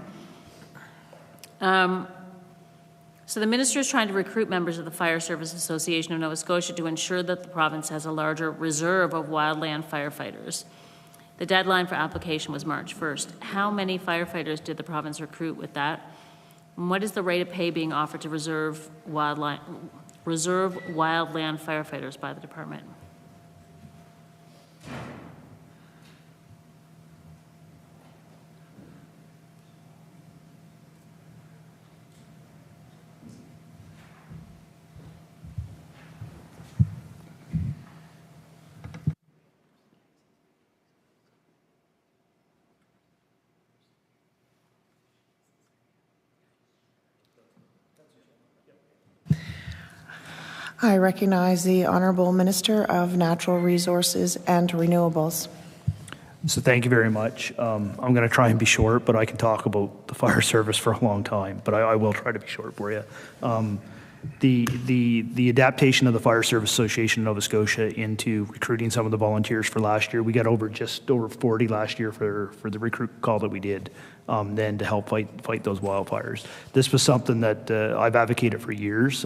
So the minister is trying to recruit members of the Fire Service Association of Nova Scotia to ensure that the province has a larger reserve of wildland firefighters. The deadline for application was March 1st. How many firefighters did the province recruit with that? And what is the rate of pay being offered to reserve wildland firefighters by the department? I recognize the Honourable Minister of Natural Resources and Renewables. So thank you very much. I'm going to try and be short, but I can talk about the fire service for a long time, but I will try to be short for you. The adaptation of the Fire Service Association of Nova Scotia into recruiting some of the volunteers for last year, we got just over 40 last year for the recruit call that we did then to help fight those wildfires. This was something that I've advocated for years.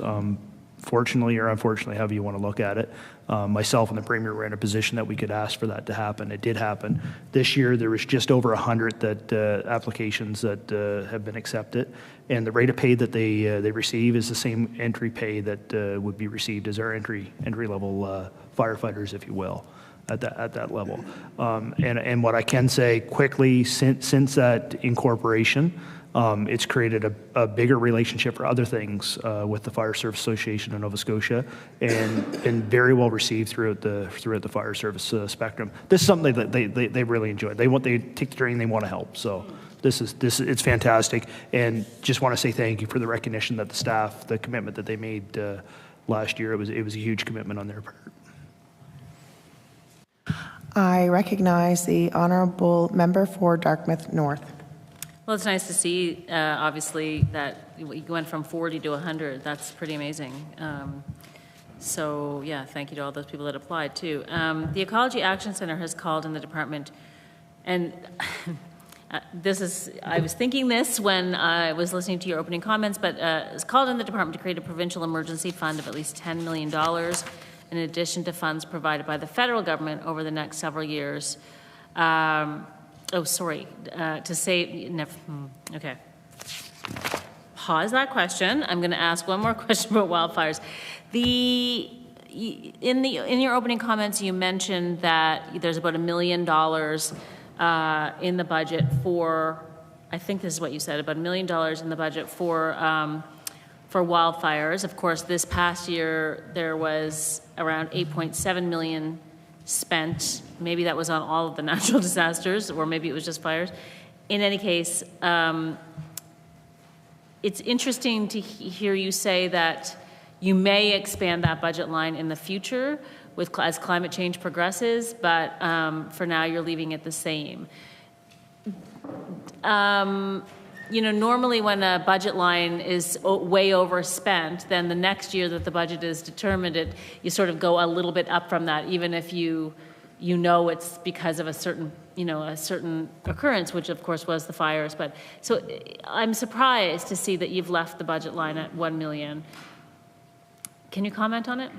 fortunately or unfortunately, however you want to look at it, myself and the Premier were in a position that we could ask for that to happen. It did happen. This year, there was just over 100 applications that have been accepted, and the rate of pay that they receive is the same entry pay that would be received as our entry-level firefighters, if you will, at that level. And what I can say quickly, since that incorporation, it's created a bigger relationship for other things with the Fire Service Association of Nova Scotia, and been very well received throughout the fire service spectrum. This is something that they really enjoy. They take the training, they want to help. So it's fantastic, and just want to say thank you for the recognition that the staff, the commitment that they made last year. It was a huge commitment on their part. I recognize the honourable member for Dartmouth North. Well, it's nice to see, obviously, that you went from 40 to 100. That's pretty amazing. So, yeah, thank you to all those people that applied, too. The Ecology Action Centre has called in the department, and I was thinking this when I was listening to your opening comments, but it's called in the department to create a provincial emergency fund of at least $10 million, in addition to funds provided by the federal government over the next several years. To save, okay. Pause that question. I'm going to ask one more question about wildfires. In your opening comments, you mentioned that there's about $1 million in the budget for, I think this is what you said, about $1 million in the budget for wildfires. Of course, this past year, there was around $8.7 million spent. Maybe that was on all of the natural disasters, or maybe it was just fires. In any case, it's interesting to hear you say that you may expand that budget line in the future as climate change progresses, but for now you're leaving it the same. Normally when a budget line is way overspent, then the next year that the budget is determined, you sort of go a little bit up from that, even if you know it's because of a certain occurrence, which of course was the fires. But so I'm surprised to see that you've left the budget line at $1 million. Can you comment on it?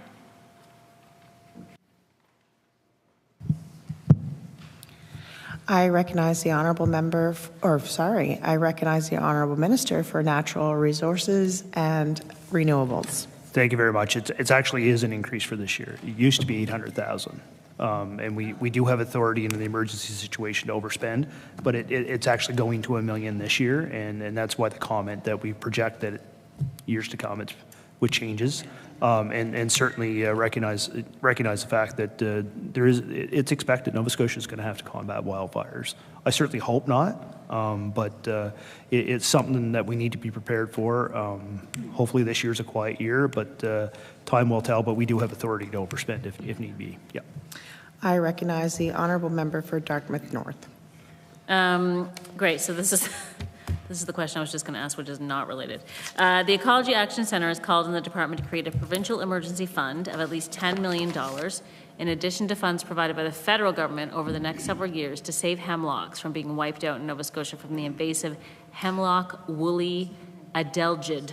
I recognize the honourable member, I recognize the honourable minister for natural resources and renewables. Thank you very much. It actually is an increase for this year. It used to be 800,000. And we do have authority in an emergency situation to overspend, but it's actually going to $1 million this year, and that's why the comment that we project that years to come it's with changes, and certainly recognize the fact that it's expected Nova Scotia is going to have to combat wildfires. I certainly hope not, but it's something that we need to be prepared for. Hopefully this year's a quiet year, but time will tell. But we do have authority to overspend if need be. Yeah. I recognize the honourable member for Dartmouth North. Great. So this is the question I was just going to ask, which is not related. The Ecology Action Centre has called on the department to create a provincial emergency fund of at least $10 million, in addition to funds provided by the federal government over the next several years to save hemlocks from being wiped out in Nova Scotia from the invasive hemlock woolly adelgid.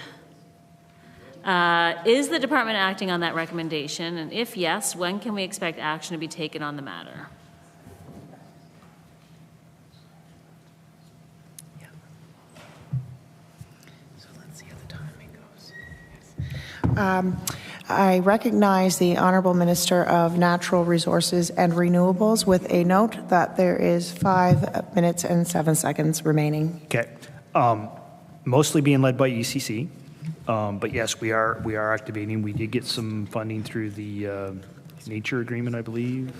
Is the department acting on that recommendation? And if yes, when can we expect action to be taken on the matter? I recognize the Honourable Minister of Natural Resources and Renewables with a note that there is 5 minutes and 7 seconds remaining. Okay. Mostly being led by ECC, but yes, we are activating. We did get some funding through the nature agreement, I believe.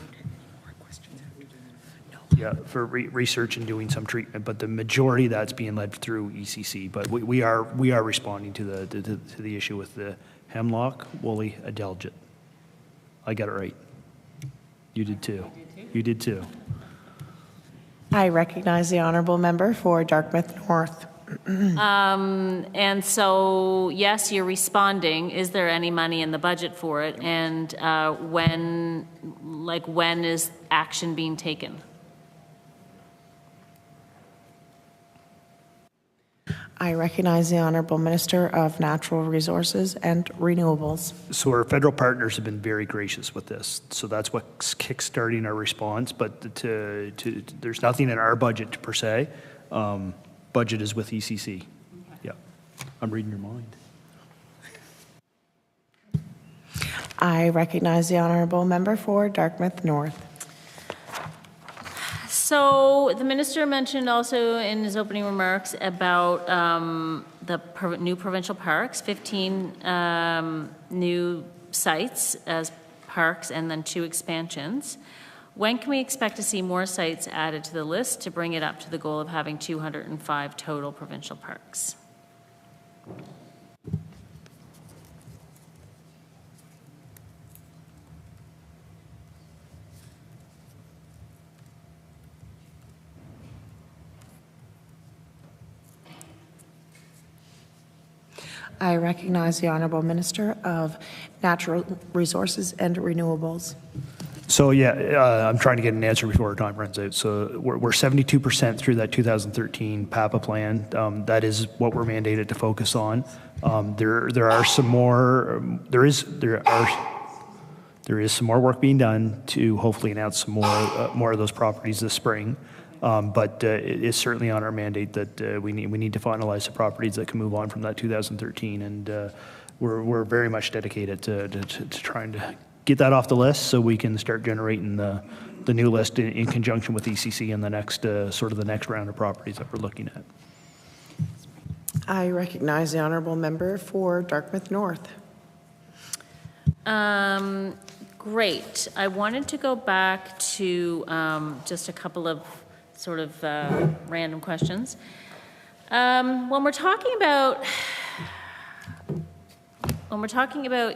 Yeah, for research and doing some treatment, but the majority of that's being led through ECC. But we are responding to the issue with the hemlock woolly adelgid. I got it right. You did too. You did too. I recognize the honourable member for Dartmouth North. And so, yes, you're responding. Is there any money in the budget for it? And when is action being taken? I recognize the Honourable Minister of Natural Resources and Renewables. So our federal partners have been very gracious with this. So that's what's kickstarting our response. But there's nothing in our budget per se. Budget is with ECC. Yeah, I'm reading your mind. I recognize the Honourable Member for Dartmouth North. So the minister mentioned also in his opening remarks about new provincial parks, 15 new sites as parks and then 2 expansions. When can we expect to see more sites added to the list to bring it up to the goal of having 205 total provincial parks? I recognize the Honourable Minister of Natural Resources and Renewables. So yeah, I'm trying to get an answer before our time runs out. So we're 72% through that 2013 PAPA plan. That is what we're mandated to focus on. There are some more. There is some more work being done to hopefully announce some more of those properties this spring. But it is certainly on our mandate that we need to finalize the properties that can move on from that 2013, and we're very much dedicated to trying to get that off the list so we can start generating the new list in conjunction with ECC in the next sort of the next round of properties that we're looking at. I recognize the Honourable Member for Dartmouth North. Great. I wanted to go back to just a couple of sort of random questions. When we're talking about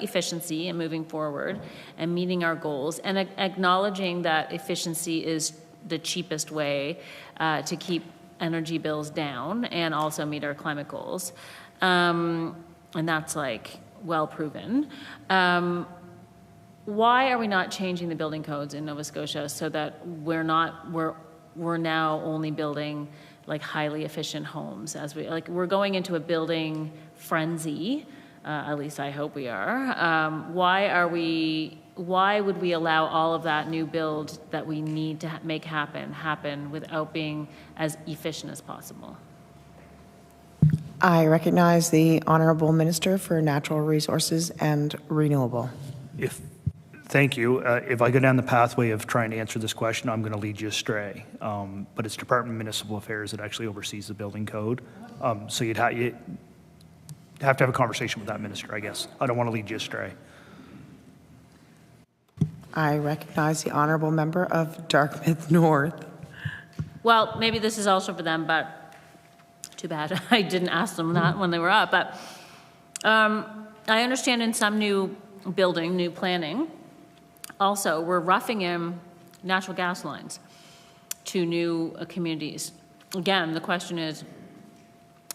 efficiency and moving forward and meeting our goals and acknowledging that efficiency is the cheapest way to keep energy bills down and also meet our climate goals, and that's like well proven. Why are we not changing the building codes in Nova Scotia so that we're now only building like highly efficient homes as we're going into a building frenzy, at least I hope we are. Why would we allow all of that new build that we need to make happen without being as efficient as possible? I recognize the Honourable Minister for Natural Resources and Renewable. Thank you. If I go down the pathway of trying to answer this question, I'm going to lead you astray. But it's Department of Municipal Affairs that actually oversees the building code. So you'd have to have a conversation with that minister, I guess. I don't want to lead you astray. I recognize the Honourable Member of Dartmouth North. Well, maybe this is also for them, but too bad I didn't ask them that when they were up. But I understand in some new planning, also, we're roughing in natural gas lines to new communities. Again, the question is,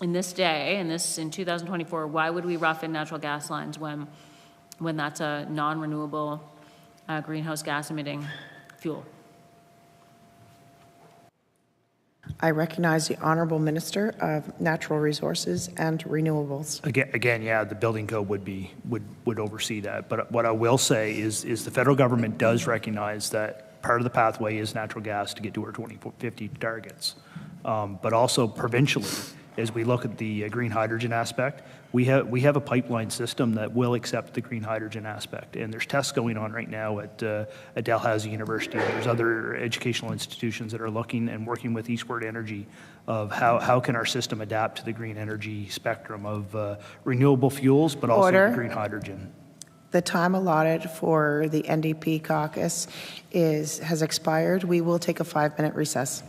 in this day, in 2024, why would we rough in natural gas lines when that's a non-renewable greenhouse gas emitting fuel? I recognize the Honourable Minister of Natural Resources and Renewables. Again, yeah, the building code would oversee that. But what I will say is the federal government does recognize that part of the pathway is natural gas to get to our 2050 targets. But also provincially, as we look at the green hydrogen aspect, we have a pipeline system that will accept the green hydrogen aspect. And there's tests going on right now at Dalhousie University. There's other educational institutions that are looking and working with Eastward Energy of how can our system adapt to the green energy spectrum of renewable fuels, but also green hydrogen. The time allotted for the NDP caucus has expired. We will take a 5-minute recess.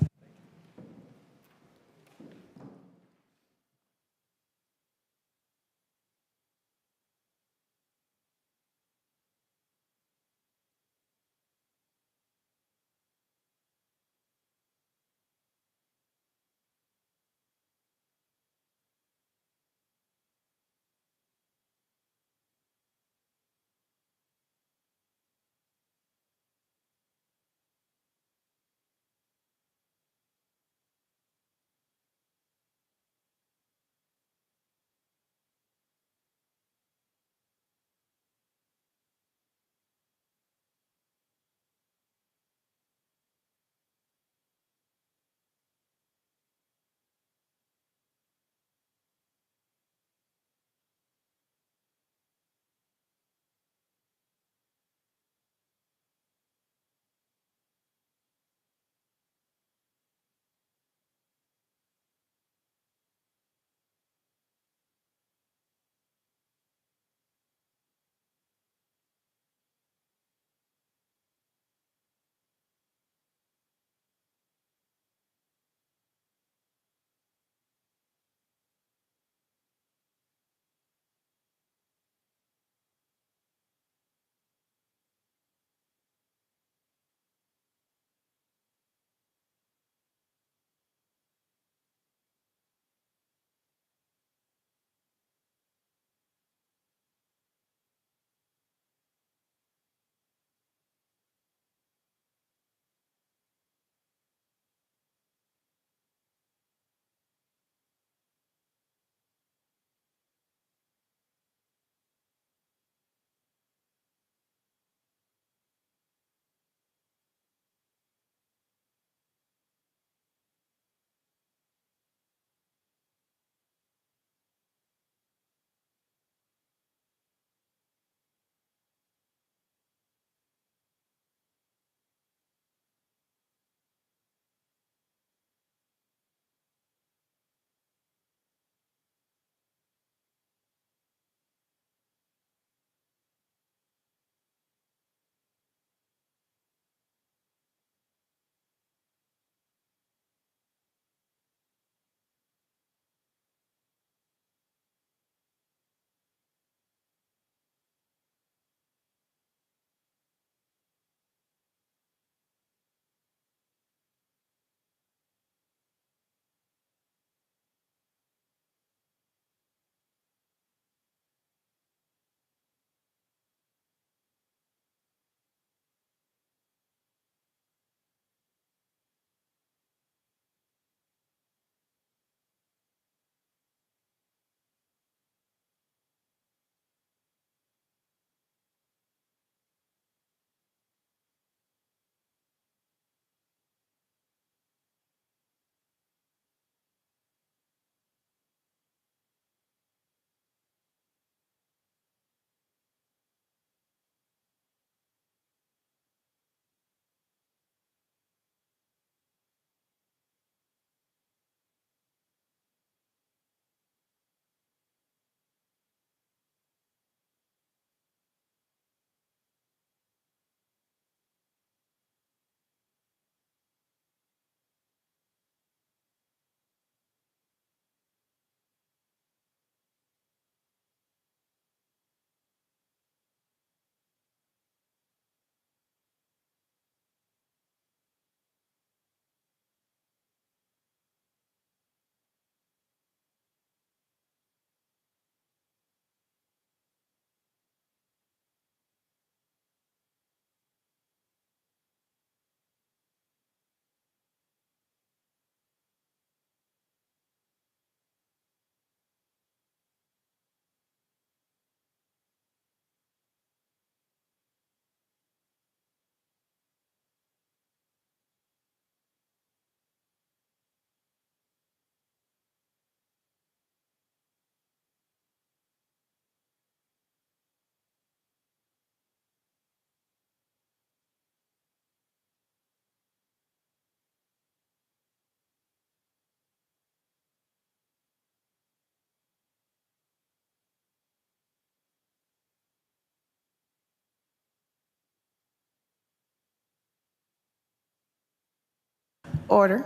Order.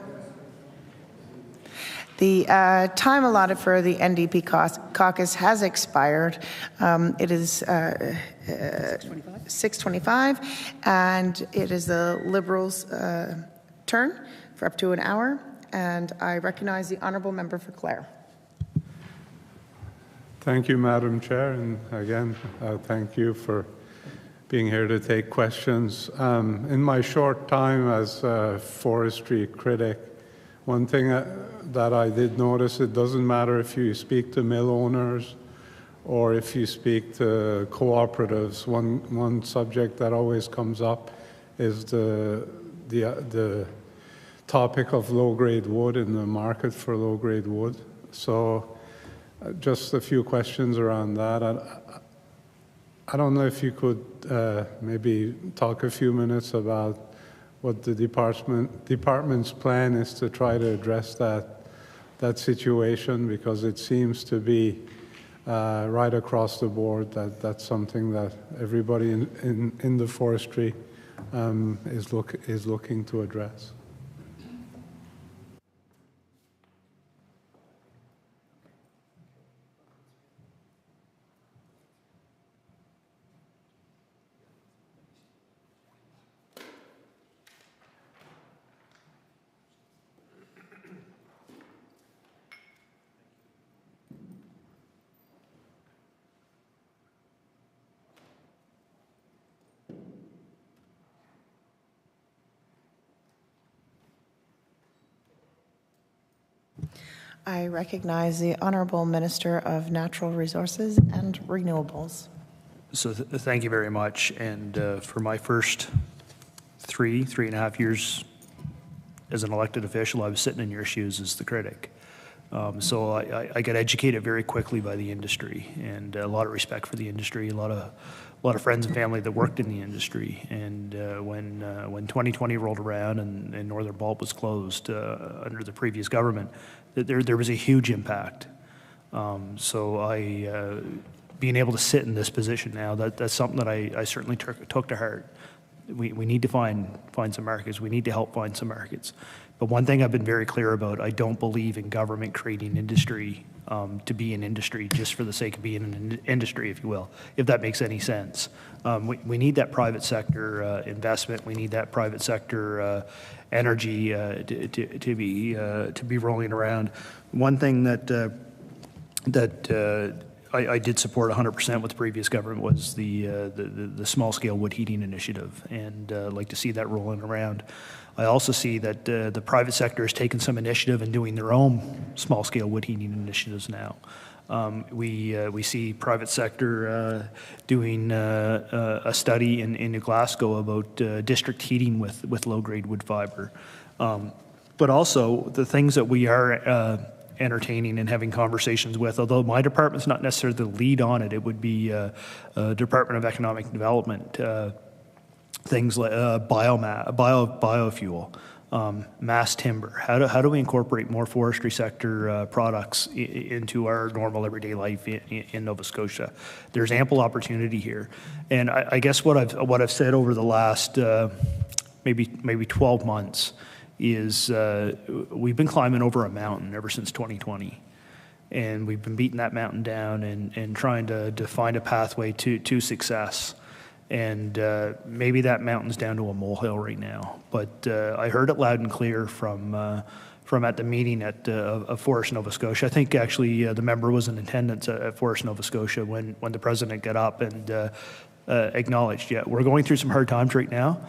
The time allotted for the NDP caucus has expired. It is 6:25, and it is the Liberals' turn for up to an hour. And I recognize the honourable member for Clare. Thank you, Madam Chair, and again, thank you for being here to take questions. In my short time as a forestry critic, one thing that I did notice, it doesn't matter if you speak to mill owners or if you speak to cooperatives, one subject that always comes up is the topic of low-grade wood and the market for low-grade wood. So just a few questions around that. I don't know if you could maybe talk a few minutes about what the department's plan is to try to address that situation, because it seems to be right across the board that's something that everybody in the forestry is looking to address. I recognize the Honourable Minister of Natural Resources and Renewables. So thank you very much. And for my first three and a half years as an elected official, I was sitting in your shoes as the critic. So I got educated very quickly by the industry, and a lot of respect for the industry, a lot of friends and family that worked in the industry. And when 2020 rolled around and Northern Bulb was closed under the previous government, there was a huge impact. So being able to sit in this position now, that's something that I certainly took to heart. We need to find some markets. We need to help find some markets. But one thing I've been very clear about, I don't believe in government creating industry to be an industry just for the sake of being an industry, if you will, if that makes any sense. We need that private sector investment. We need that private sector energy to be rolling around. One thing that I did support 100% with the previous government was the small-scale wood heating initiative, and like to see that rolling around. I also see that the private sector has taken some initiative in doing their own small-scale wood heating initiatives now. We see private sector doing a study in New Glasgow about district heating with low-grade wood fiber. But also the things that we are entertaining and having conversations with, although my department's not necessarily the lead on it, it would be Department of Economic Development, things like biofuel, mass timber. How do we incorporate more forestry sector products into our normal everyday life in Nova Scotia? There's ample opportunity here, and I guess what I've said over the last maybe 12 months is we've been climbing over a mountain ever since 2020, and we've been beating that mountain down and trying to find a pathway to success. And maybe that mountain's down to a molehill right now. But I heard it loud and clear from at the meeting at Forest Nova Scotia. I think actually the member was in attendance at Forest Nova Scotia when the president got up and acknowledged, yeah, we're going through some hard times right now,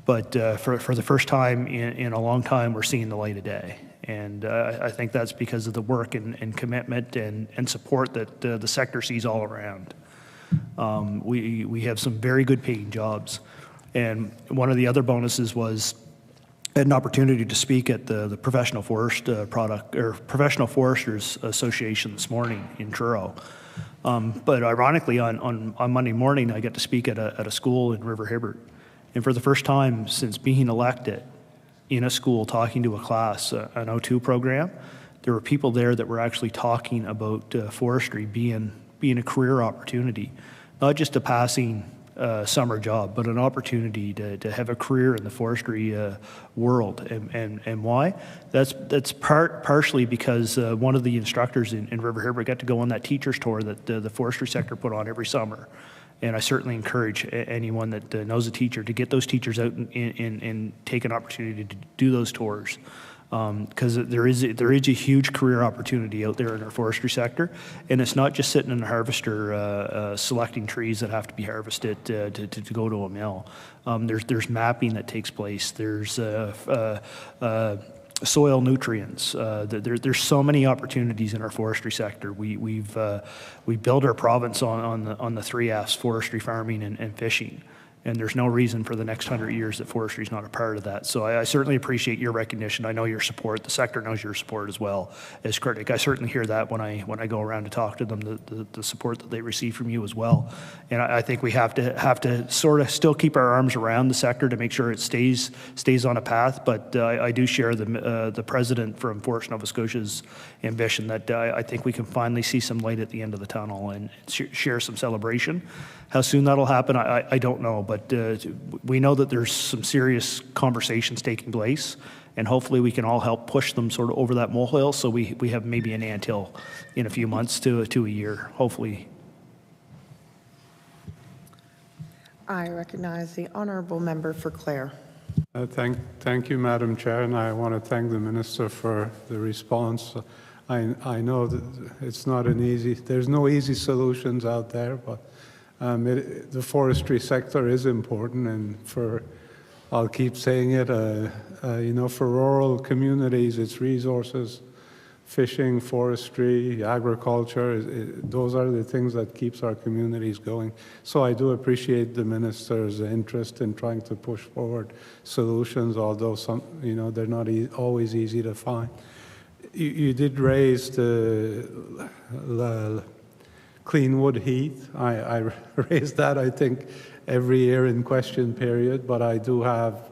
but for the first time in a long time, we're seeing the light of day. And I think that's because of the work and commitment and support that the sector sees all around. We have some very good paying jobs, and one of the other bonuses was I had an opportunity to speak at the Professional Professional Foresters Association this morning in Truro. But ironically, on Monday morning, I got to speak at a school in River Hibbert, and for the first time since being elected, in a school talking to a class, an O2 program, there were people there that were actually talking about forestry being a career opportunity, not just a passing summer job, but an opportunity to have a career in the forestry world. And why? That's partially because one of the instructors in River Harbor got to go on that teacher's tour that the forestry sector put on every summer. And I certainly encourage anyone that knows a teacher to get those teachers out and take an opportunity to do those tours. Because there is a huge career opportunity out there in our forestry sector, and it's not just sitting in a harvester selecting trees that have to be harvested to go to a mill. There's mapping that takes place. There's soil nutrients. There's so many opportunities in our forestry sector. We build our province on the 3 F's: forestry, farming, and fishing. And there's no reason for the next 100 years that forestry is not a part of that. So I certainly appreciate your recognition. I know your support. The sector knows your support as well as critic. I certainly hear that when I go around to talk to them, the support that they receive from you as well. And I think we have to sort of still keep our arms around the sector to make sure it stays on a path. But I do share the president from Forest Nova Scotia's ambition that I think we can finally see some light at the end of the tunnel and share some celebration. How soon that'll happen, I don't know, but we know that there's some serious conversations taking place, and hopefully we can all help push them sort of over that molehill so we have maybe an anthill in a few months to a year, hopefully. I recognize the honourable member for Clare. Thank you, Madam Chair, and I want to thank the Minister for the response. I know that it's not there's no easy solutions out there, but the forestry sector is important, and I'll keep saying it, for rural communities, it's resources, fishing, forestry, agriculture, those are the things that keeps our communities going. So I do appreciate the Minister's interest in trying to push forward solutions, although they're not always easy to find. You did raise the clean wood heat. I raise that, I think, every year in question period, but I do have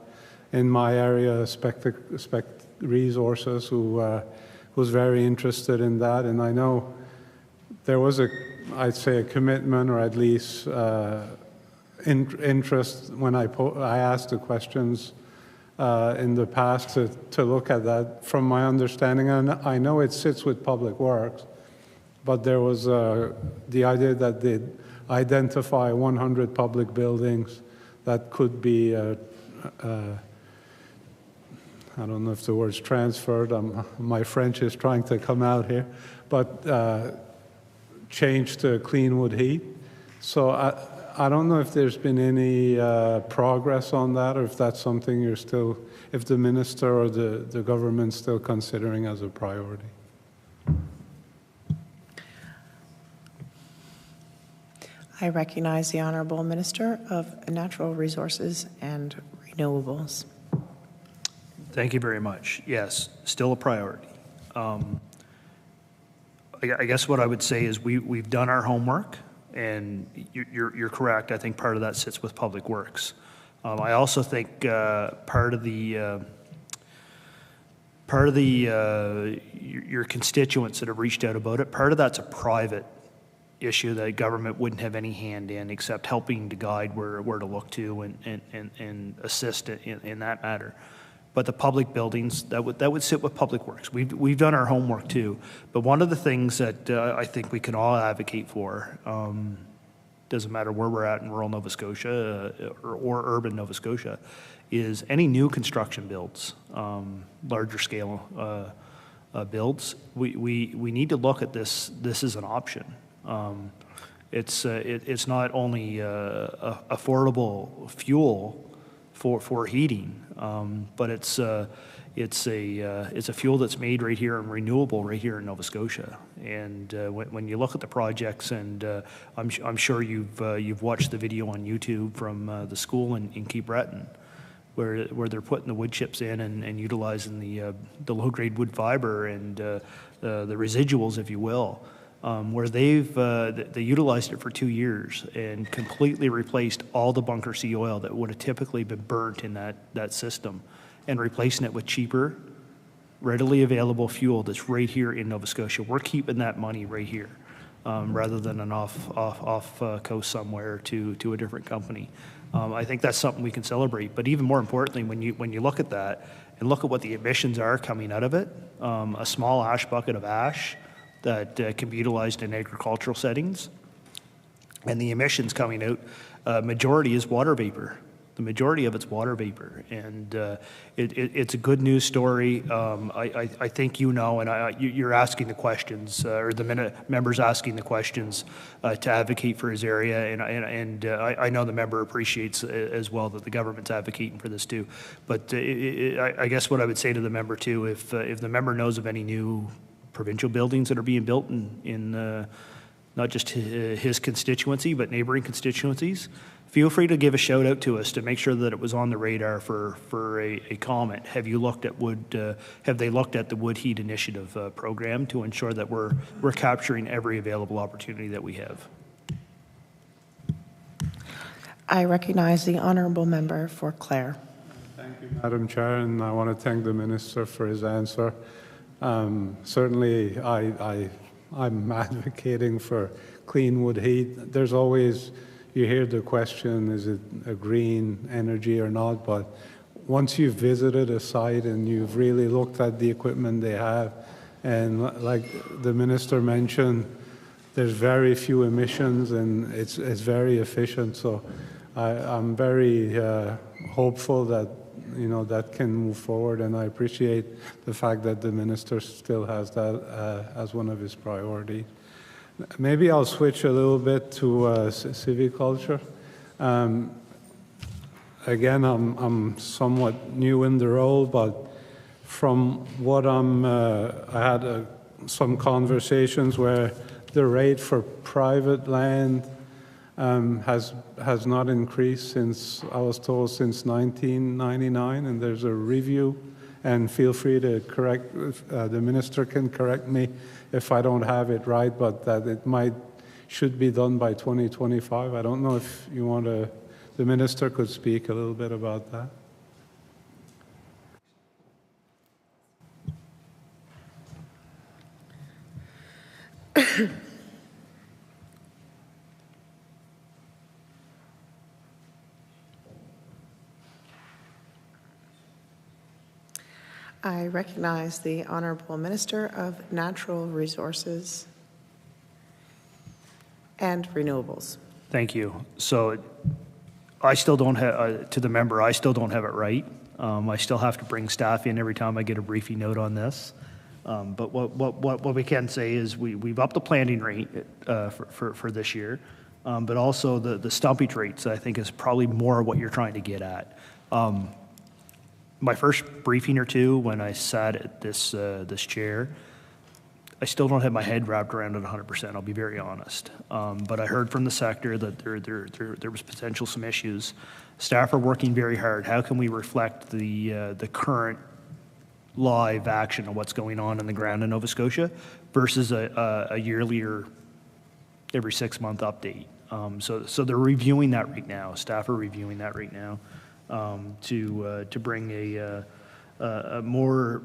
in my area resources who's very interested in that, and I know there was I'd say a commitment, or at least interest when I asked the questions in the past to look at that. From my understanding, and I know it sits with Public Works, but there was the idea that they'd identify 100 public buildings that could be, I don't know if the word's transferred, my French is trying to come out here, but changed to clean wood heat. So I don't know if there's been any progress on that, or if that's something if the Minister or the government's still considering as a priority. I recognize the Honourable Minister of Natural Resources and Renewables. Thank you very much. Yes, still a priority. I guess what I would say is we've done our homework, and you're correct. I think part of that sits with Public Works. I also think part of your constituents that have reached out about it, part of that's a private issue that government wouldn't have any hand in except helping to guide where to look to and assist in that matter. But the public buildings, that would sit with Public Works. We've done our homework too. But one of the things that I think we can all advocate for, doesn't matter where we're at in rural Nova Scotia or urban Nova Scotia, is any new construction builds, larger scale builds, we need to look at this as an option. It's not only affordable fuel for heating, but it's a fuel that's made right here and renewable right here in Nova Scotia. And when you look at the projects, and I'm sure you've watched the video on YouTube from the school in Cape Breton, where they're putting the wood chips in and utilizing the low grade wood fiber and the residuals, if you will. Where they utilized it for 2 years and completely replaced all the bunker C oil that would have typically been burnt in that system, and replacing it with cheaper, readily available fuel that's right here in Nova Scotia. We're keeping that money right here. rather than an off coast somewhere to a different company. I think that's something we can celebrate. But even more importantly, when you look at that and look at what the emissions are coming out of it, a small ash bucket of ash that can be utilized in agricultural settings, and the emissions coming out, majority is water vapor. The majority of it's water vapor, and it's a good news story. I think you know, and you're asking the questions, or the members asking the questions to advocate for his area, and I know the member appreciates as well that the government's advocating for this too. But I guess what I would say to the member too, if the member knows of any new provincial buildings that are being built in not just his constituency but neighboring constituencies, feel free to give a shout out to us to make sure that it was on the radar for a comment. Have you looked at have they looked at the Wood Heat Initiative program to ensure that we're capturing every available opportunity that we have? I recognize the honourable member for Clare. Thank you, Madam Chair, and I want to thank the Minister for his answer. Certainly, I'm advocating for clean wood heat. There's always, you hear the question, is it a green energy or not? But once you've visited a site and you've really looked at the equipment they have, and like the Minister mentioned, there's very few emissions and it's very efficient. So I'm very hopeful that that can move forward, and I appreciate the fact that the Minister still has that as one of his priorities. Maybe I'll switch a little bit to civiculture. Again, I'm somewhat new in the role, but from what I had some conversations where the rate for private land has not increased since, I was told, since 1999, and there's a review, and feel free to correct, the Minister can correct me if I don't have it right, but that it should be done by 2025. I don't know if you want to, the Minister could speak a little bit about that. I recognize the Honourable Minister of Natural Resources and Renewables. Thank you. So I still don't have, to the member, I still don't have it right. I still have to bring staff in every time I get a briefing note on this. But what we can say is we've upped the planting rate for this year, but also the stumpage rates, I think, is probably more what you're trying to get at. My first briefing or two, when I sat at this chair, I still don't have my head wrapped around it 100%, I'll be very honest. But I heard from the sector that there was potential some issues. Staff are working very hard. How can we reflect the current live action of what's going on in the ground in Nova Scotia versus a yearly or every 6-month update? So they're reviewing that right now. Staff are reviewing that right now. To bring a more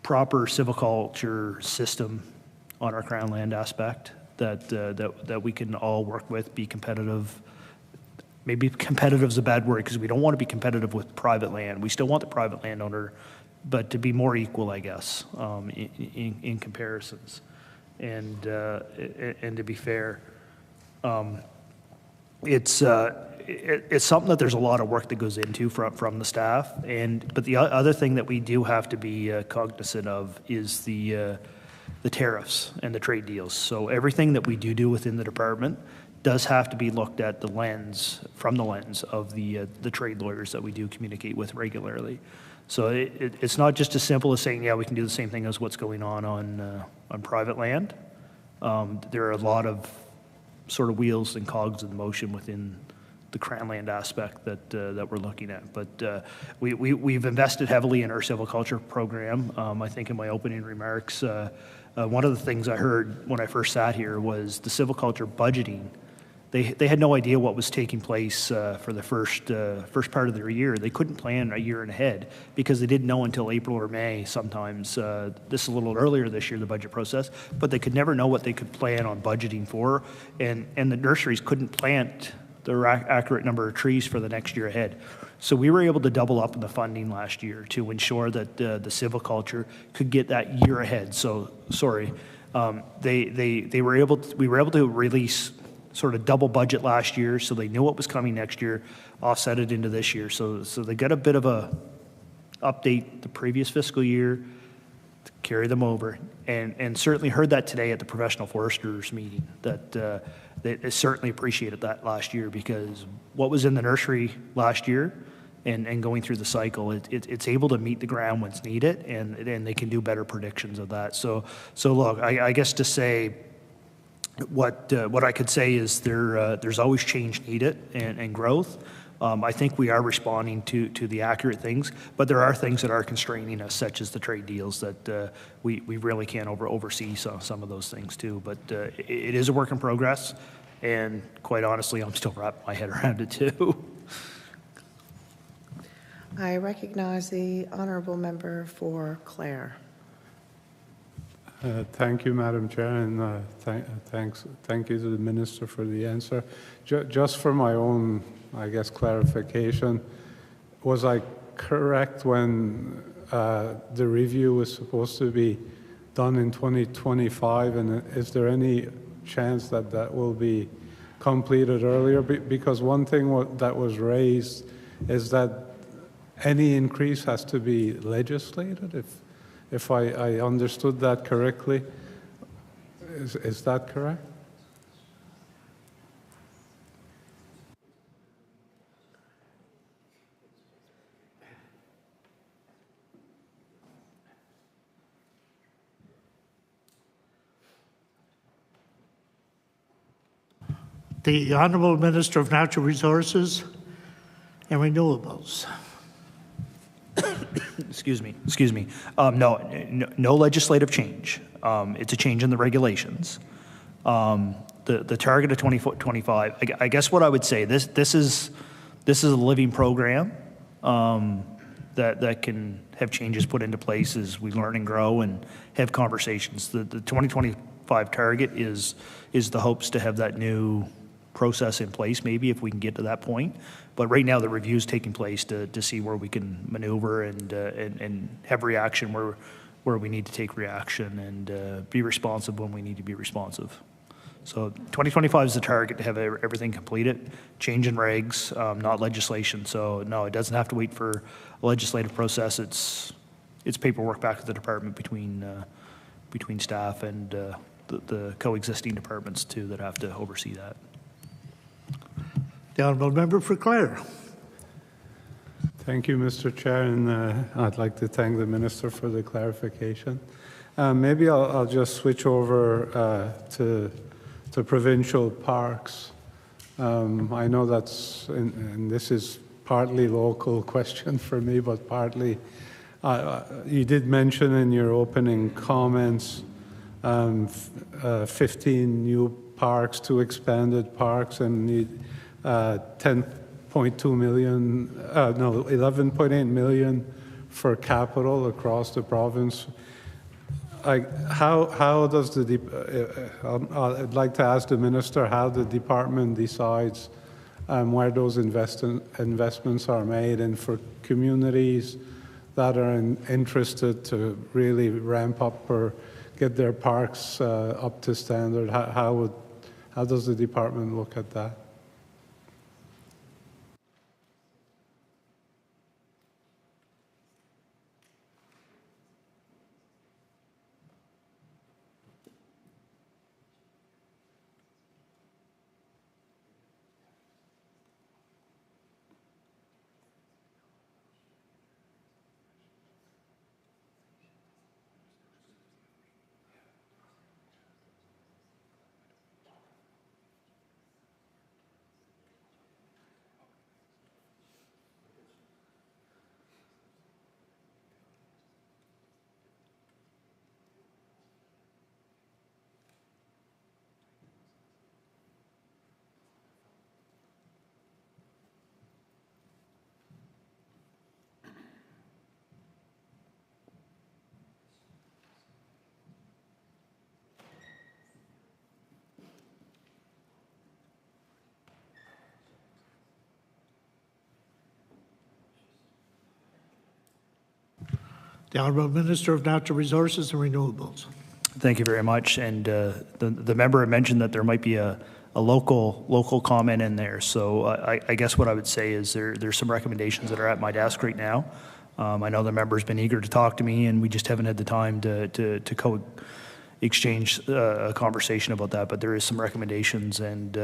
proper silviculture system on our Crown land aspect that we can all work with, be competitive. Maybe competitive is a bad word because we don't want to be competitive with private land. We still want the private landowner, but to be more equal, I guess, in comparisons, and to be fair. It's something that there's a lot of work that goes into from the staff, but the other thing that we do have to be cognizant of is the tariffs and the trade deals. So everything that we do within the department does have to be looked at from the lens of the trade lawyers that we do communicate with regularly. So it's not just as simple as saying, yeah, we can do the same thing as what's going on private land. There are a lot of sort of wheels and cogs in motion within the Crown land aspect that we're looking at. But we've invested heavily in our silviculture program. I think in my opening remarks, one of the things I heard when I first sat here was the silviculture budgeting they had no idea what was taking place for the first part of their year. They couldn't plan a year ahead because they didn't know until April or May sometimes. This is a little earlier this year, the budget process, but they could never know what they could plan on budgeting for, and the nurseries couldn't plant the accurate number of trees for the next year ahead. So we were able to double up in the funding last year to ensure that the silviculture could get that year ahead. So sorry, we were able to release sort of double budget last year, so they knew what was coming next year, offset it into this year. So they got a bit of a update the previous fiscal year to carry them over, and certainly heard that today at the professional foresters meeting, that they certainly appreciated that last year, because what was in the nursery last year and going through the cycle, it's able to meet the ground when it's needed, and they can do better predictions of that. So look, I guess to say, what I could say is there's always change needed and growth. I think we are responding to the accurate things, but there are things that are constraining us, such as the trade deals, that we really can't oversee some of those things too. But it is a work in progress, and quite honestly, I'm still wrapping my head around it too. I recognize the honourable member for Clare. Thank you, Madam Chair, and thank you to the Minister for the answer. Just for my own, I guess, clarification, was I correct when the review was supposed to be done in 2025, and is there any chance that that will be completed earlier? Because one thing that was raised is that any increase has to be legislated, if I understood that correctly. Is that correct? The Honourable Minister of Natural Resources and Renewables. Excuse me. No legislative change. It's a change in the regulations. The target of 2025. I guess what I would say, this is a living program that can have changes put into place as we learn and grow and have conversations. The 2025 target is the hopes to have that new process in place, maybe, if we can get to that point. But right now, the review is taking place to see where we can maneuver and have reaction where we need to take reaction, and be responsive when we need to be responsive. So 2025 is the target to have everything completed. Change in regs, not legislation. So no, it doesn't have to wait for a legislative process. It's paperwork back to the department between staff and the coexisting departments too that have to oversee that. The Honourable Member for Clare. Thank you, Mr. Chair, and I'd like to thank the Minister for the clarification. Maybe I'll just switch over to provincial parks. I know and this is partly local question for me, but partly you did mention in your opening comments 15 new parks, 2 expanded parks, and 10.2 million, 11.8 million for capital across the province. How does I'd like to ask the Minister how the department decides where those investments are made, and for communities that are interested to really ramp up or get their parks up to standard, how does the department look at that? The Honourable Minister of Natural Resources and Renewables. Thank you very much. And the member had mentioned that there might be a local comment in there. So I guess what I would say is there's some recommendations that are at my desk right now. I know the member's been eager to talk to me, and we just haven't had the time to exchange a conversation about that. But there is some recommendations, and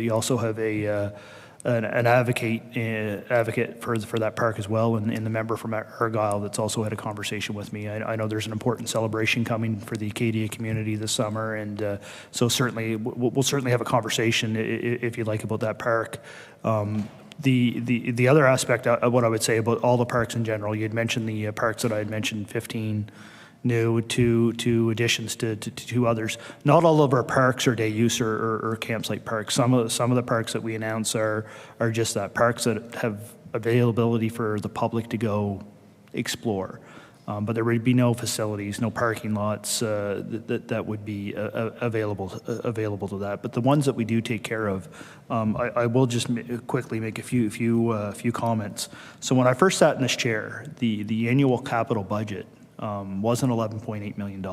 you also have an advocate for that park as well, and the member from Argyle that's also had a conversation with me. I know there's an important celebration coming for the Acadia community this summer, and so certainly we'll certainly have a conversation if you'd like about that park. The other aspect of what I would say about all the parks in general, you had mentioned the parks that I had mentioned, 15 new, two additions to two others. Not all of our parks are day use or campsite parks. Some of the parks that we announce are just that, parks that have availability for the public to go explore. But there would be no facilities, no parking lots that would be available to that. But the ones that we do take care of, I will just quickly make a few comments. So when I first sat in this chair, the annual capital budget wasn't $11.8 million.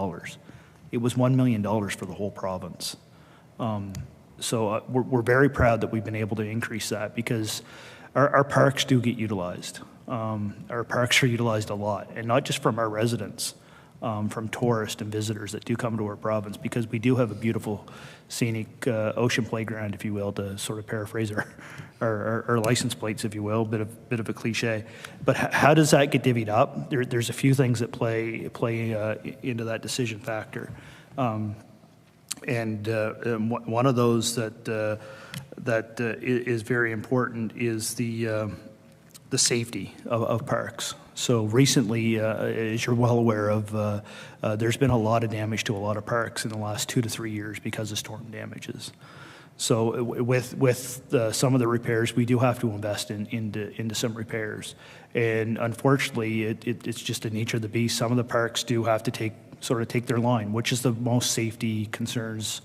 It was $1 million for the whole province. So we're very proud that we've been able to increase that, because our parks do get utilized. Our parks are utilized a lot, and not just from our residents, from tourists and visitors that do come to our province, because we do have a beautiful scenic ocean playground, if you will, to sort of paraphrase our license plates, if you will, bit of a cliche. But how does that get divvied up? There's a few things that play into that decision factor. And one of those that is very important is the safety of parks. So recently, as you're well aware of, there's been a lot of damage to a lot of parks in the last 2 to 3 years because of storm damages. So with some of the repairs, we do have to invest into some repairs. And unfortunately, it's just the nature of the beast. Some of the parks do have to take their line, which is the most safety concerns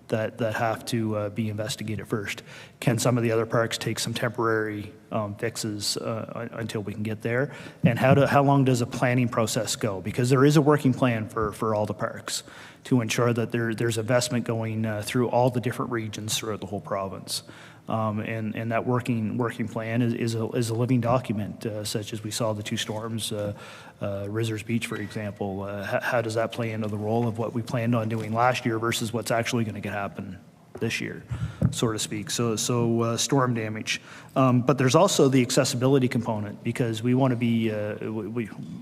that have to be investigated first. Can some of the other parks take some temporary fixes until we can get there? And how long does a planning process go? Because there is a working plan for all the parks to ensure that there's investment going through all the different regions throughout the whole province. And that working plan is a living document, such as we saw the two storms, Rizzers Beach, for example. How does that play into the role of what we planned on doing last year versus what's actually going to happen this year, so to speak? So storm damage, but there's also the accessibility component, because we want to be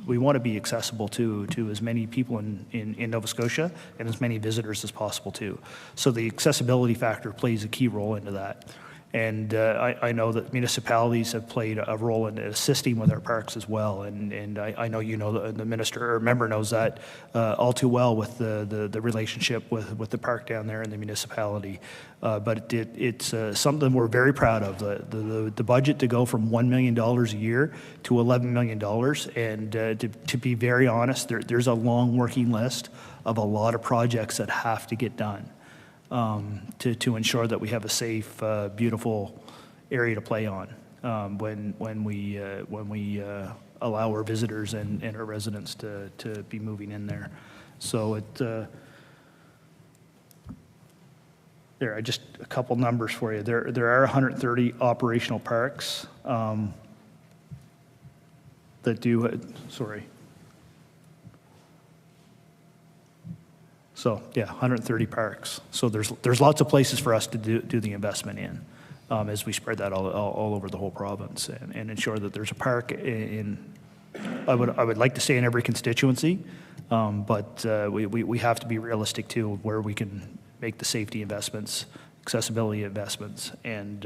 we want to be accessible to as many people in Nova Scotia and as many visitors as possible too. So the accessibility factor plays a key role into that. And I know that municipalities have played a role in assisting with our parks as well. And I know the minister or member knows that all too well with the relationship with the park down there in the municipality. But it's something we're very proud of. The budget to go from $1 million a year to $11 million. And to be very honest, there's a long working list of a lot of projects that have to get done. To ensure that we have a safe, beautiful area to play on when we allow our visitors and our residents to be moving in there. So there, just a couple numbers for you. There are 130 operational parks that do. So yeah, 130 parks. So there's lots of places for us to do the investment in as we spread that all over the whole province and ensure that there's a park in. I would like to say in every constituency, but we have to be realistic too, where we can make the safety investments, accessibility investments, and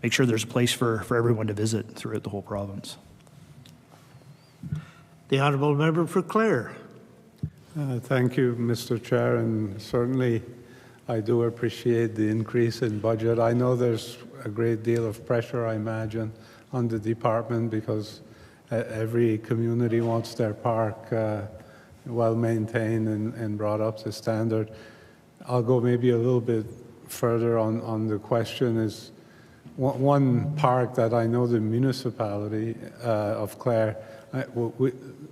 make sure there's a place for everyone to visit throughout the whole province. The honourable member for Clare. Thank you, Mr. Chair, and certainly I do appreciate the increase in budget. I know there's a great deal of pressure, I imagine, on the department, because every community wants their park well maintained and brought up to standard. I'll go maybe a little bit further on the question is, one park that I know the municipality of Clare,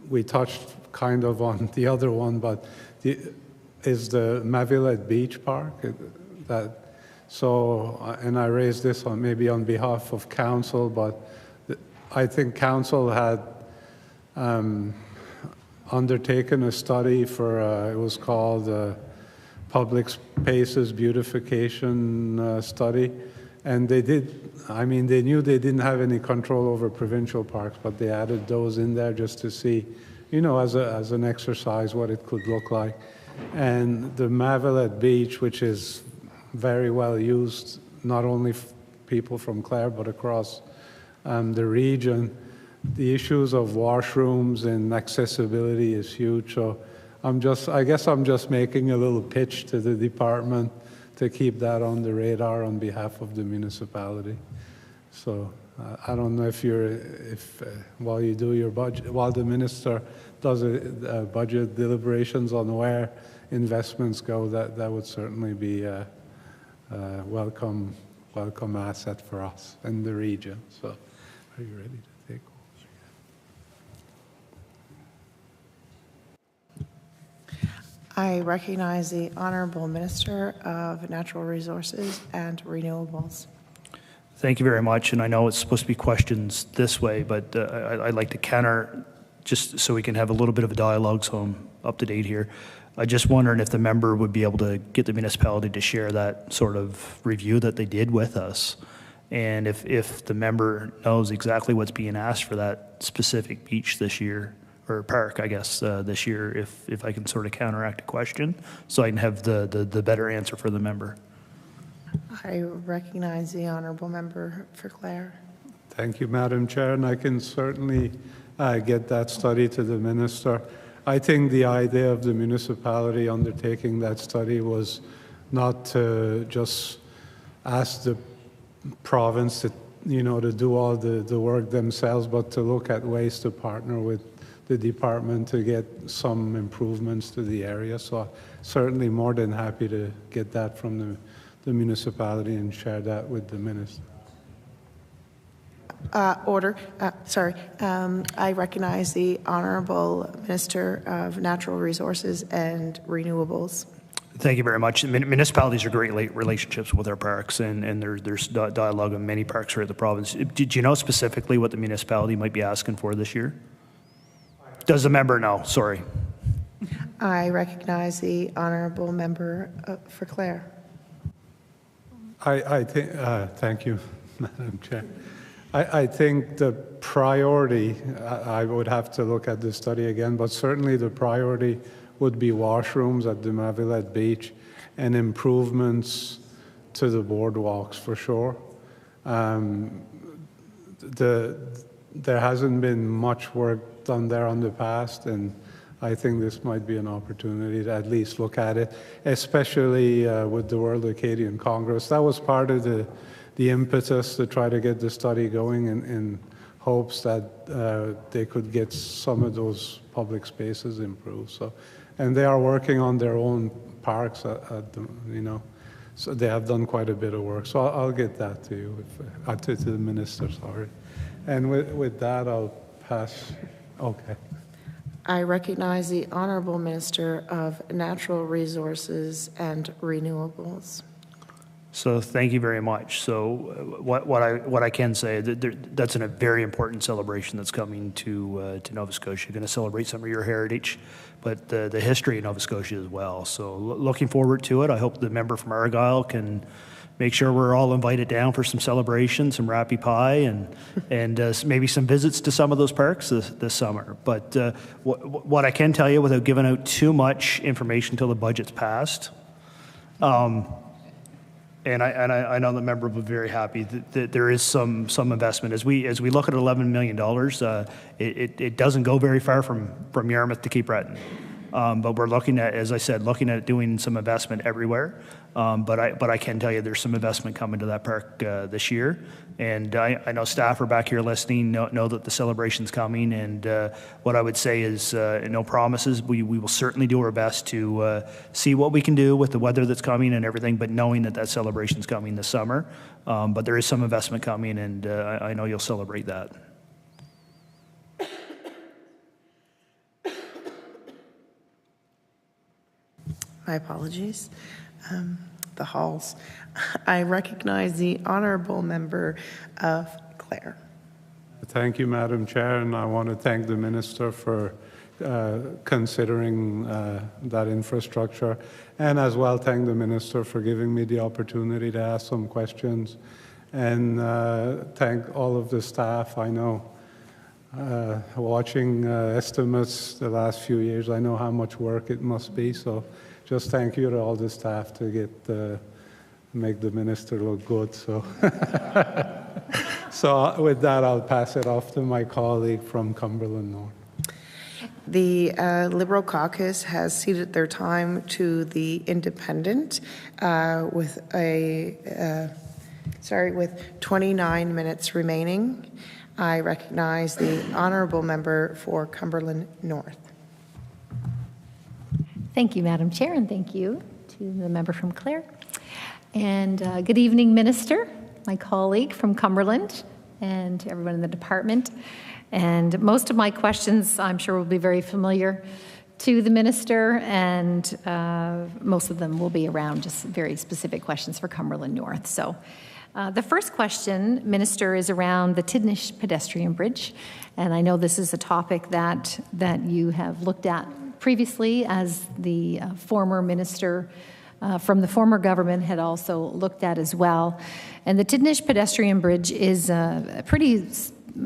we touched kind of on the other one, but is the Mavilet Beach Park. And I raised this maybe on behalf of council, but I think council had undertaken a study for, it was called Public Spaces Beautification Study. And they knew they didn't have any control over provincial parks, but they added those in there just to see, as an exercise what it could look like. And the Mavilet Beach, which is very well used, not only people from Clare, but across the region, the issues of washrooms and accessibility is huge. So I guess I'm just making a little pitch to the department to keep that on the radar on behalf of the municipality. So I don't know if while you do your budget, while the minister does budget deliberations on where investments go, that would certainly be a welcome asset for us in the region. So are you ready to take over? I recognize the Honourable Minister of Natural Resources and Renewables. Thank you very much, and I know it's supposed to be questions this way, but I'd like to counter just so we can have a little bit of a dialogue so I'm up to date here. I just wondering if the member would be able to get the municipality to share that sort of review that they did with us, and if the member knows exactly what's being asked for that specific beach this year, or park, I guess, this year, if I can sort of counteract a question, so I can have the better answer for the member. I recognize the Honourable Member for Clare. Thank you, Madam Chair, and I can certainly get that study to the minister. I think the idea of the municipality undertaking that study was not to just ask the province to, to do all the work themselves, but to look at ways to partner with the department to get some improvements to the area. So certainly more than happy to get that from the municipality and share that with the minister. Order. Sorry. I recognize the Honourable Minister of Natural Resources and Renewables. Thank you very much. Municipalities are great relationships with our parks, and there's dialogue on many parks throughout the province. Did you know specifically what the municipality might be asking for this year? Does the member know? Sorry. I recognize the Honourable Member for Clare. I think, thank you, Madam Chair. I think the priority, I would have to look at the study again, but certainly the priority would be washrooms at the Mavilet Beach and improvements to the boardwalks for sure. There hasn't been much work done there in the past, and I think this might be an opportunity to at least look at it, especially with the World Acadian Congress. That was part of the impetus to try to get the study going in hopes that they could get some of those public spaces improved. So, and they are working on their own parks so they have done quite a bit of work. So I'll get that to you, to the minister, sorry. And with that, I'll pass. Okay. I recognize the Honourable Minister of Natural Resources and Renewables. So thank you very much. So what I can say, that's a very important celebration that's coming to Nova Scotia. You're going to celebrate some of your heritage, but the history of Nova Scotia as well. So looking forward to it. I hope the member from Argyle can make sure we're all invited down for some celebration, some rappy pie, and maybe some visits to some of those parks this summer. But what I can tell you, without giving out too much information until the budget's passed, and I know the member will be very happy that there is some investment. As we look at $11 million, it doesn't go very far from Yarmouth to Cape Breton. But we're looking at, as I said, doing some investment everywhere. But I can tell you there's some investment coming to that park this year. And I know staff are back here listening, know that the celebration's coming. And what I would say is no promises. We will certainly do our best to see what we can do with the weather that's coming and everything, but knowing that that celebration's coming this summer. But there is some investment coming, and I know you'll celebrate that. My apologies. The halls. I recognize the honorable member of Clare. Thank you, Madam Chair, and I want to thank the Minister for considering that infrastructure, and as well thank the Minister for giving me the opportunity to ask some questions, and thank all of the staff. I know, watching estimates the last few years, I know how much work it must be, so just thank you to all the staff to make the Minister look good. So, so with that, I'll pass it off to my colleague from Cumberland North. The Liberal caucus has ceded their time to the Independent with 29 minutes remaining. I recognize the honourable member for Cumberland North. Thank you, Madam Chair, and thank you to the member from Clare. And good evening, Minister, my colleague from Cumberland, and everyone in the department. And most of my questions, I'm sure, will be very familiar to the Minister, and most of them will be around just very specific questions for Cumberland North. So the first question, Minister, is around the Tidnish pedestrian bridge. And I know this is a topic that you have looked at previously, as the former minister from the former government had also looked at as well. And the Tidnish pedestrian bridge is a pretty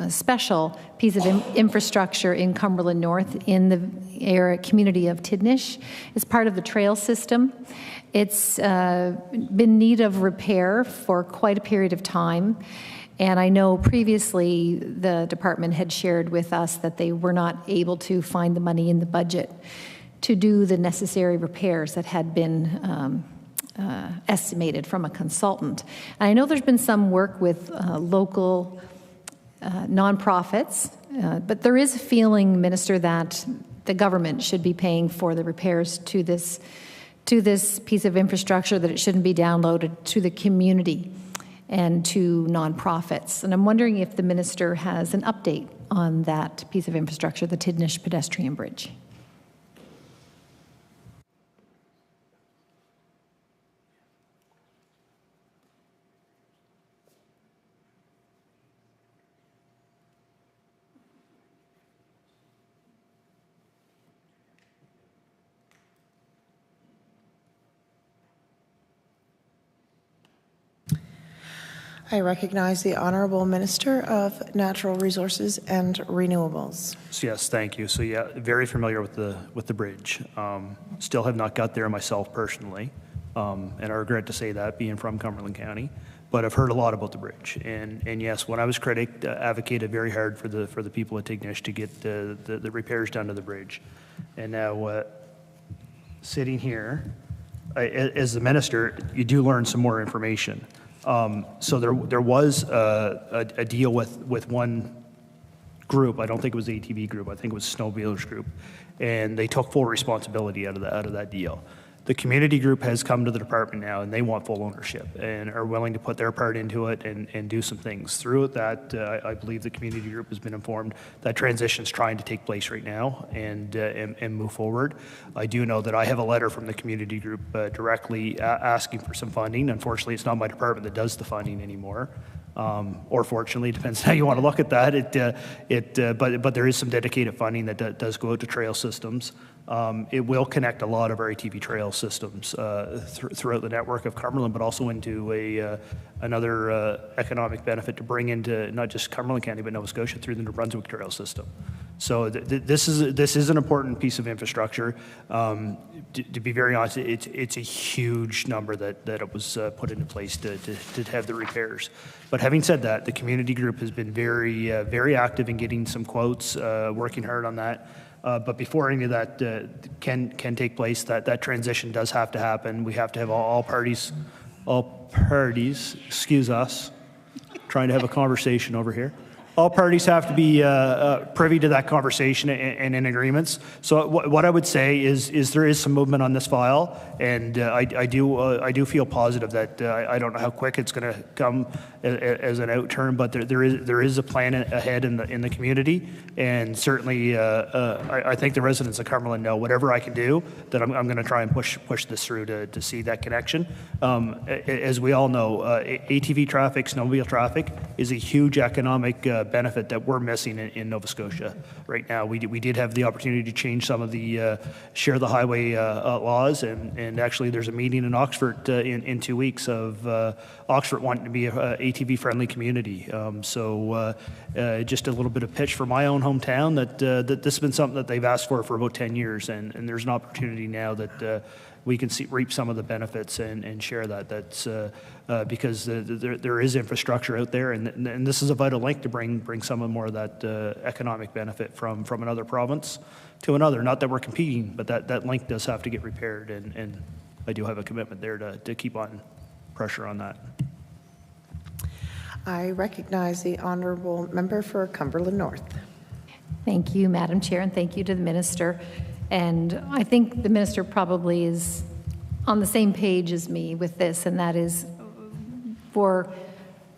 special piece of infrastructure in Cumberland North in the community of Tidnish. It's part of the trail system. It's been in need of repair for quite a period of time. And I know previously the department had shared with us that they were not able to find the money in the budget to do the necessary repairs that had been estimated from a consultant. And I know there's been some work with local nonprofits, but there is a feeling, Minister, that the government should be paying for the repairs to this piece of infrastructure, that it shouldn't be downloaded to the community and to nonprofits. And I'm wondering if the Minister has an update on that piece of infrastructure, the Tidnish pedestrian bridge. I recognize the Honourable Minister of Natural Resources and Renewables. Yes, thank you. So yeah, very familiar with the bridge. Still have not got there myself personally, and I regret to say that, being from Cumberland County. But I've heard a lot about the bridge, and yes, when I was critic, advocated very hard for the people at Tignish to get the repairs done to the bridge. And now, sitting here, as the minister, you do learn some more information. So there was a deal with one group. I don't think it was the ATV group. I think it was Snowmobilers group, and they took full responsibility out of that deal. The community group has come to the department now, and they want full ownership and are willing to put their part into it and do some things. Through that, I believe the community group has been informed that transition is trying to take place right now and move forward. I do know that I have a letter from the community group directly asking for some funding. Unfortunately, it's not my department that does the funding anymore. Or fortunately, depends how you want to look at that. But there is some dedicated funding that does go out to trail systems. It will connect a lot of our ATV trail systems throughout the network of Cumberland, but also into another economic benefit to bring into not just Cumberland County, but Nova Scotia through the New Brunswick trail system. So this is an important piece of infrastructure. To be very honest, it's a huge number that it was put into place to have the repairs. But having said that, the community group has been very active in getting some quotes, working hard on that. But before any of that can take place, that transition does have to happen. We have to have all parties, excuse us, trying to have a conversation over here. All parties have to be privy to that conversation and in agreements. So what I would say is there is some movement on this file, and I do feel positive that I don't know how quick it's going to come as an outturn, but there is a plan ahead in the community, and certainly I think the residents of Cumberland know whatever I can do that I'm going to try and push this through to see that connection. As we all know, ATV traffic, snowmobile traffic is a huge economic benefit that we're missing in Nova Scotia right now. We did have the opportunity to change some of the share the highway laws, and actually there's a meeting in Oxford in 2 weeks of Oxford wanting to be a ATV friendly community. So just a little bit of pitch for my own hometown that this has been something that they've asked for about 10 years, and there's an opportunity now that we can reap some of the benefits and share that. That's because there is infrastructure out there, and this is a vital link to bring some more of that economic benefit from another province to another. Not that we're competing, but that link does have to get repaired, and I do have a commitment there to keep on pressure on that. I recognize the honourable member for Cumberland North. Thank you, Madam Chair, and thank you to the Minister. And I think the Minister probably is on the same page as me with this, and that is for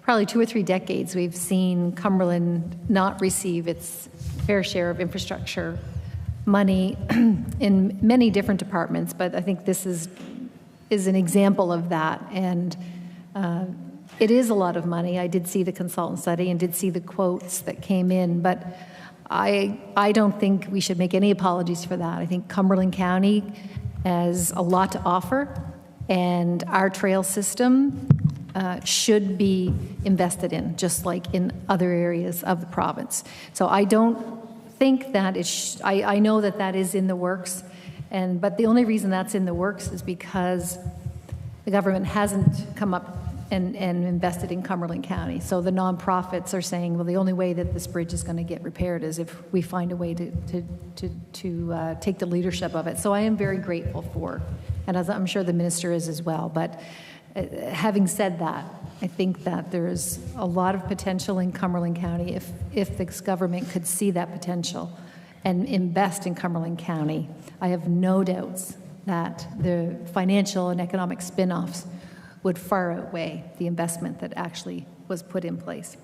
probably 2 or 3 decades, we've seen Cumberland not receive its fair share of infrastructure money in many different departments, but I think this is an example of that. And it is a lot of money. I did see the consultant study and did see the quotes that came in, but I don't think we should make any apologies for that. I think Cumberland County has a lot to offer, and our trail system should be invested in, just like in other areas of the province. So I don't think that I know that is in the works, but the only reason that's in the works is because the government hasn't come up and invested in Cumberland County. So the nonprofits are saying, well, the only way that this bridge is going to get repaired is if we find a way to take the leadership of it. So I am very grateful for, and as I'm sure the Minister is as well. But having said that, I think that there's a lot of potential in Cumberland County if this government could see that potential and invest in Cumberland County. I have no doubts that the financial and economic spin-offs would far outweigh the investment that actually was put in place.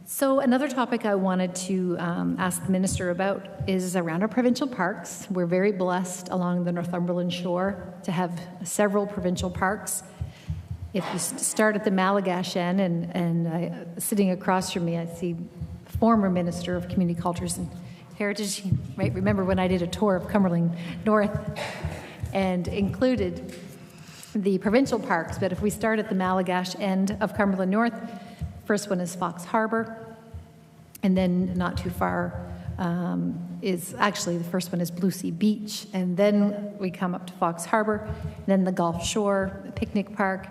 So another topic I wanted to ask the Minister about is around our provincial parks. We're very blessed along the Northumberland shore to have several provincial parks. If you start at the Malagash end, and sitting across from me, I see former Minister of Community Cultures and Heritage. You might remember when I did a tour of Cumberland North and included the provincial parks, but if we start at the Malagash end of Cumberland North, first one is Fox Harbour, and then not too far is actually the first one is Blue Sea Beach, and then we come up to Fox Harbour, then the Gulf Shore, the picnic park,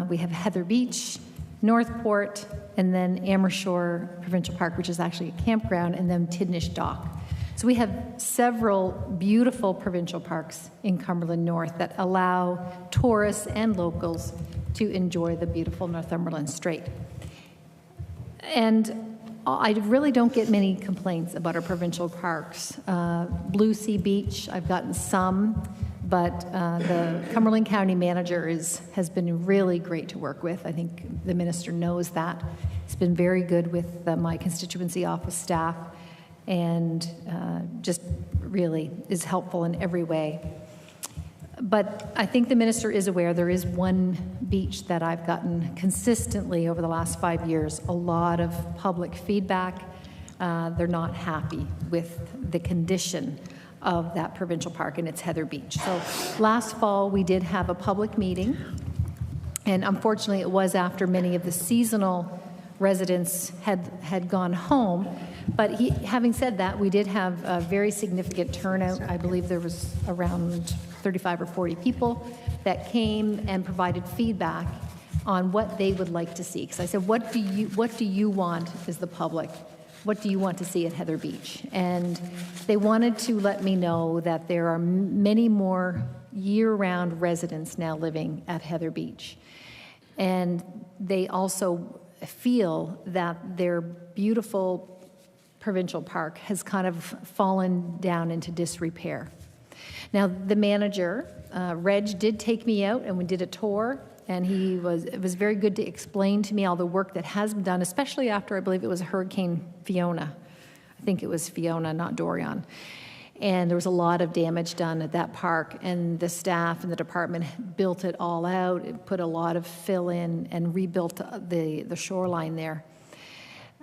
we have Heather Beach, Northport, and then Amershore Provincial Park, which is actually a campground, and then Tidnish Dock. So we have several beautiful provincial parks in Cumberland North that allow tourists and locals to enjoy the beautiful Northumberland Strait. And I really don't get many complaints about our provincial parks. Blue Sea Beach, I've gotten some, but the Cumberland County manager has been really great to work with. I think the Minister knows that. It's been very good with my constituency office staff, and just really is helpful in every way. But I think the Minister is aware there is one beach that I've gotten consistently over the last 5 years a lot of public feedback. They're not happy with the condition of that provincial park, and it's Heather Beach. So last fall we did have a public meeting, and unfortunately it was after many of the seasonal residents had gone home. But having said that, we did have a very significant turnout. I believe there was around 35 or 40 people that came and provided feedback on what they would like to see. Because I said, what do you want as the public? what do you want to see at Heather Beach? And they wanted to let me know that there are many more year-round residents now living at Heather Beach. And they also feel that their beautiful provincial park has kind of fallen down into disrepair. Now, the manager, Reg, did take me out and we did a tour, and it was very good to explain to me all the work that has been done, especially after, I believe it was Hurricane Fiona. I think it was Fiona, not Dorian. And there was a lot of damage done at that park, and the staff and the department built it all out, it put a lot of fill in and rebuilt the shoreline there.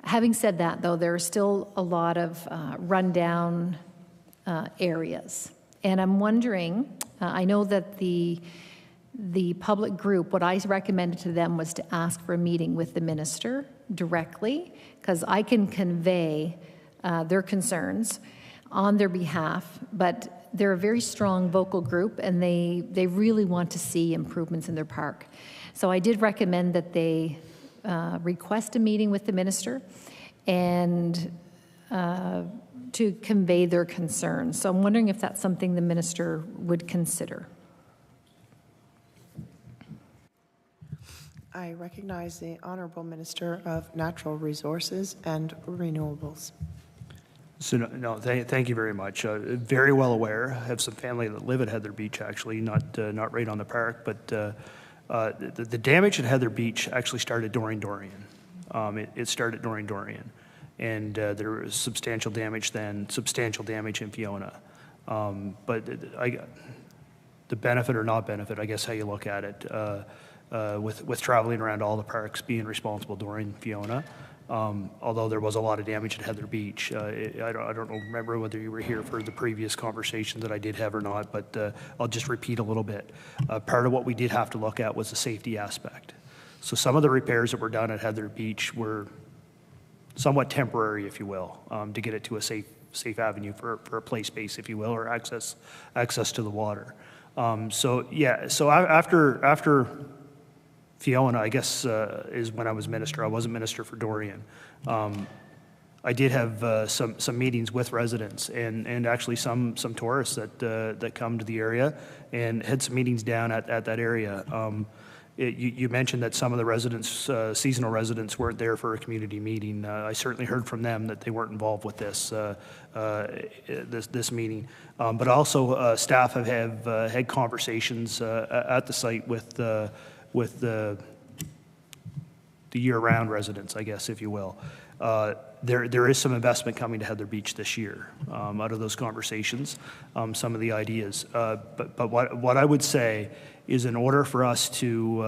Having said that, though, there are still a lot of rundown areas. And I'm wondering, I know that the public group, what I recommended to them was to ask for a meeting with the minister directly, because I can convey their concerns on their behalf, but they're a very strong vocal group, and they really want to see improvements in their park. So I did recommend that they request a meeting with the minister and to convey their concerns. So I'm wondering if that's something the minister would consider. I recognize the Honourable Minister of Natural Resources and Renewables. So no, thank you very much. Very well aware. I have some family that live at Heather Beach, actually, not right on the park, but the damage at Heather Beach actually started during Dorian. It started during Dorian, and there was substantial damage then, substantial damage in Fiona. But the benefit or not benefit, I guess how you look at it, with traveling around all the parks, being responsible during Fiona. Although there was a lot of damage at Heather Beach. I don't remember whether you were here for the previous conversation that I did have or not, but I'll just repeat a little bit. Part of what we did have to look at was the safety aspect. So some of the repairs that were done at Heather Beach were somewhat temporary, if you will, to get it to a safe avenue for a play space, if you will, or access to the water. So after Fiona, I guess, is when I was minister. I wasn't minister for Dorian. I did have some meetings with residents and actually some tourists that come to the area, and had some meetings down at that area. You mentioned that some of the residents, seasonal residents, weren't there for a community meeting. I certainly heard from them that they weren't involved with this meeting. But also, staff have had conversations at the site with the year-round residents, I guess, if you will. There is some investment coming to Heather Beach this year out of those conversations, some of the ideas. But what I would say is, in order for us to,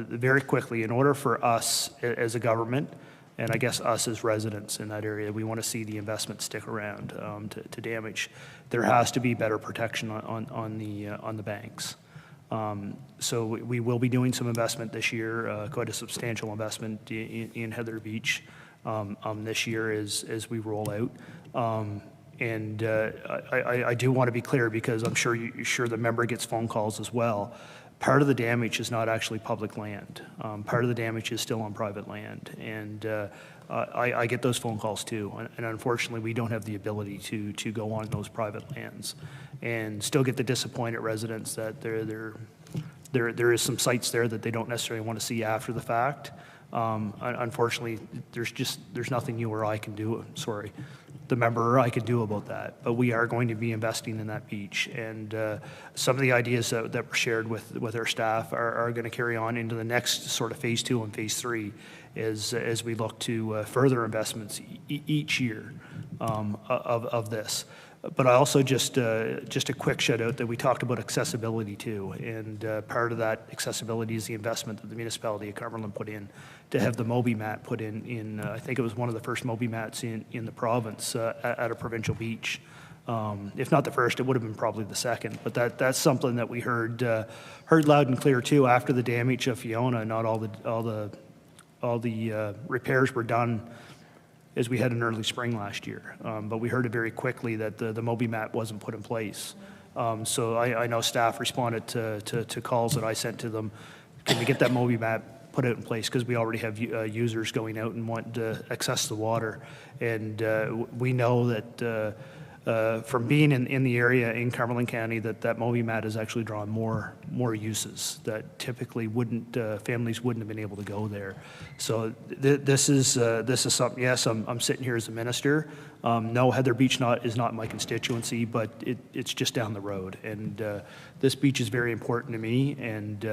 very quickly, in order for us as a government, and I guess us as residents in that area, we want to see the investment stick around to damage. There has to be better protection on the banks. So we will be doing some investment this year, quite a substantial investment in Heather Beach this year as we roll out. And I do want to be clear, because I'm sure the member gets phone calls as well. Part of the damage is not actually public land. Part of the damage is still on private land. And I get those phone calls too. And unfortunately, we don't have the ability to go on those private lands, and still get the disappointed residents that there is some sites there that they don't necessarily want to see after the fact. Unfortunately, there's nothing you or I can do. Sorry, the member or I can do about that. But we are going to be investing in that beach, and some of the ideas that were shared with our staff are going to carry on into the next sort of phase 2 and phase 3, as we look to further investments each year of this. But I also just a quick shout out that we talked about accessibility too, and part of that accessibility is the investment that the municipality of Cumberland put in to have the Moby mat put in I think it was one of the first Moby mats in the province at a provincial beach. If not the first, it would have been probably the second. But that's something that we heard loud and clear too after the damage of Fiona. Not all the repairs were done as we had in early spring last year. But we heard it very quickly that the Moby mat wasn't put in place. So I know staff responded to calls that I sent to them. Can we get that Moby mat put it in place because we already have users going out and want to access the water. And we know that from being in the area in Cumberland County that MobiMat has actually drawn more uses that typically families wouldn't have been able to go there. So this is something. Yes, I'm sitting here as a minister. No, Heather Beach is not my constituency, but it's just down the road, and this beach is very important to me, and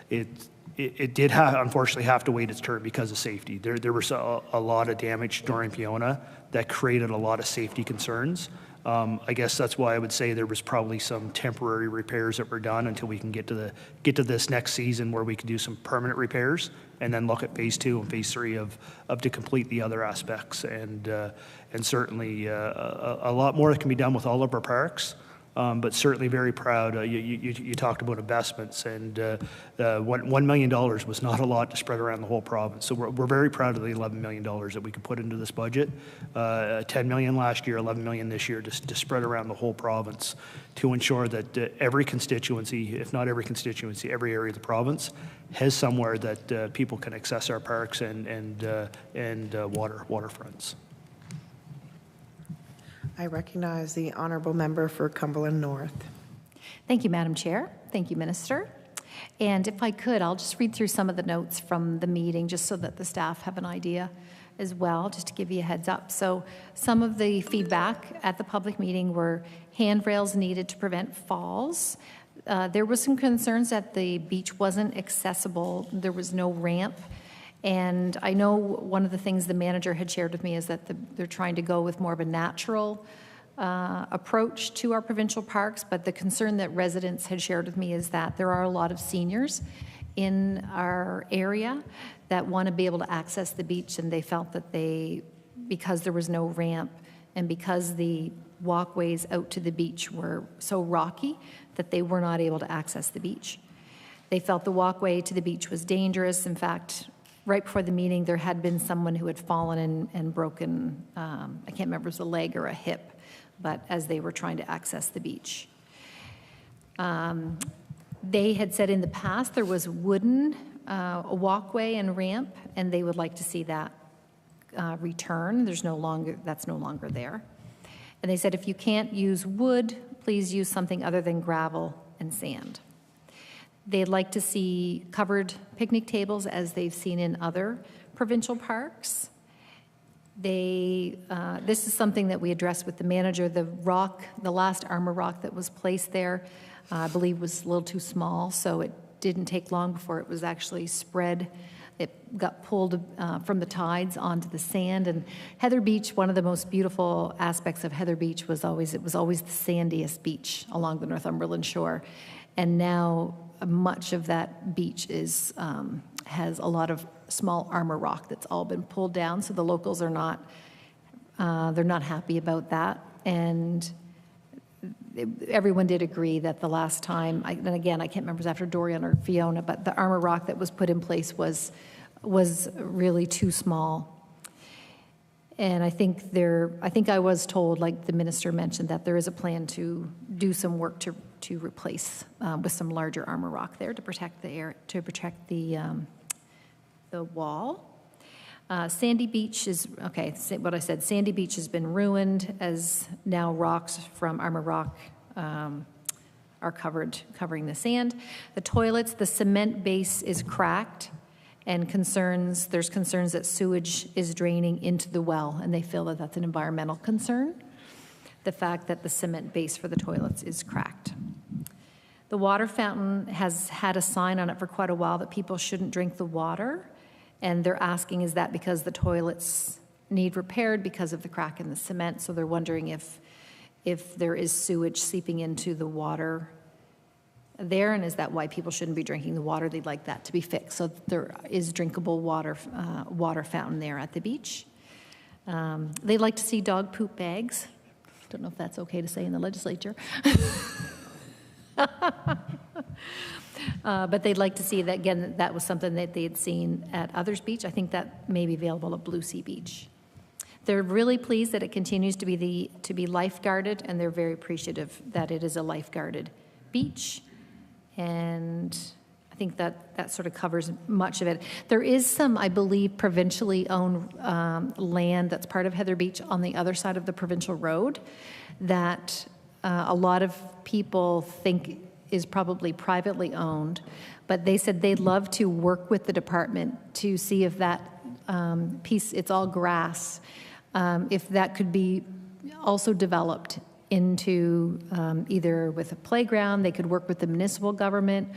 it did unfortunately have to wait its turn because of safety. There was a lot of damage during Fiona that created a lot of safety concerns. I guess that's why I would say there was probably some temporary repairs that were done until we can get to this next season where we can do some permanent repairs and then look at phase 2 and phase 3 of to complete the other aspects. And certainly a lot more can be done with all of our parks. But certainly very proud. You talked about investments, and $1 million was not a lot to spread around the whole province. So we're very proud of the $11 million that we could put into this budget. $10 million last year, $11 million this year, to spread around the whole province to ensure that every constituency, if not every constituency, every area of the province has somewhere that people can access our parks and waterfronts. I recognize the honourable member for Cumberland North. Thank you, Madam Chair. Thank you, Minister. And if I could, I'll just read through some of the notes from the meeting just so that the staff have an idea as well, just to give you a heads up. So some of the feedback at the public meeting were handrails needed to prevent falls. There was some concerns that the beach wasn't accessible. There was no ramp. And I know one of the things the manager had shared with me is that they're trying to go with more of a natural approach to our provincial parks, but the concern that residents had shared with me is that there are a lot of seniors in our area that want to be able to access the beach, and they felt that because there was no ramp and because the walkways out to the beach were so rocky, that they were not able to access the beach. They felt the walkway to the beach was dangerous. In fact, right before the meeting, there had been someone who had fallen and broken, I can't remember if it was a leg or a hip, but as they were trying to access the beach. They had said in the past there was wooden a walkway and ramp, and they would like to see that return. That's no longer there. And they said if you can't use wood, please use something other than gravel and sand. They'd like to see covered picnic tables as they've seen in other provincial parks. This is something that we addressed with the manager. The last armor rock that was placed there, I believe was a little too small, so it didn't take long before it was actually spread. It got pulled from the tides onto the sand. And Heather Beach, one of the most beautiful aspects of Heather Beach was always the sandiest beach along the Northumberland shore. And now much of that beach has a lot of small armor rock that's all been pulled down, so the locals are not happy about that. And everyone did agree that the last time, and again, I can't remember if it was after Dorian or Fiona, but the armor rock that was put in place was really too small. And I think I was told, like the minister mentioned, that there is a plan to do some work to replace with some larger armor rock there to protect the air, to protect the wall. Sandy Beach is, okay, what I said, Sandy Beach has been ruined as now rocks from armor rock are covering the sand. The toilets, the cement base is cracked, and there's concerns that sewage is draining into the well, and they feel that that's an environmental concern, the fact that the cement base for the toilets is cracked. The water fountain has had a sign on it for quite a while that people shouldn't drink the water, and they're asking, is that because the toilets need repaired because of the crack in the cement? So they're wondering if there is sewage seeping into the water there, and is that why people shouldn't be drinking the water? They'd like that to be fixed so that there is drinkable water fountain there at the beach. They'd like to see dog poop bags. Don't know if that's okay to say in the legislature. But they'd like to see that, again, that was something that they had seen at others beach. I think that may be available at Blue Sea Beach. They're really pleased that it continues to be lifeguarded, and they're very appreciative that it is a lifeguarded beach. And I think that sort of covers much of it. There is some, I believe, provincially owned land that's part of Heather Beach on the other side of the provincial road that a lot of people think is probably privately owned, but they said they'd love to work with the department to see if that piece, it's all grass, if that could be also developed into either with a playground, they could work with the municipal government,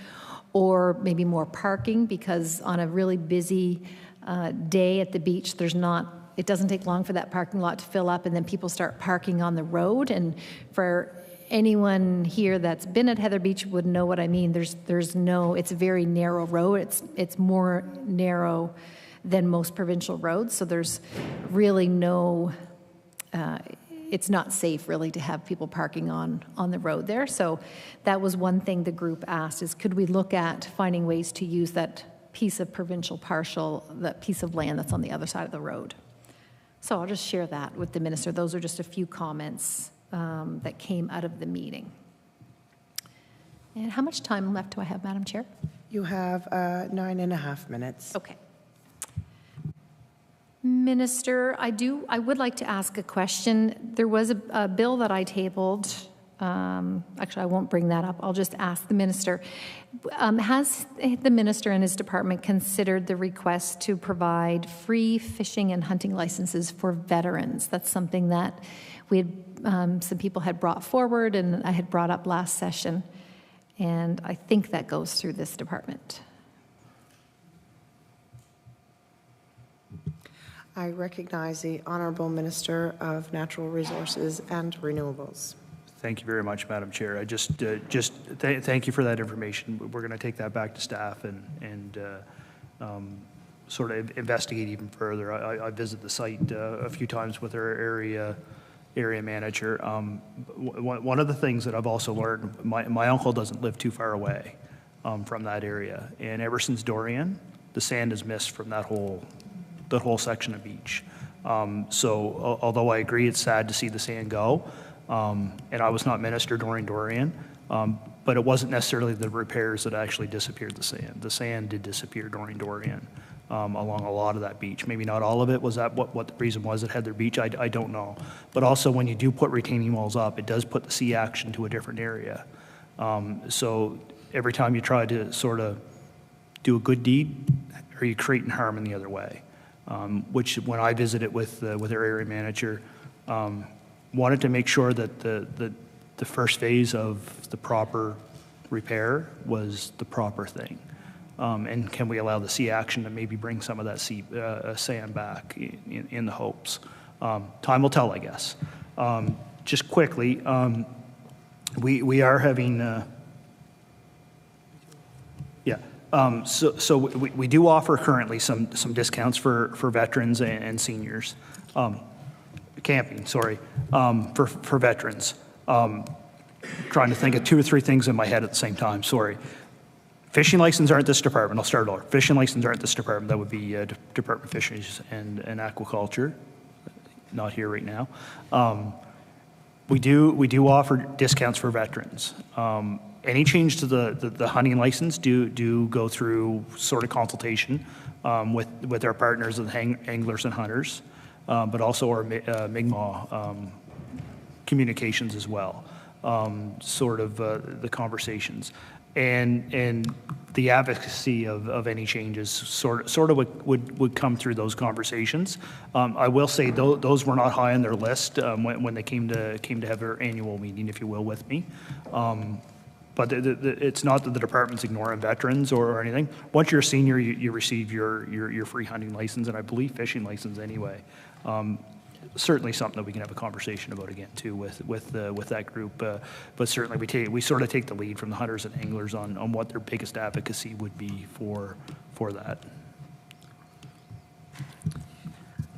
or maybe more parking, because on a really busy day at the beach, it doesn't take long for that parking lot to fill up, and then people start parking on the road. And for anyone here that's been at Heather Beach would know what I mean. It's a very narrow road. It's more narrow than most provincial roads, so there's really no, it's not safe really to have people parking on the road there. So that was one thing the group asked, is could we look at finding ways to use that piece of provincial partial, that piece of land that's on the other side of the road. So I'll just share that with the minister. Those are just a few comments that came out of the meeting. And how much time left do I have, Madam Chair? You have 9.5 minutes. Okay. Minister, I would like to ask a question. There was a bill that I tabled. Actually, I won't bring that up. I'll just ask the minister. Has the minister and his department considered the request to provide free fishing and hunting licenses for veterans? That's something that some people had brought forward and I had brought up last session. And I think that goes through this department. I recognize the Honourable Minister of Natural Resources and Renewables. Thank you very much, Madam Chair. I thank you for that information. We're going to take that back to staff and sort of investigate even further. I visited the site a few times with our area manager. One of the things that I've also learned, my uncle doesn't live too far away from that area, and ever since Dorian, the sand has missed from that whole section of beach. So although I agree it's sad to see the sand go, and I was not minister during Dorian, but it wasn't necessarily the repairs that actually disappeared the sand. The sand did disappear during Dorian along a lot of that beach. Maybe not all of it. Was that what the reason was at Heather Beach? I don't know. But also when you do put retaining walls up, it does put the sea action to a different area. So every time you try to sort of do a good deed, are you creating harm in the other way? Which when I visited with our area manager, wanted to make sure that the first phase of the proper repair was the proper thing. And can we allow the sea action to maybe bring some of that sand back in the hopes? Time will tell, I guess. Just quickly, we are having, so we do offer currently some discounts for veterans and seniors. Camping, sorry, for veterans. Trying to think of 2 or 3 things in my head at the same time, sorry. Fishing license aren't this department, I'll start over. Fishing license aren't this department, that would be Department of Fisheries and Aquaculture, not here right now. We do offer discounts for veterans. Any change to the hunting license do go through sort of consultation with our partners, the anglers and hunters, but also our Mi'kmaq communications as well, sort of the conversations. And the advocacy of any changes sort of would come through those conversations. I will say those were not high on their list when they came to have their annual meeting, if you will, with me. But it's not that the department's ignoring veterans or anything. Once you're a senior, you receive your free hunting license, and I believe fishing license anyway. Certainly something that we can have a conversation about again too with that group. But certainly we sort of take the lead from the hunters and anglers on what their biggest advocacy would be for that.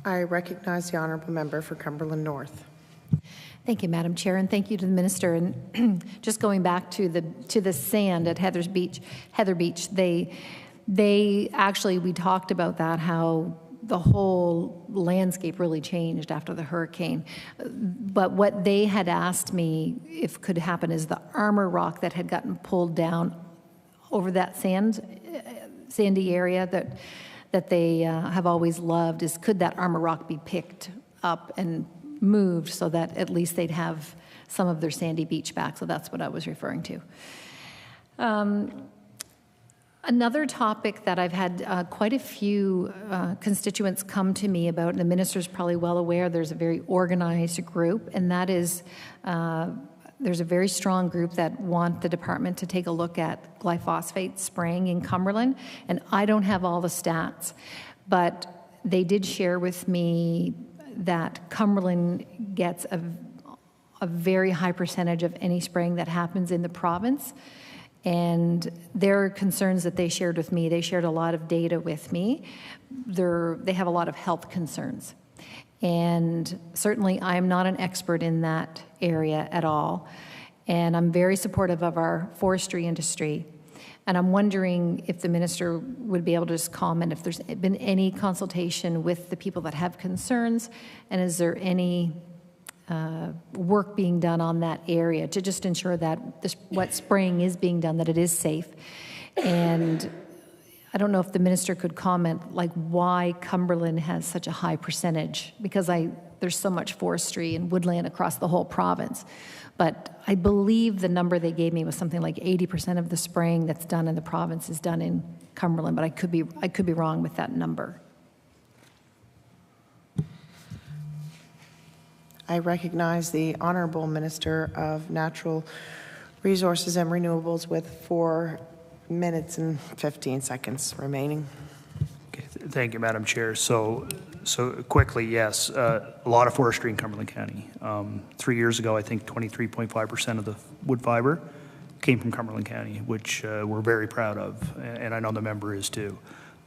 I recognize the Honourable Member for Cumberland North. Thank you, Madam Chair, and thank you to the minister. And just going back to the sand at Heather Beach, they actually, we talked about that, how the whole landscape really changed after the hurricane. But what they had asked me if could happen is the armor rock that had gotten pulled down over that sandy area that they have always loved is, could that armor rock be picked up and moved so that at least they'd have some of their sandy beach back? So that's what I was referring to. Another topic that I've had quite a few constituents come to me about, and the minister's probably well aware, there's a very organized group, and that is there's a very strong group that want the department to take a look at glyphosate spraying in Cumberland. And I don't have all the stats, but they did share with me that Cumberland gets a very high percentage of any spraying that happens in the province. And their concerns that they shared with me, they shared a lot of data with me. They have a lot of health concerns. And certainly I'm not an expert in that area at all. And I'm very supportive of our forestry industry. And I'm wondering if the minister would be able to just comment if there's been any consultation with the people that have concerns, and is there any work being done on that area to just ensure that what spraying is being done, that it is safe. And I don't know if the minister could comment like why Cumberland has such a high percentage, because there's so much forestry and woodland across the whole province. But I believe the number they gave me was something like 80% of the spraying that's done in the province is done in Cumberland, but I could be wrong with that number. I recognize the Honourable Minister of Natural Resources and Renewables with 4 minutes and 15 seconds remaining. Okay, thank you, Madam Chair. So quickly, yes, a lot of forestry in Cumberland County. 3 years ago, I think 23.5% of the wood fiber came from Cumberland County, which we're very proud of, and I know the member is too.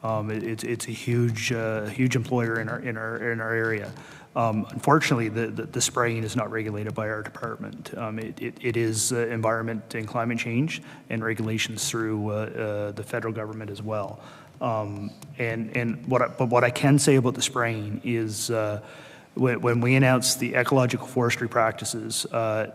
It's a huge employer in our area. Unfortunately, the spraying is not regulated by our department. It is environment and climate change and regulations through the federal government as well. But what I can say about the spraying is when we announced the ecological forestry practices,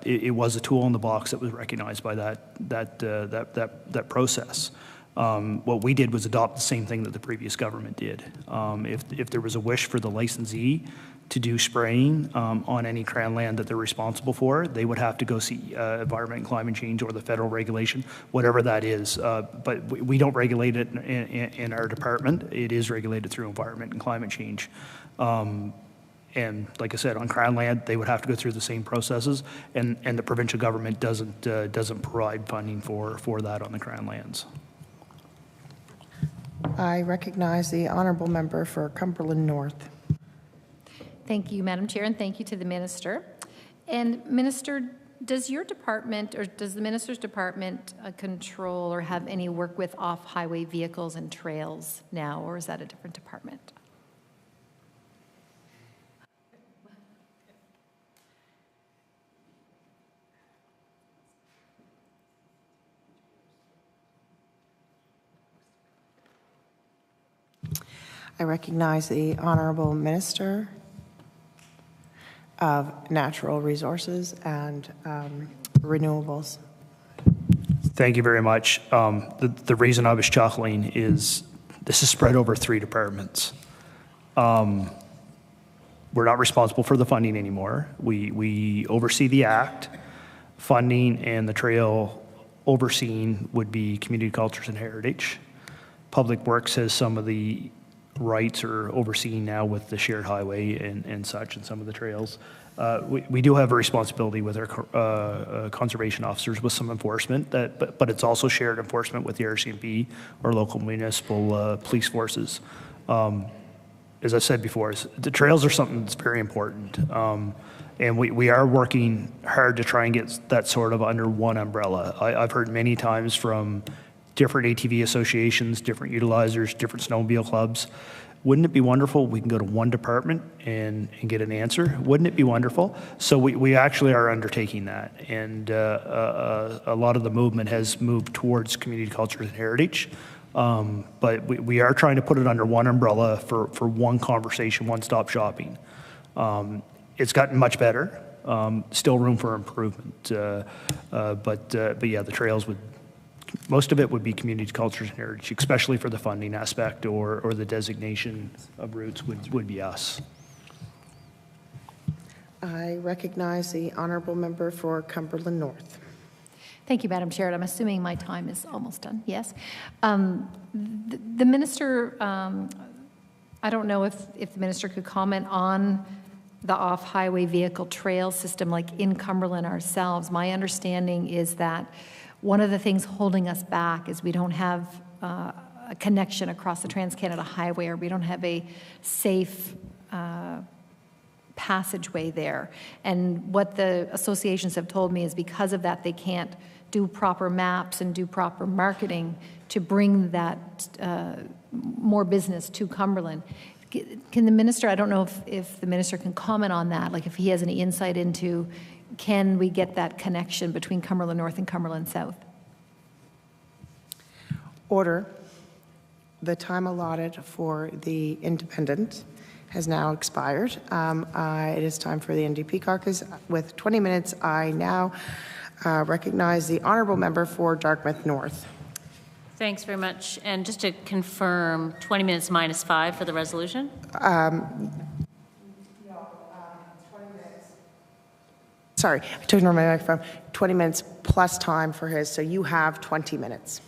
it was a tool in the box that was recognized by that process. What we did was adopt the same thing that the previous government did. If there was a wish for the licensee to do spraying on any Crown land that they're responsible for, they would have to go see environment and climate change or the federal regulation, whatever that is. But we don't regulate it in our department. It is regulated through environment and climate change. And like I said, on Crown land, they would have to go through the same processes, and the provincial government doesn't provide funding for that on the Crown lands. I recognize the Honourable Member for Cumberland North. Thank you, Madam Chair, and thank you to the minister. And Minister, does your department, or does the minister's department control or have any work with off-highway vehicles and trails now, or is that a different department? I recognize the Honourable Minister of Natural Resources and Renewables. Thank you very much. The reason I was chuckling is this is spread over 3 departments. We're not responsible for the funding anymore. We oversee the act. Funding and the trail overseen would be Community Cultures and Heritage. Public Works has some of the rights are overseen now with the shared highway and such, and some of the trails. We do have a responsibility with our conservation officers with some enforcement, but it's also shared enforcement with the RCMP or local municipal police forces. As I said before, the trails are something that's very important. And we are working hard to try and get that sort of under one umbrella. I've heard many times from different ATV associations, different utilizers, different snowmobile clubs. Wouldn't it be wonderful we can go to one department and get an answer? Wouldn't it be wonderful? So we actually are undertaking that. And a lot of the movement has moved towards community culture and heritage. But we are trying to put it under one umbrella for one conversation, one-stop shopping. It's gotten much better. Still room for improvement. But yeah, the trails would most of it would be community cultures and heritage, especially for the funding aspect or the designation of routes would be us. I recognize the honourable member for Cumberland North. Thank you, Madam Chair. And I'm assuming my time is almost done. Yes. The minister, I don't know if the minister could comment on the off-highway vehicle trail system like in Cumberland ourselves. My understanding is that one of the things holding us back is we don't have a connection across the Trans-Canada Highway, or we don't have a safe passageway there. And what the associations have told me is because of that, they can't do proper maps and do proper marketing to bring that more business to Cumberland. Can the minister, I don't know if the minister can comment on that, like if he has any insight into, can we get that connection between Cumberland North and Cumberland South? Order. The time allotted for the independent has now expired. It is time for the NDP caucus. With 20 minutes, I now recognize the honourable member for Dartmouth North. Thanks very much. And just to confirm, 20 minutes minus 5 for the resolution? 20 minutes. Sorry, I took my microphone. 20 minutes plus time for his, so you have 20 minutes.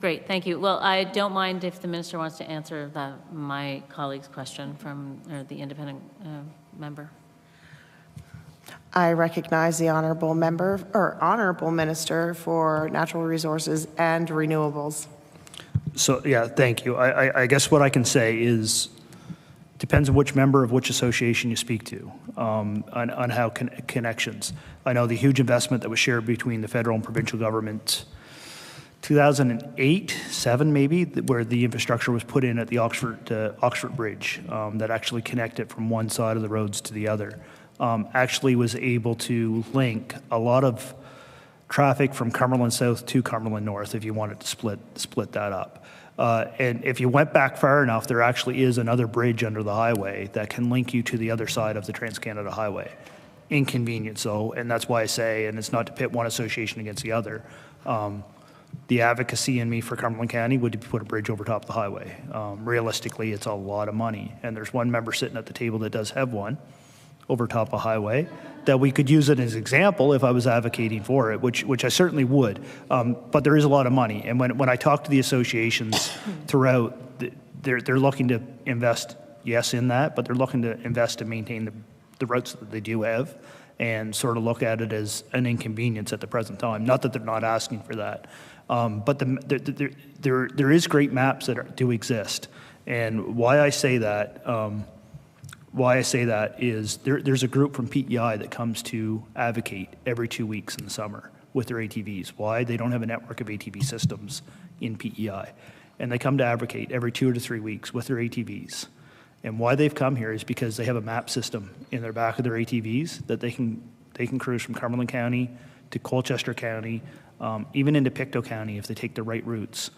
Great, thank you. Well, I don't mind if the minister wants to answer my colleague's question from the independent member. I recognize the honourable member, or honourable minister for natural resources and renewables. So, yeah, thank you. I guess what I can say is, depends on which member of which association you speak to, on how connections. I know the huge investment that was shared between the federal and provincial government 2008, 7 maybe, where the infrastructure was put in at the Oxford Bridge that actually connected from one side of the roads to the other. Actually was able to link a lot of traffic from Cumberland South to Cumberland North if you wanted to split that up. And if you went back far enough, there actually is another bridge under the highway that can link you to the other side of the Trans-Canada Highway. Inconvenient, so, and that's why I say, and it's not to pit one association against the other, the advocacy in me for Cumberland County would be put a bridge over top of the highway. Realistically, it's a lot of money, and there's one member sitting at the table that does have one over top of a highway, that we could use it as an example if I was advocating for it, which I certainly would. But there is a lot of money. And when I talk to the associations throughout, they're looking to invest, yes, in that, but they're looking to invest to maintain the routes that they do have and sort of look at it as an inconvenience at the present time. Not that they're not asking for that. But there is great maps that do exist. And why I say that is there's a group from PEI that comes to advocate every 2 weeks in the summer with their ATVs. Why? They don't have a network of ATV systems in PEI. And they come to advocate every 2 to 3 weeks with their ATVs. And why they've come here is because they have a map system in their back of their ATVs that they can cruise from Cumberland County to Colchester County, even into Pictou County if they take the right routes.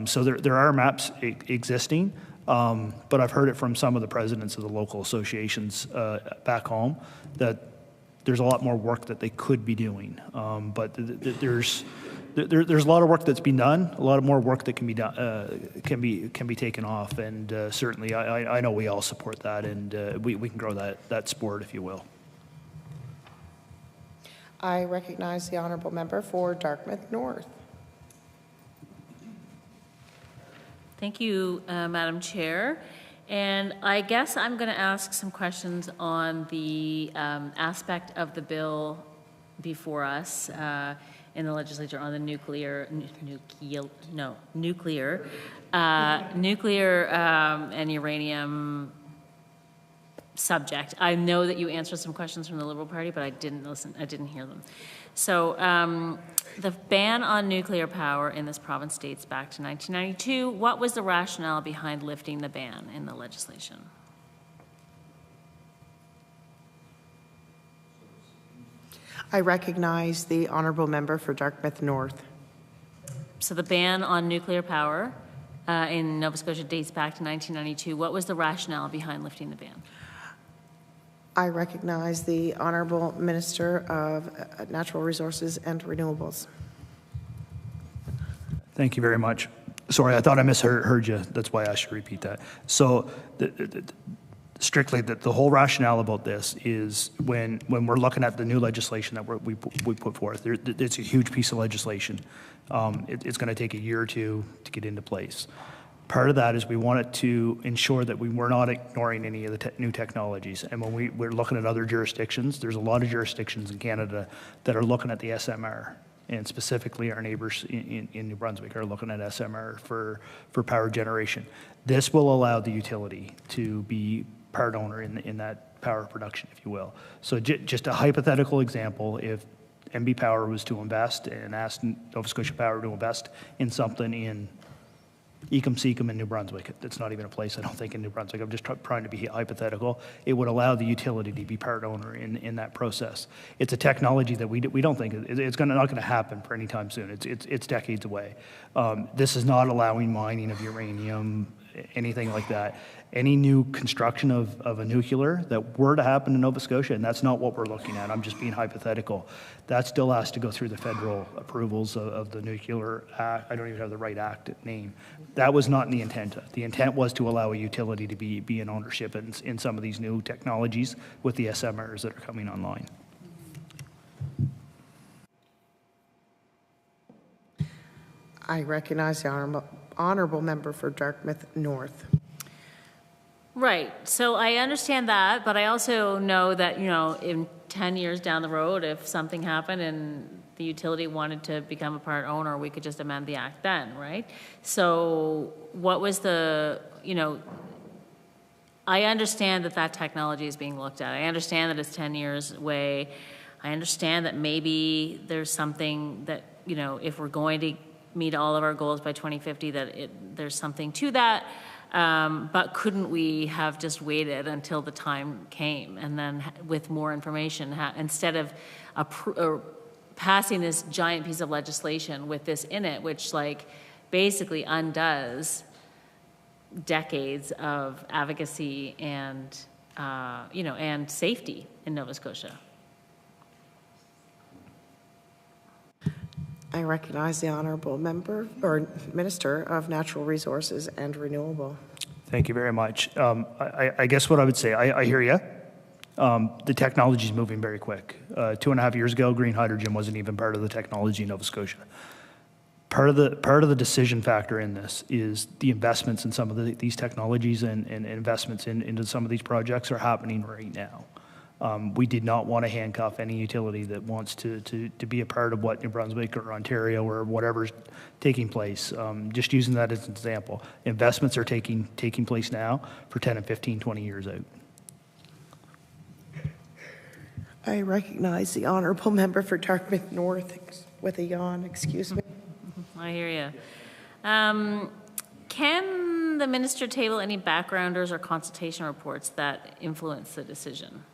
So there are maps existing. But I've heard it from some of the presidents of the local associations back home that there's a lot more work that they could be doing. But there's a lot of work that's been done, a lot of more work that can be done, can be taken off, and certainly I know we all support that, and we can grow that sport, if you will. I recognize the honourable member for Dartmouth North. Thank you, Madam Chair. And I guess I'm going to ask some questions on the aspect of the bill before us in the legislature on the nuclear and uranium subject. I know that you answered some questions from the Liberal Party, but I didn't hear them. So the ban on nuclear power in this province dates back to 1992. What was the rationale behind lifting the ban in the legislation? I recognize the honourable member for Dartmouth North. So the ban on nuclear power in Nova Scotia dates back to 1992. What was the rationale behind lifting the ban? I recognize the Honourable Minister of Natural Resources and Renewables. Thank you very much. Sorry, I thought I misheard you. That's why I should repeat that. So strictly, the whole rationale about this is when we're looking at the new legislation that we put forth, it's a huge piece of legislation. It's going to take a year or two to get into place. Part of that is we wanted to ensure that we're not ignoring any of the new technologies. And when we're looking at other jurisdictions, there's a lot of jurisdictions in Canada that are looking at the SMR. And specifically our neighbors in New Brunswick are looking at SMR for power generation. This will allow the utility to be part owner in that power production, if you will. So just a hypothetical example, if MB Power was to invest and ask Nova Scotia Power to invest in something in Ecum in New Brunswick. It's not even a place, I don't think, in New Brunswick. I'm just trying to be hypothetical. It would allow the utility to be part owner in that process. It's a technology that we don't think it's not going to happen for any time soon. It's decades away. This is not allowing mining of uranium, anything like that. Any new construction of a nuclear that were to happen in Nova Scotia, and that's not what we're looking at, I'm just being hypothetical, that still has to go through the federal approvals of the Nuclear Act. I don't even have the right act name. That was not the intent. The intent was to allow a utility to be in ownership in some of these new technologies with the SMRs that are coming online. I recognize the honorable member for Dartmouth North. Right. So I understand that, but I also know that, in 10 years down the road, if something happened and the utility wanted to become a part owner, we could just amend the act then, right? So what was I understand that technology is being looked at. I understand that it's 10 years away. I understand that maybe there's something that, if we're going to meet all of our goals by 2050, there's something to that. But couldn't we have just waited until the time came and then with more information, instead of passing this giant piece of legislation with this in it, which basically undoes decades of advocacy and, and safety in Nova Scotia? I recognize the honorable member or Minister of Natural Resources and Renewable. Thank you very much. I guess what I would say, I hear you. The technology is moving very quick. 2.5 years ago, green hydrogen wasn't even part of the technology in Nova Scotia. Part of the decision factor in this is the investments in some of these technologies and investments into some of these projects are happening right now. We did not want to handcuff any utility that wants to be a part of what New Brunswick or Ontario or whatever's taking place. Just using that as an example, investments are taking place now for 10 and 15, 20 years out. I recognize the honorable member for Dartmouth North with a yawn, excuse me. I hear you. Can the minister table any backgrounders or consultation reports that influence the decision?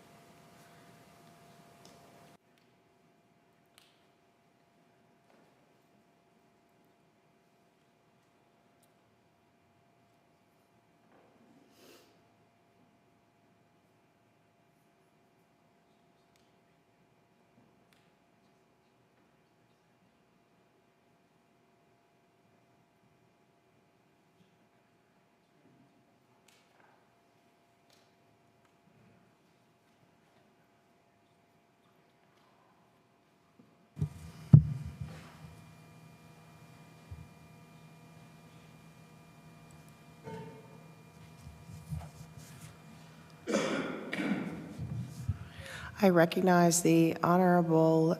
I recognize the honorable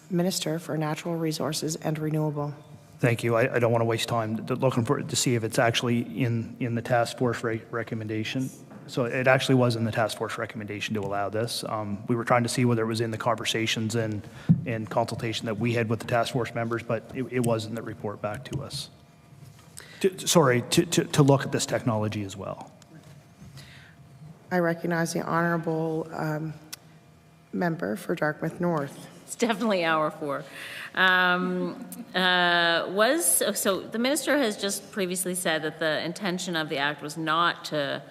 Minister for Natural Resources and Renewable. Thank you. I don't want to waste time looking to see if it's actually in the task force recommendation. So it actually was in the task force recommendation to allow this. We were trying to see whether it was in the conversations and consultation that we had with the task force members, but it was in the report back to us. To look at this technology as well. I recognize the honorable member for Dartmouth North. It's definitely hour 4. So the minister has just previously said that the intention of the act was not to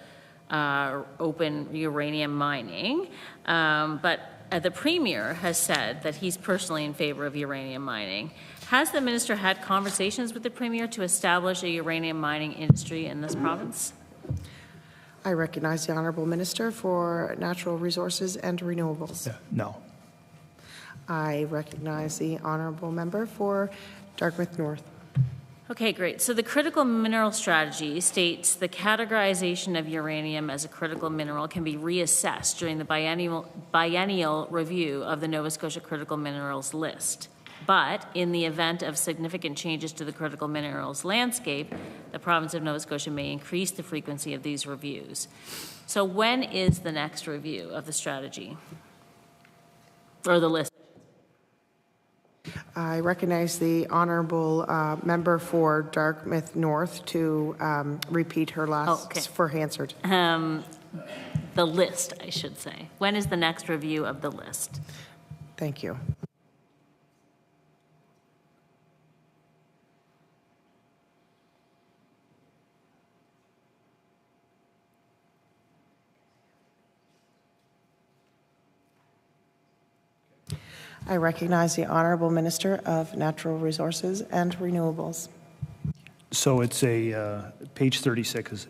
open uranium mining, but the premier has said that he's personally in favor of uranium mining. Has the minister had conversations with the Premier to establish a uranium mining industry in this province? I recognize the Honourable Minister for Natural Resources and Renewables. No. I recognize the Honourable Member for Dartmouth North. Okay, great. So the critical mineral strategy states the categorization of uranium as a critical mineral can be reassessed during the biennial review of the Nova Scotia critical minerals list. But in the event of significant changes to the critical minerals landscape, the province of Nova Scotia may increase the frequency of these reviews. So when is the next review of the strategy or the list? I recognize the Honourable Member for Dartmouth North to repeat her last for Hansard. The list, I should say. When is the next review of the list? Thank you. I recognize the Honourable Minister of Natural Resources and Renewables. So it's a, page 36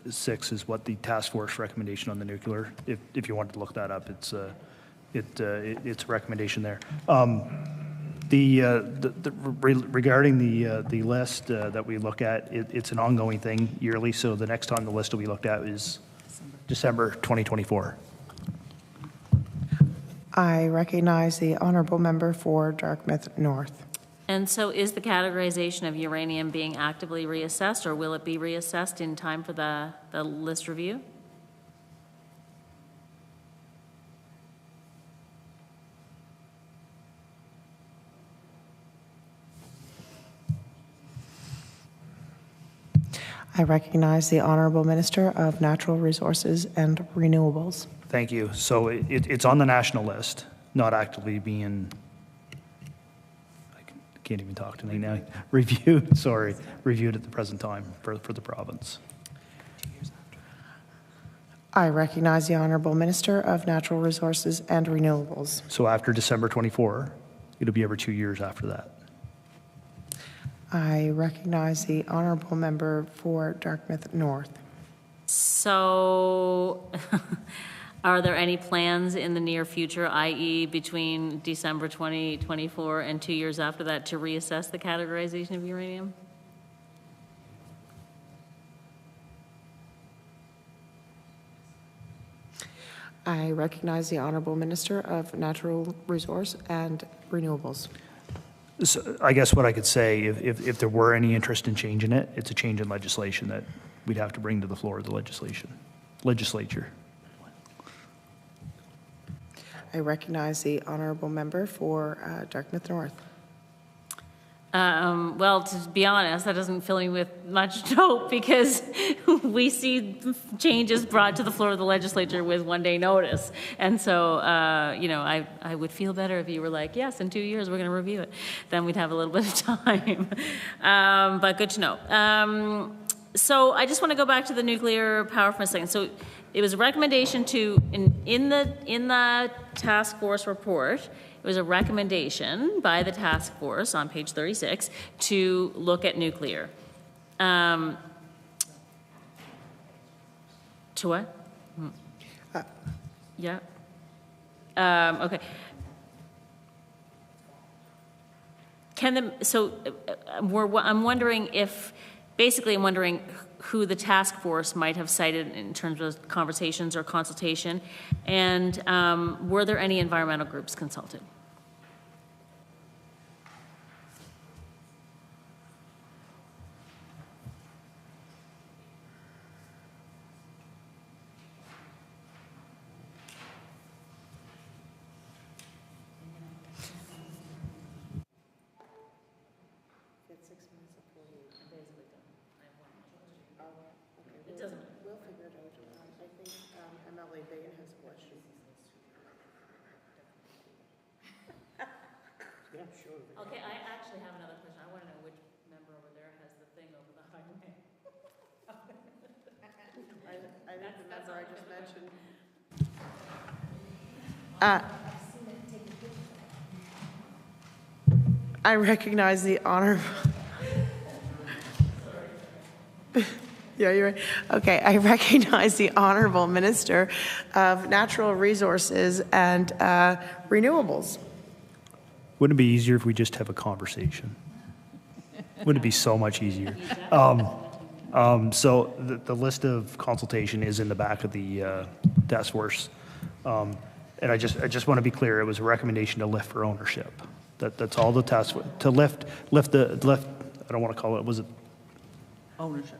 is what the task force recommendation on the nuclear, if you wanted to look that up, it's a recommendation there. Regarding the list that we look at, it's an ongoing thing yearly, so the next time the list will be looked at is December 2024. I recognize the Honourable Member for Dartmouth North. And so is the categorization of uranium being actively reassessed, or will it be reassessed in time for the list review? I recognize the Honourable Minister of Natural Resources and Renewables. Thank you. So it's on the national list, not actively being, I can't even talk tonight now, reviewed at the present time for the province. I recognize the Honourable Minister of Natural Resources and Renewables. So after December 24, it'll be every 2 years after that. I recognize the Honourable Member for Dartmouth North. So are there any plans in the near future, i.e. between December 2024 and 2 years after that, to reassess the categorization of uranium? I recognize the Honourable Minister of Natural Resource and Renewables. So I guess what I could say, if there were any interest in changing it, it's a change in legislation that we'd have to bring to the floor of the legislature. I recognize the Honourable Member for Dartmouth North. Well, to be honest, that doesn't fill me with much hope, because we see changes brought to the floor of the legislature with 1 day notice. And so, you know, I would feel better if you were like, yes, in 2 years we're going to review it. Then we'd have a little bit of time. But good to know. So I just want to go back to the nuclear power for a second. So it was a recommendation to, in the task force report, it was a recommendation by the task force on page 36 to look at nuclear. To what? Yeah. Okay. I'm wondering if, basically I'm wondering who the task force might have cited in terms of conversations or consultation, and were there any environmental groups consulted? Okay, I actually have another question. I want to know which member over there has the thing over the highway. I think the member I just mentioned. I recognize the honorable. Yeah, you're right. Okay, I recognize the Honorable Minister of Natural Resources and Renewables. Wouldn't it be easier if we just have a conversation? Wouldn't it be so much easier? So the list of consultation is in the back of the task force. And I just want to be clear, it was a recommendation to lift for ownership. That's all the task, to lift, I don't want to call it, was it? Ownership.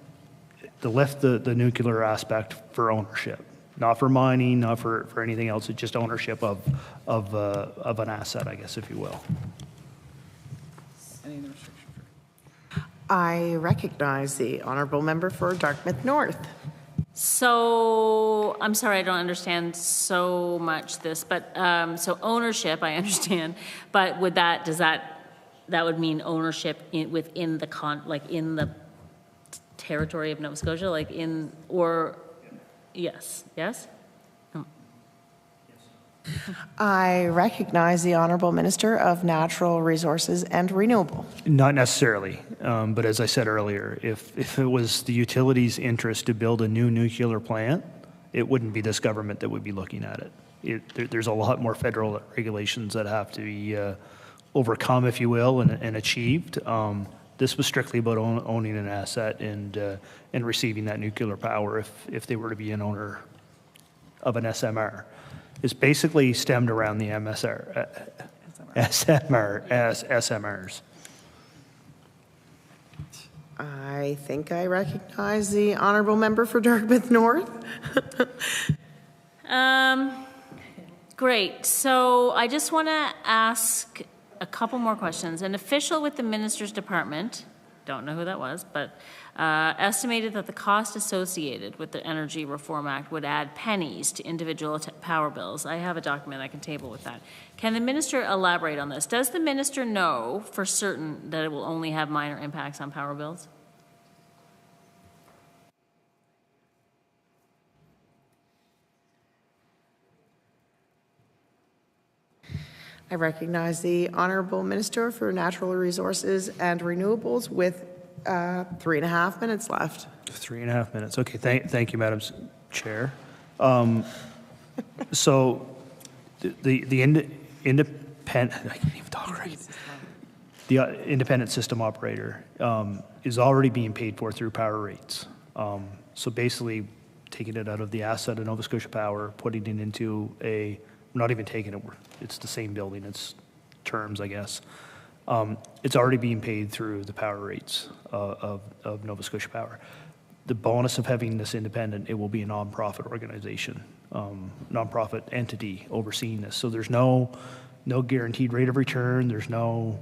To lift the nuclear aspect for ownership, not for mining, not for anything else. It's just ownership of an asset, I guess, if you will. I recognize the Honorable Member for Dartmouth North. So, I'm sorry, I don't understand so much this, but, so ownership, I understand, but that would mean ownership within the in the territory of Nova Scotia, yes? I recognize the Honorable Minister of Natural Resources and Renewable. Not necessarily, but as I said earlier, if it was the utilities' interest to build a new nuclear plant, it wouldn't be this government that would be looking at it. There's a lot more federal regulations that have to be overcome, if you will, and achieved. This was strictly about owning an asset and receiving that nuclear power if they were to be an owner of an SMR. It's basically stemmed around the SMRs. I think I recognize the Honorable Member for Dartmouth North. Great. So I just want to ask a couple more questions. An official with the Minister's Department, don't know who that was, but estimated that the cost associated with the Energy Reform Act would add pennies to individual power bills. I have a document I can table with that. Can the Minister elaborate on this? Does the Minister know for certain that it will only have minor impacts on power bills? I recognize the Honorable Minister for Natural Resources and Renewables with 3.5 minutes left. 3.5 minutes. Okay, thank you, Madam Chair. So the independent, I can't even talk right. The independent system operator is already being paid for through power rates. So basically taking it out of the asset of Nova Scotia Power, putting it into not even taking it, it's the same building, it's terms, I guess. It's already being paid through the power rates of Nova Scotia Power. The bonus of having this independent, it will be a nonprofit organization, nonprofit entity overseeing this. So there's no guaranteed rate of return, there's no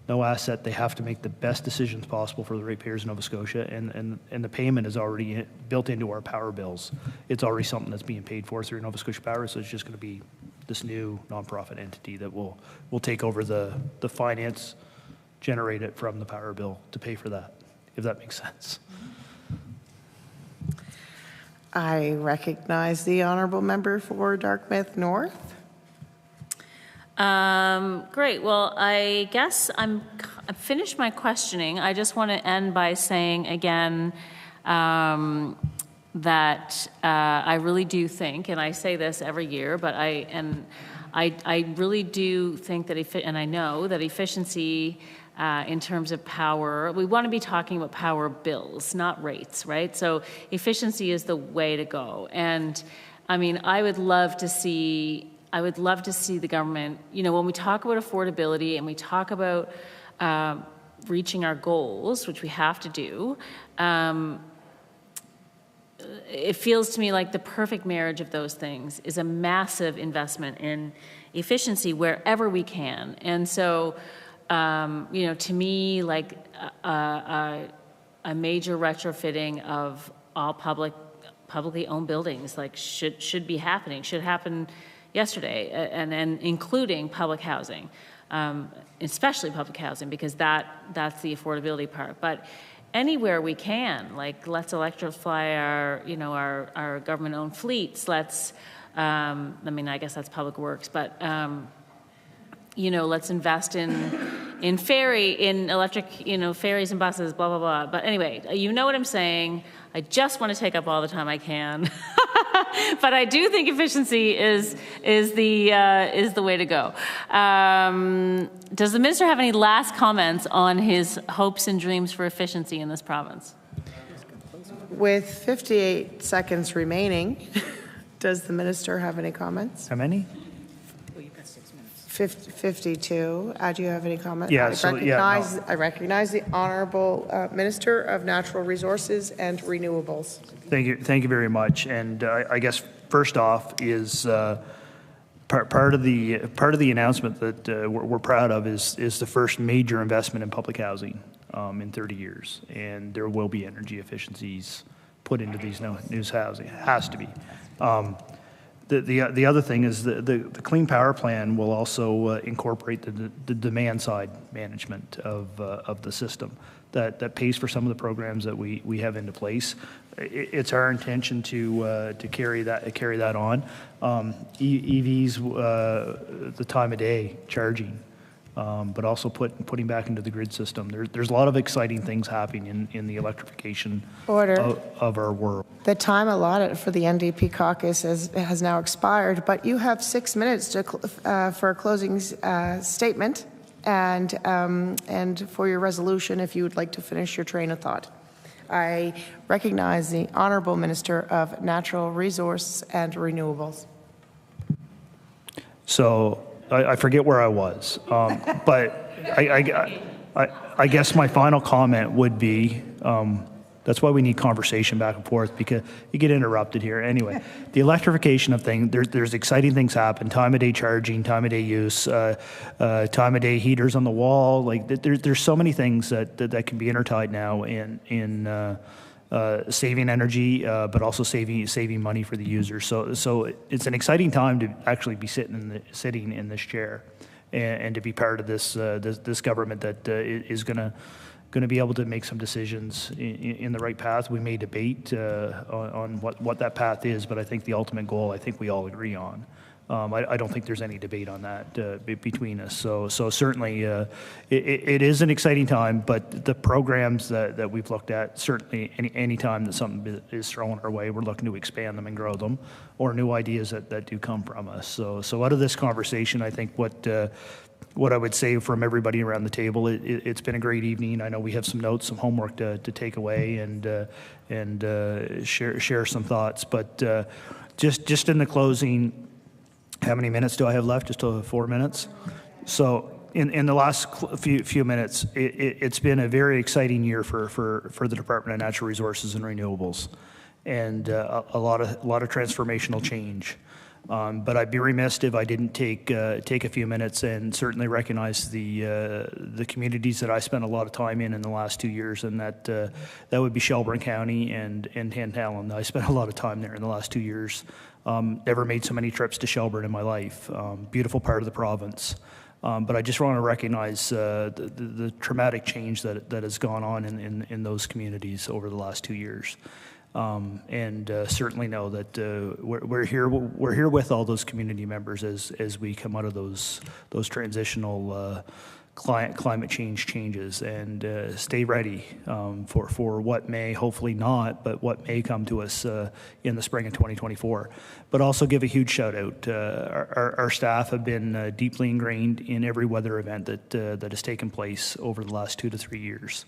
asset. They have to make the best decisions possible for the ratepayers in Nova Scotia, and the payment is already built into our power bills. It's already something that's being paid for through Nova Scotia Power, so it's just going to be this new nonprofit entity that will take over the finance generated from the power bill to pay for that, if that makes sense. I recognize the Honorable Member for Dartmouth North. Great. Well, I guess I've finished my questioning. I just want to end by saying again that I really do think, and I say this every year, but I really do think that, and I know that efficiency in terms of power, we want to be talking about power bills, not rates, right? So efficiency is the way to go. And I mean, I would love to see the government, when we talk about affordability and we talk about reaching our goals, which we have to do, it feels to me like the perfect marriage of those things is a massive investment in efficiency wherever we can. And so, to me, like a major retrofitting of all publicly owned buildings, like should be happening, should happen yesterday, and including public housing, especially public housing, because that's the affordability part. But anywhere we can, like let's electrify our government-owned fleets. Let's, I guess that's public works, but let's invest in in electric, ferries and buses, blah, blah, blah. But anyway, you know what I'm saying. I just want to take up all the time I can. But I do think efficiency is the way to go. Does the minister have any last comments on his hopes and dreams for efficiency in this province? With 58 seconds remaining, does the minister have any comments? How many? 52. Do you have any comments? Yeah, I recognize the Honourable Minister of Natural Resources and Renewables. Thank you very much. And I guess first off is part of the announcement that we're proud of is the first major investment in public housing in 30 years, and there will be energy efficiencies put into these new housing. It has to be. The other thing is the Clean Power Plan will also incorporate the demand side management of the system that pays for some of the programs that we have into place. It's our intention to carry that on. EVs, the time of day charging, but also putting back into the grid system. There's a lot of exciting things happening in the electrification of our world. The time allotted for the NDP caucus has now expired, but you have 6 minutes for a closing statement and for your resolution if you would like to finish your train of thought. I recognize the Honourable Minister of Natural Resources and Renewables. So I forget where I was, but I guess my final comment would be, that's why we need conversation back and forth, because you get interrupted here. Anyway, the electrification of things, there's exciting things happen. Time of day charging, time of day use, time of day heaters on the wall. Like there's so many things that can be intertied now in saving energy, but also saving money for the user. So it's an exciting time to actually be sitting in this chair, and to be part of this government that is going to be able to make some decisions in the right path. We may debate on what that path is, but I think the ultimate goal, I think we all agree on. I don't think there's any debate on that between us. So certainly it is an exciting time, but the programs that we've looked at, certainly any time that something is thrown our way, we're looking to expand them and grow them, or new ideas that do come from us. So out of this conversation, I think what I would say from everybody around the table, it's been a great evening. I know we have some notes, some homework to take away and share some thoughts. But just in the closing, how many minutes do I have left? Just 4 minutes. So in the last few minutes, it's been a very exciting year for the Department of Natural Resources and Renewables, and a lot of transformational change. But I'd be remiss if I didn't take a few minutes and certainly recognize the communities that I spent a lot of time in the last 2 years, and that would be Shelburne County and Tantallon. I spent a lot of time there in the last 2 years. Never made so many trips to Shelburne in my life. Beautiful part of the province. But I just want to recognize the traumatic change that has gone on in those communities over the last 2 years. And certainly know that we're here with all those community members as we come out of those transitional climate changes, and stay ready for what may, hopefully not, but what may come to us in the spring of 2024. But also give a huge shout out. Our staff have been deeply ingrained in every weather event that has taken place over the last 2 to 3 years.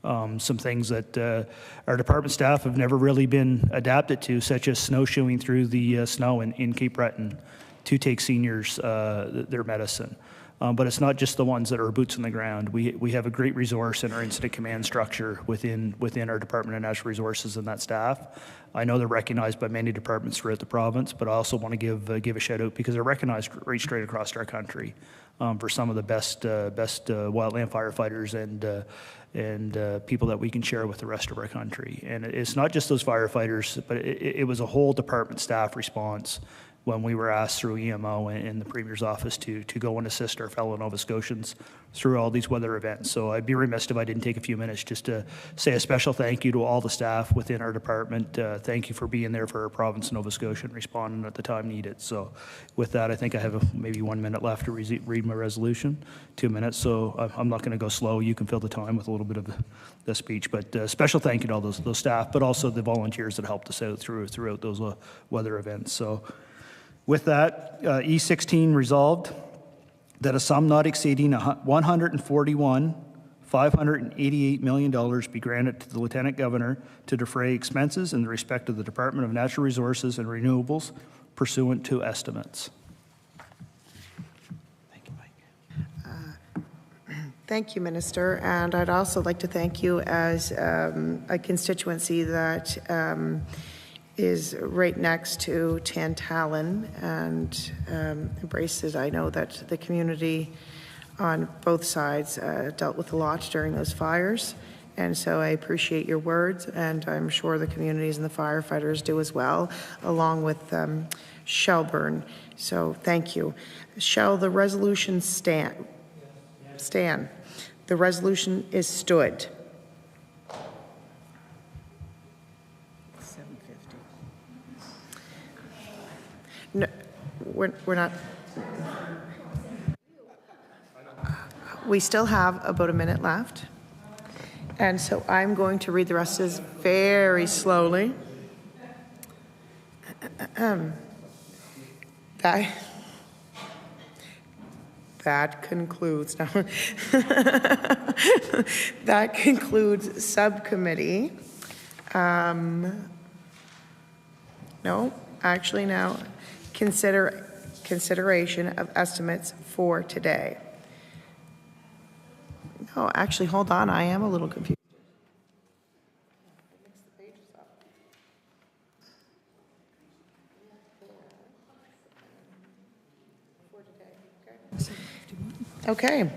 Some things that our department staff have never really been adapted to, such as snowshoeing through the snow in Cape Breton to take seniors their medicine. But it's not just the ones that are boots on the ground. We have a great resource in our incident command structure within our Department of Natural Resources and that staff. I know they're recognized by many departments throughout the province, but I also want to give a shout out because they're recognized right straight across our country for some of the best wildland firefighters and people that we can share with the rest of our country. And it's not just those firefighters, but it was a whole department staff response when we were asked through EMO in the Premier's office to go and assist our fellow Nova Scotians through all these weather events. So I'd be remiss if I didn't take a few minutes just to say a special thank you to all the staff within our department. Thank you for being there for our province of Nova Scotia and responding at the time needed. So with that, I think I have maybe 1 minute left to read my resolution, 2 minutes. So I'm not going to go slow. You can fill the time with a little bit of the speech. But special thank you to all those staff, but also the volunteers that helped us out throughout those weather events. So with that, E16 resolved that a sum not exceeding $141,588 million be granted to the Lieutenant Governor to defray expenses in respect of the Department of Natural Resources and Renewables pursuant to estimates. Thank you, Mike. Thank you, Minister. And I'd also like to thank you as a constituency that is right next to Tantallon and embraces. I know that the community on both sides dealt with a lot during those fires, and so I appreciate your words, and I'm sure the communities and the firefighters do as well, along with Shelburne. So thank you. Shall the resolution stand? Stand. The resolution is stood. No, we're not. We still have about a minute left. And so I'm going to read the rest of this very slowly. That concludes. No. That concludes subcommittee. No, actually now. Consideration of estimates for today. No, actually, hold on. I am a little confused. Okay,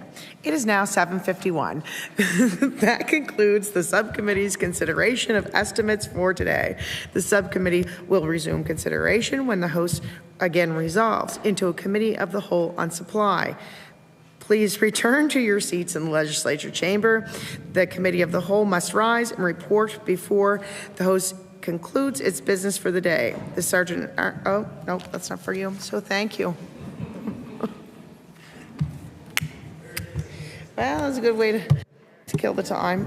it is now 7:51. That concludes the subcommittee's consideration of estimates for today. The subcommittee will resume consideration when the host again resolves into a committee of the whole on supply. Please return to your seats in the legislature chamber. The committee of the whole must rise and report before the host concludes its business for the day. The sergeant, oh, no, that's not for you, so thank you. Well, that's a good way to kill the time.